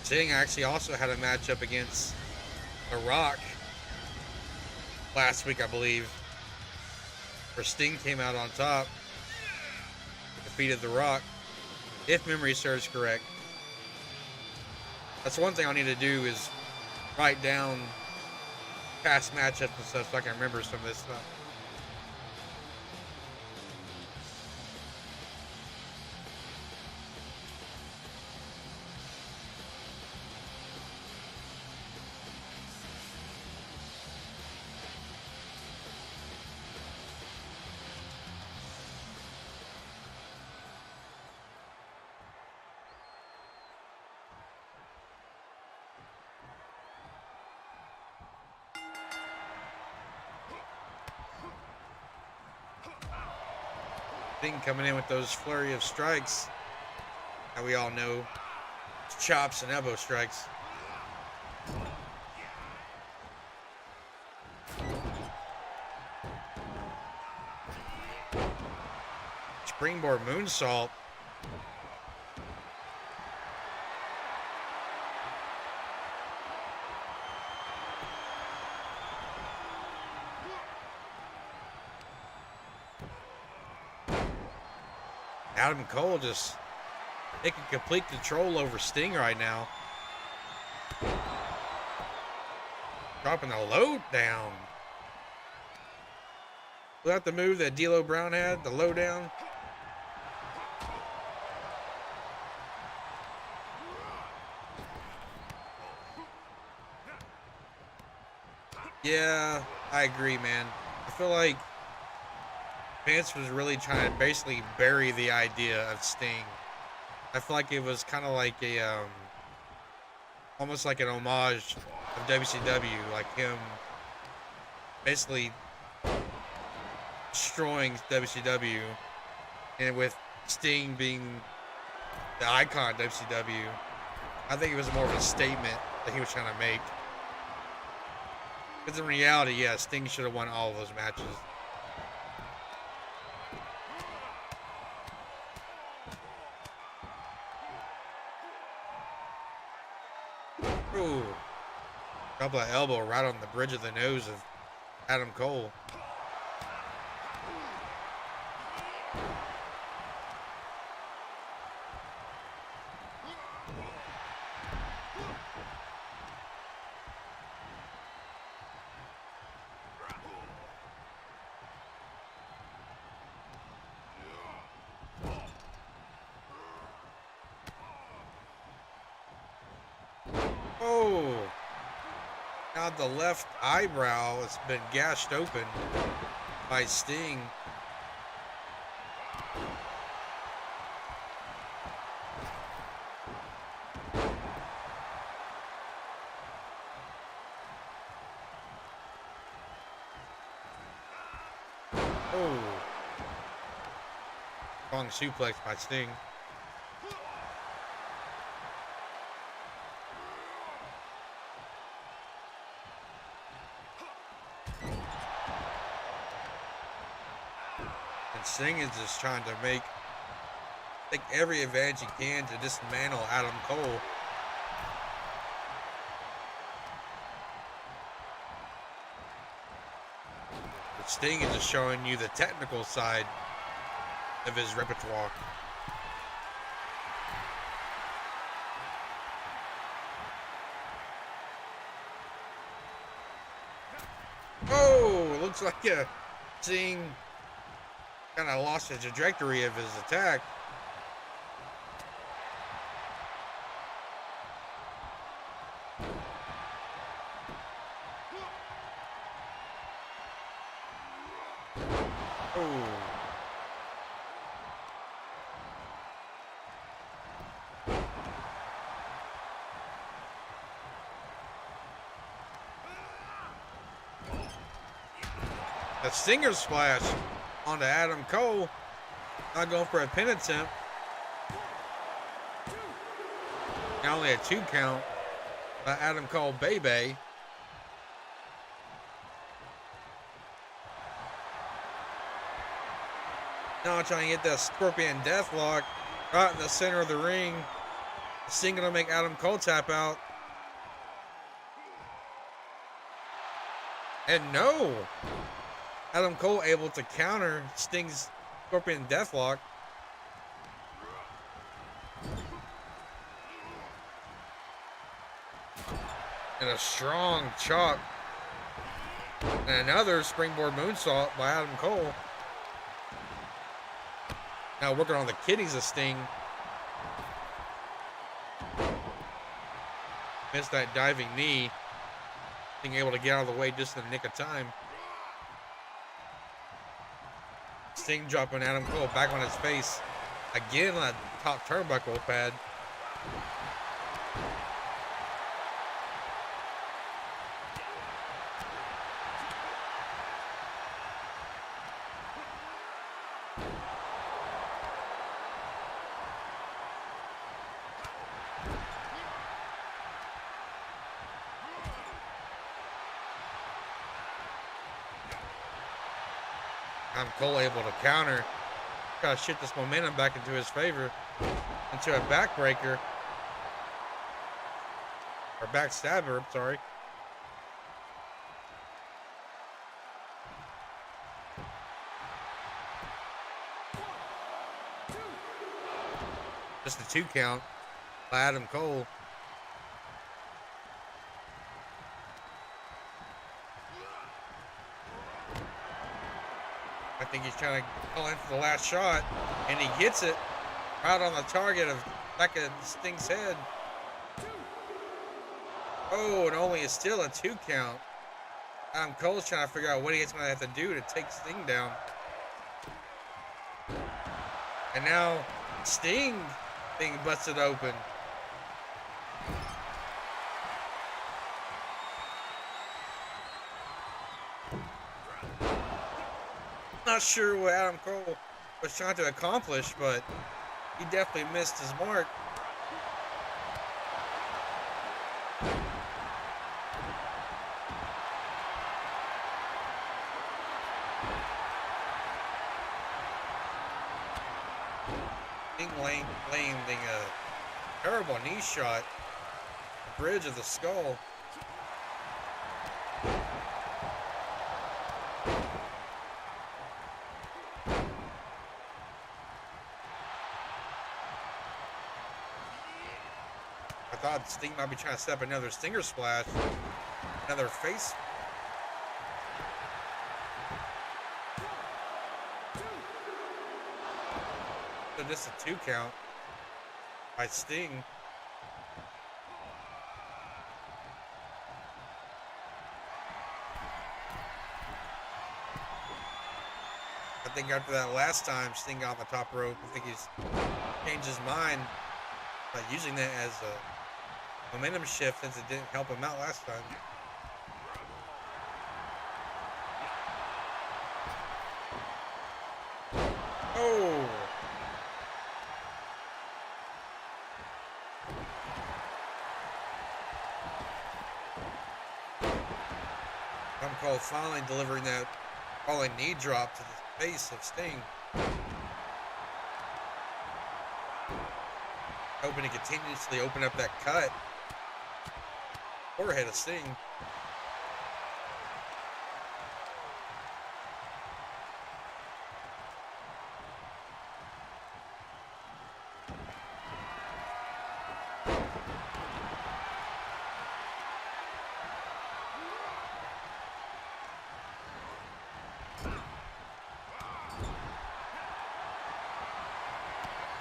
Sting actually also had a matchup against The Rock last week, I believe, where Sting came out on top. defeated The Rock, if memory serves correct. That's one thing I need to do is write down past matchups and stuff so I can remember some of this stuff. Sting coming in with those flurry of strikes that we all know, chops and elbow strikes. Springboard moonsault. Adam Cole just taking complete control over Sting right now. Dropping the load down. Was that the move that D'Lo Brown had? The low down? Yeah, I agree, man. I feel like Vince was really trying to basically bury the idea of Sting. I feel like it was kind of like a, almost like an homage of WCW, like him basically destroying WCW, and with Sting being the icon of WCW, I think it was more of a statement that he was trying to make. Because in reality, yeah, Sting should have won all of those matches. Ooh. Double elbow right on the bridge of the nose of Adam Cole. Oh, now the left eyebrow has been gashed open by Sting. Oh, strong suplex by Sting. Sting is just trying to take every advantage he can to dismantle Adam Cole. But Sting is just showing you the technical side of his repertoire. Oh, looks like Sting kind of lost the trajectory of his attack. Oh. The Stinger splash onto Adam Cole. Not going for a pin attempt. Now only a 2 count by Adam Cole Baby. Now trying to get that Scorpion Deathlock right in the center of the ring. Sting gonna make Adam Cole tap out. And no! Adam Cole able to counter Sting's Scorpion Deathlock. And a strong chop. And another springboard moonsault by Adam Cole. Now working on the kidneys of Sting. Missed that diving knee. Being able to get out of the way just in the nick of time. Sting dropping Adam Cole back on his face. Again on that top turnbuckle pad. Adam Cole able to counter. Gotta shift this momentum back into his favor. Into a backbreaker. Or backstabber, I'm sorry. Just a 2 count by Adam Cole. I think he's trying to call in for the last shot, and he gets it right on the target of back of Sting's head. Oh, and only is still a 2 count. Adam Cole's trying to figure out what he's going to have to do to take Sting down. And now Sting being busted open. Not sure what Adam Cole was trying to accomplish, but he definitely missed his mark. Sting landing a terrible knee shot, the bridge of the skull. I thought Sting might be trying to set up another Stinger splash, another face. So just a 2 count by Sting. I think after that last time Sting got on the top rope, I think he's changed his mind by using that as a momentum shift since it didn't help him out last time. Oh! Adam Cole finally delivering that falling knee drop to the face of Sting. Hoping to continuously open up that cut. Forehead of Sting.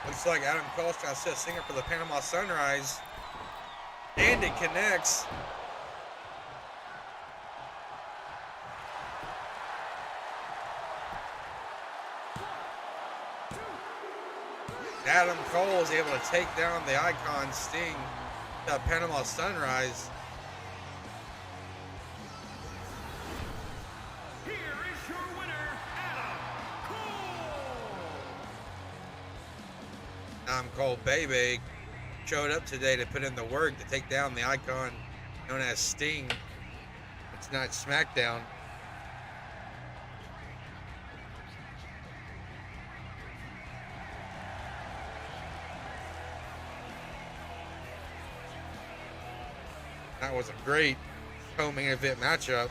Looks like Adam Cole's trying to set Stinger for the Panama Sunrise. And it connects. Adam Cole is able to take down the Icon Sting, the Panama Sunrise. Here is your winner, Adam Cole. Adam Cole baby showed up today to put in the work to take down the Icon known as Sting. It's not Smackdown. That was a great co-main event matchup.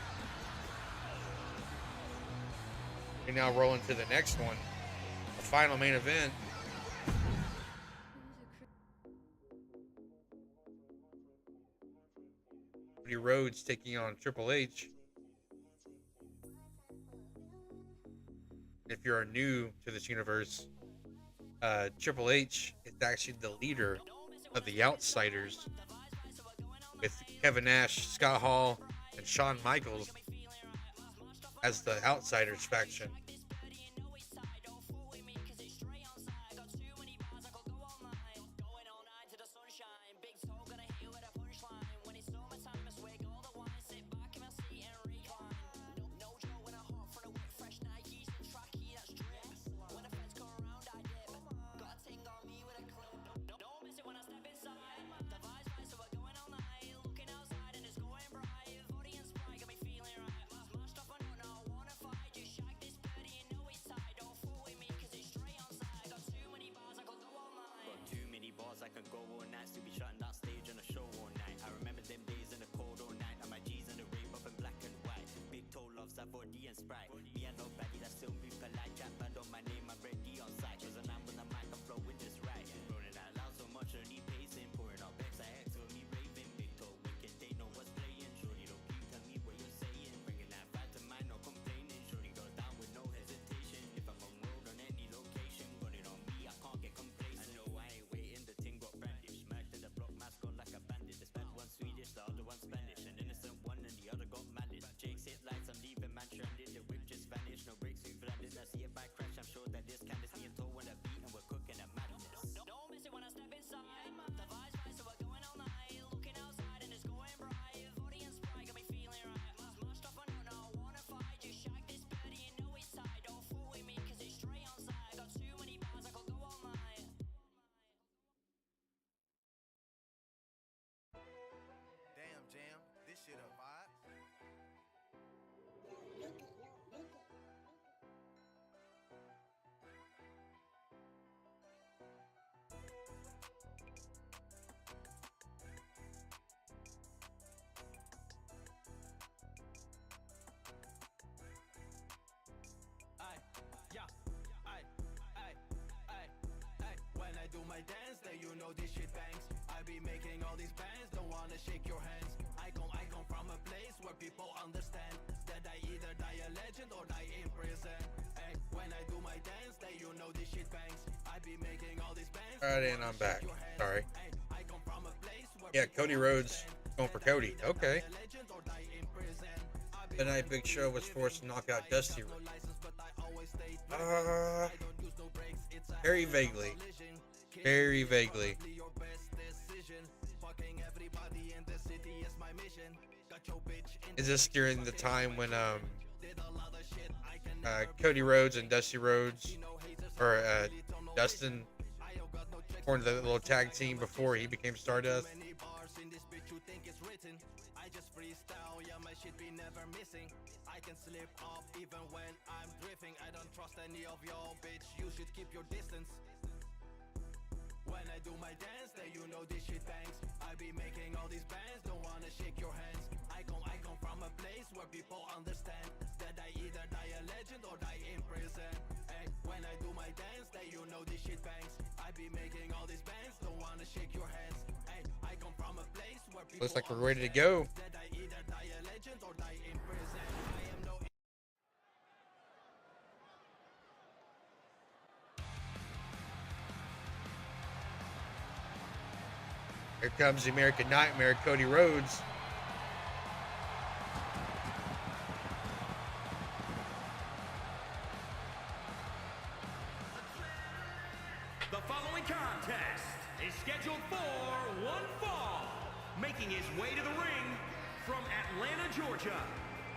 We now roll into the next one, the final main event. Cody Rhodes taking on Triple H. If you're new to this universe, Triple H is actually the leader of the Outsiders, with Kevin Nash, Scott Hall, and Shawn Michaels as the Outsiders faction. I could go all night, still be shutting down stage on a show all night. I remember them days in the cold all night. Now my G's in the rave up in black and white. Big toe loves that body and Sprite. Me and nobody that still be polite. Chat band on my name, I'm ready on site. Cause when I'm on the mic, I'm flowing just right. Rolling out loud so much, I need pacing. Pouring out Bex, I X with me raving. Big toe wicked, they know what's playing. Shorty don't keep tell me what you're saying. Bringing that vibe to mine, no complaining. Shorty go down with no hesitation. If I'm on road on any location, got it on me, I can't get complacent. I know I ain't waiting, the ting got brandished. Smacked in the block, mask on like a bandit. The spent one Swedish, the other one Spanish. An innocent one and the other got malice. Jake's hit lights, I'm leaving man stranded. The whip just vanished, no brakes, we've landed. I see a bike crash, I'm sure that this Candice me and toe when I beat and we're cooking a madness. Don't miss it when I step inside. The vibe's right, so we're going all night. Looking outside and it's going bright. Body and Sprite got me feeling right. Smashed off, I know now I wanna fight. Just shag this birdie, you know it's tight. Don't fool with me, cause it's straight on side. Got too many bars, I could go all night. Damn, Jam, this shit a vibe. When I do my dance, then you know this shit bangs. I be making all these bands, don't wanna shake your hands. I come from a place where people understand that I either die a legend or die in prison. Hey, when I do my dance, then you know this shit bangs. I be making all these bands. Alright, and I'm back. Sorry. Hey, I come from a place where Yeah, Cody Rhodes going for Cody. Okay. legend or die in prison. I be The night Big Show was forced to knock out Dusty Rhodes. license, but I always stay Uh, don't use no brakes. It's a very vaguely. Very vaguely. your best decision. Fucking everybody in the city is my mission. Got your bitch in Is this during the time when did a lot of shit I can Cody Rhodes and Dusty Rhodes, or Dustin, formed the little tag team before he became Stardust? many bars in this bitch you think it's written. I just freestyle, yeah, my shit be never missing. I can slip up even when I'm drifting. I don't trust any of y'all, bitch. You should keep your distance. When I do my dance, then you know this shit bangs. I be making all these bands, don't wanna shake your hands. I come from a place where people understand that I either die a legend or die in prison. Hey, when I do my dance, then you know this shit bangs. I be making all these bands, don't wanna shake your hands. Hey, I come from a place where people Looks like we're ready to go. that I either die a legend or die in prison. I am no Here comes the American Nightmare, Cody Rhodes. The following contest is scheduled for one fall. Making his way to the ring from Atlanta, Georgia,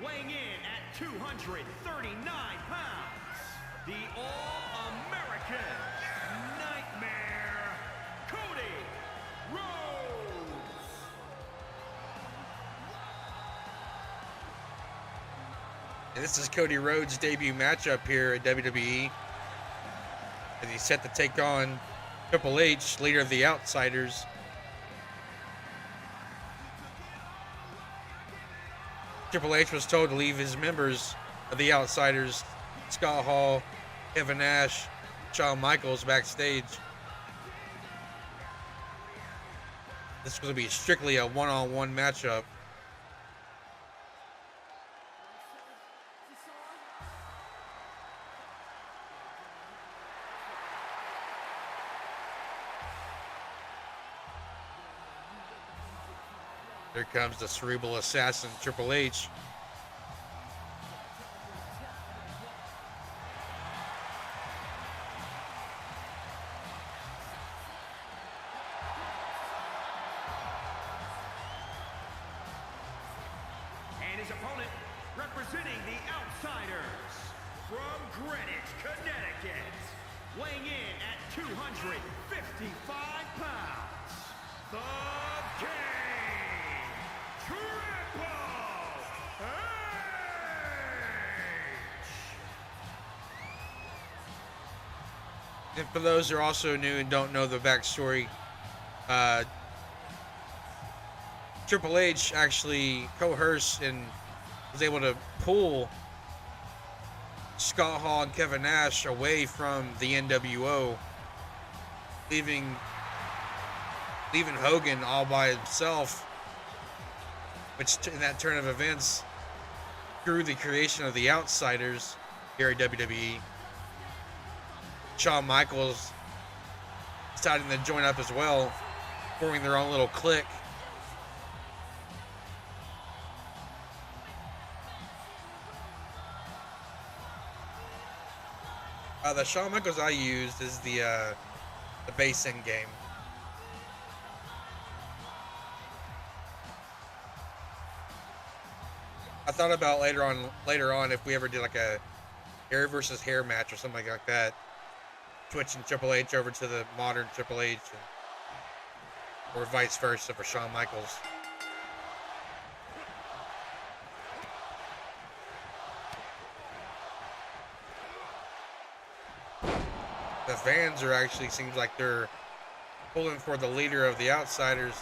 weighing in at 239 pounds, the All-American Nightmare, Cody Rhodes. And this is Cody Rhodes' debut matchup here at WWE. As he's set to take on Triple H, leader of the Outsiders. Triple H was told to leave his members of the Outsiders, Scott Hall, Kevin Nash, Shawn Michaels, backstage. This was going to be strictly a one-on-one matchup Here comes the cerebral assassin, Triple H. And his opponent, representing the Outsiders, from Greenwich, Connecticut, weighing in at 255 pounds, the King, Triple H! And for those who are also new and don't know the backstory, Triple H actually coerced and was able to pull Scott Hall and Kevin Nash away from the NWO, leaving Hogan all by himself, which in that turn of events through the creation of the Outsiders here at WWE. Shawn Michaels deciding to join up as well, forming their own little clique. The Shawn Michaels I used is the base end game. I thought about later on if we ever did like a hair versus hair match or something like that, switching Triple H over to the modern Triple H, or vice versa for Shawn Michaels. The fans are actually, seems like they're pulling for the leader of the Outsiders,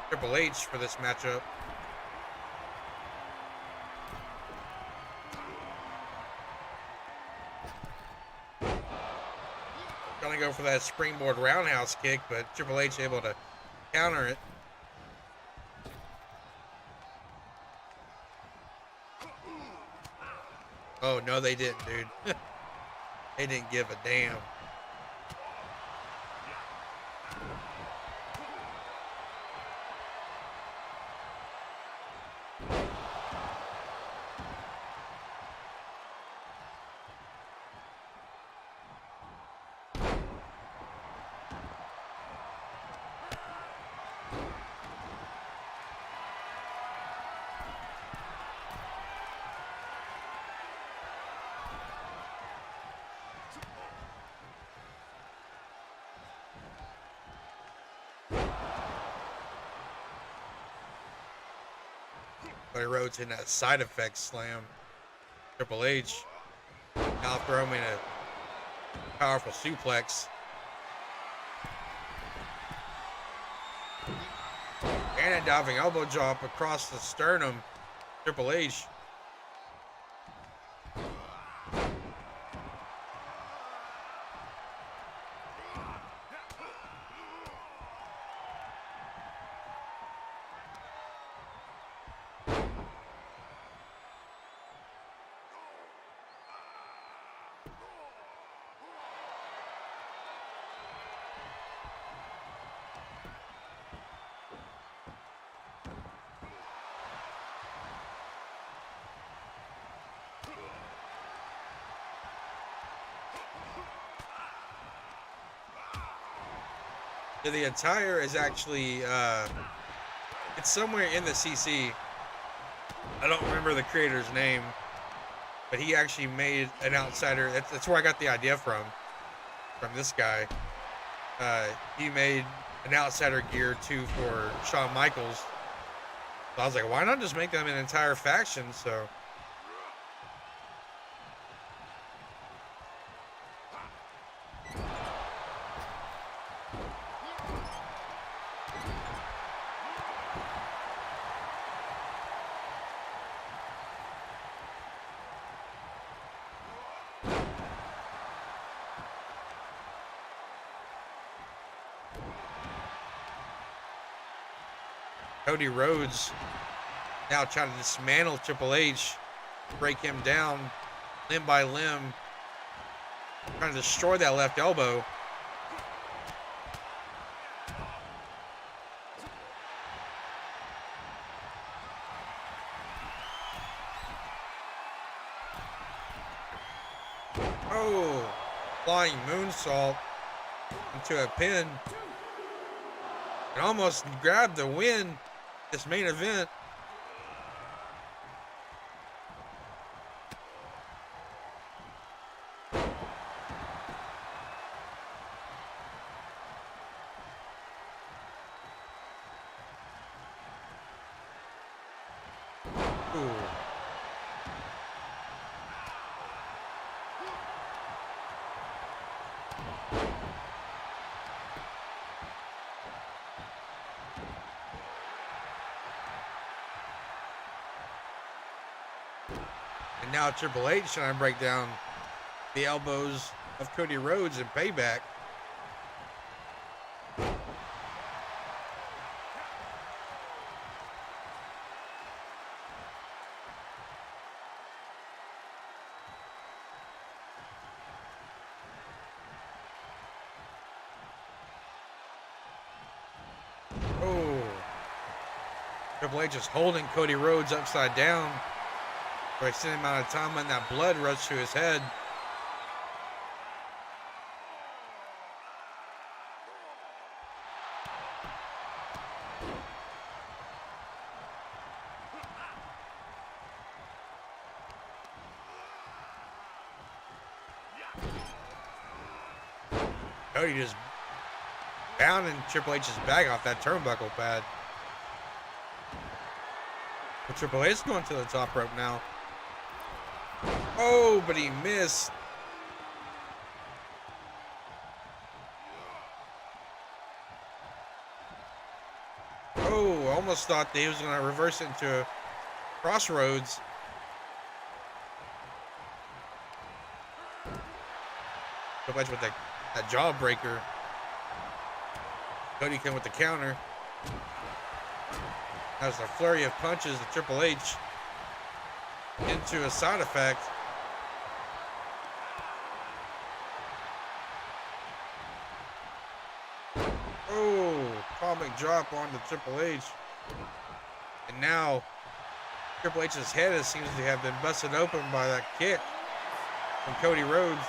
Triple H, for this matchup. Gonna go for that springboard roundhouse kick, but Triple H able to counter it. Oh, no, they didn't, dude. They didn't give a damn. But Rhodes in that side effect slam. Triple H now throwing a powerful suplex. And a diving elbow drop across the sternum. Triple H. The attire is actually, it's somewhere in the CC. I don't remember the creator's name, but he actually made an Outsider. That's where I got the idea from this guy. He made an Outsider gear too for Shawn Michaels. So I was like, why not just make them an entire faction? So Cody Rhodes now trying to dismantle Triple H, break him down limb by limb, trying to destroy that left elbow. Oh, flying moonsault into a pin. And almost grabbed the win this main event. Ooh. And now Triple H trying to break down the elbows of Cody Rhodes in Payback. Oh. Triple H is holding Cody Rhodes upside down for a extended amount of time, and that blood rushed to his head. Cody just pounding Triple H's back off that turnbuckle pad. But Triple H going to the top rope now. Oh, but he missed. Oh, almost thought that he was going to reverse it into a crossroads. Triple H with that jawbreaker. Cody came with the counter. That was a flurry of punches to Triple H into a side effect. Oh, atomic drop onto Triple H. And now Triple H's head seems to have been busted open by that kick from Cody Rhodes.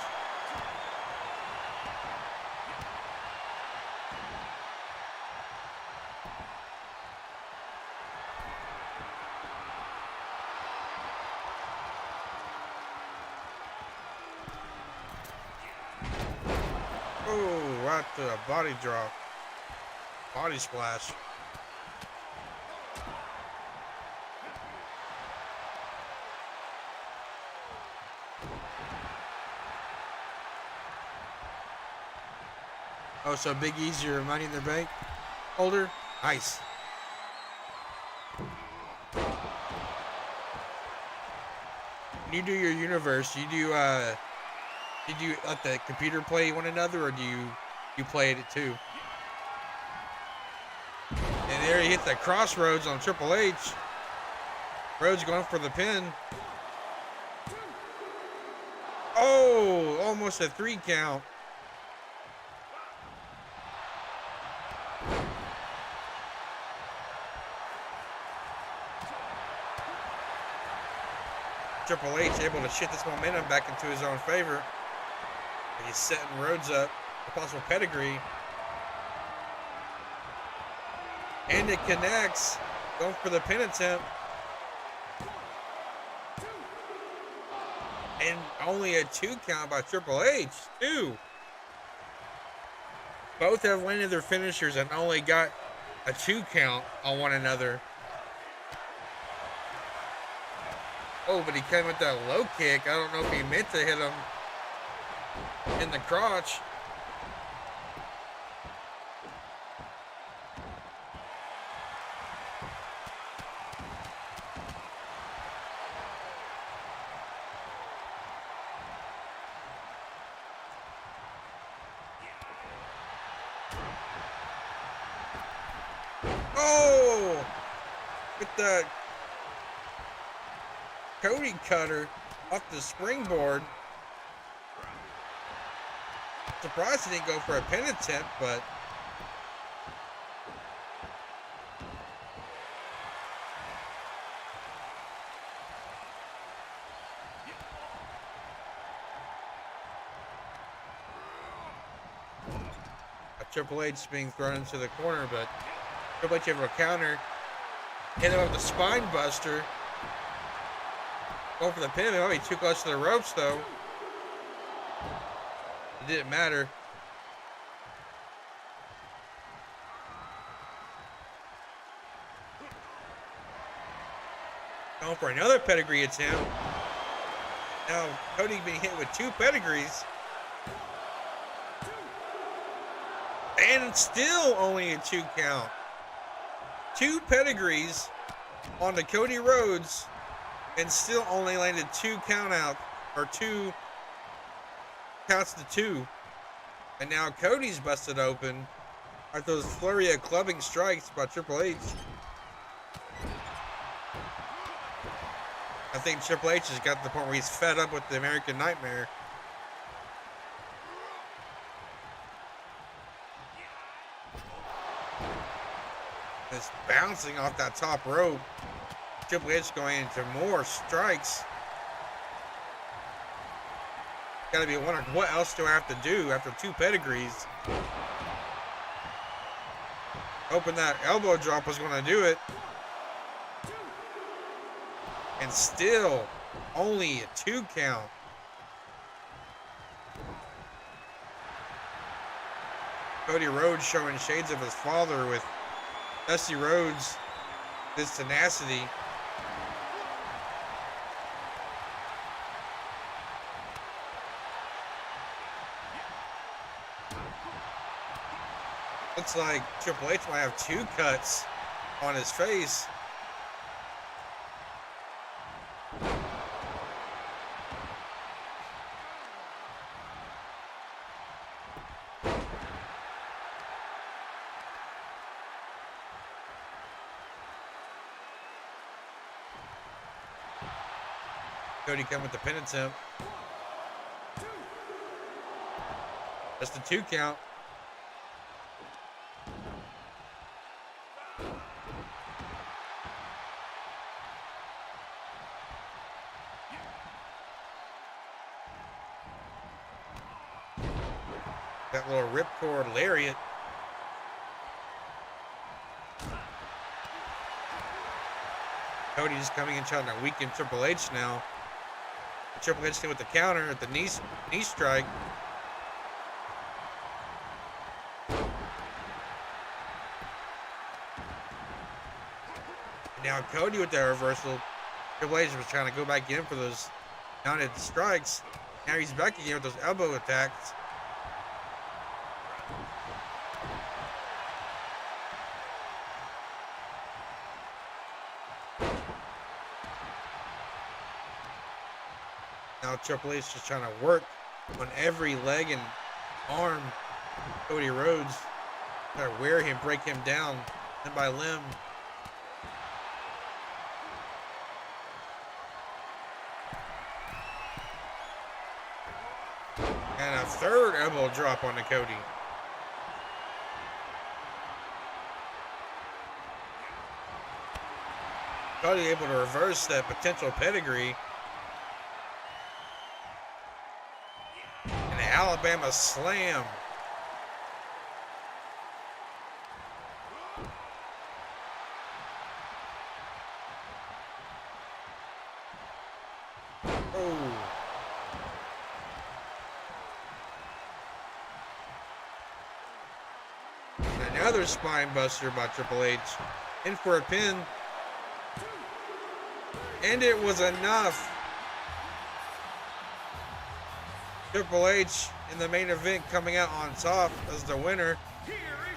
Oh, right to a body drop. Body splash. Oh, so Big E's your Money in the Bank holder? Nice. When you do your universe, you do did you let the computer play one another, or do you play it too? And there he hit the crossroads on Triple H. Rhodes going for the pin. Oh, almost a 3 count. Triple H able to shift this momentum back into his own favor. And he's setting Rhodes up for possible pedigree. And it connects. Going for the pin attempt. And only a 2 count by Triple H, too. Both have landed their finishers and only got a 2 count on one another. Oh, but he came with that low kick. I don't know if he meant to hit him in the crotch. Oh! With the Cody cutter off the springboard. Surprised he didn't go for a pin attempt, but Triple H being thrown into the corner, but Triple H able to counter. Hit him with the spine buster. Going for the pin. It might be too close to the ropes, though. It didn't matter. Going for another pedigree attempt. Now, Cody being hit with 2 pedigrees. And still only a 2 count. 2 pedigrees onto Cody Rhodes and still only landed 2 count out, or 2 counts to 2. And now Cody's busted open after those flurry of clubbing strikes by Triple H. I think Triple H has got to the point where he's fed up with the American Nightmare. It's bouncing off that top rope. Triple H going into more strikes. Gotta be wondering, what else do I have to do after 2 pedigrees? Hoping that elbow drop was going to do it. And still only a 2 count. Cody Rhodes showing shades of his father with Dusty Rhodes, this tenacity. Looks like Triple H might have 2 cuts on his face. Cody coming with the pin attempt. Just a 2 count. That little ripcord lariat. Cody just coming in trying to weaken Triple H now. Triple H with the counter at the knee strike. Now Cody with that reversal. Triple H was trying to go back in for those mounted strikes. Now he's back again with those elbow attacks. Now Triple H is trying to work on every leg and arm Cody Rhodes. Try to wear him, break him down limb by limb. And a third elbow drop onto Cody. Cody able to reverse that potential pedigree. Alabama slam. Oh. Another spine buster by Triple H. In for a pin. And it was enough. Triple H in the main event coming out on top as the winner,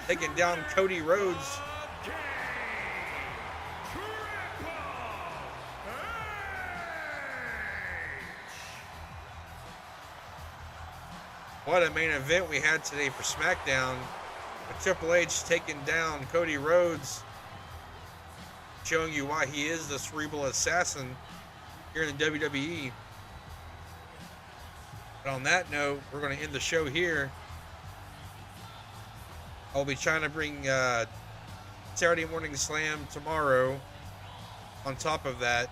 taking down Cody Rhodes. What a main event we had today for SmackDown. With Triple H taking down Cody Rhodes, showing you why he is the cerebral assassin here in the WWE. But on that note, we're going to end the show here. I'll be trying to bring Saturday Morning Slam tomorrow. On top of that,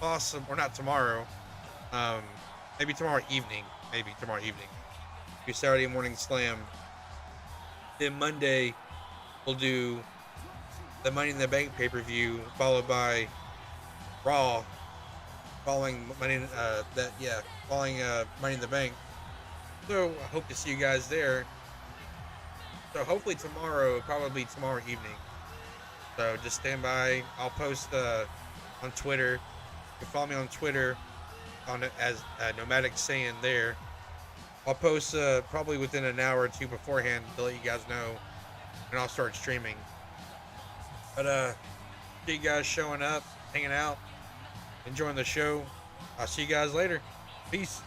awesome, or not tomorrow, maybe tomorrow evening. Do Saturday Morning Slam Then Monday, we'll do the Money in the Bank pay-per-view, followed by Raw, following Money in the Bank. So I hope to see you guys there. So hopefully tomorrow, probably tomorrow evening. So just stand by. I'll post on Twitter. You can follow me on Twitter as Nomadic Saiyan there. I'll post probably within an hour or two beforehand to let you guys know, and I'll start streaming. But see you guys showing up, hanging out, enjoying the show. I'll see you guys later. Peace.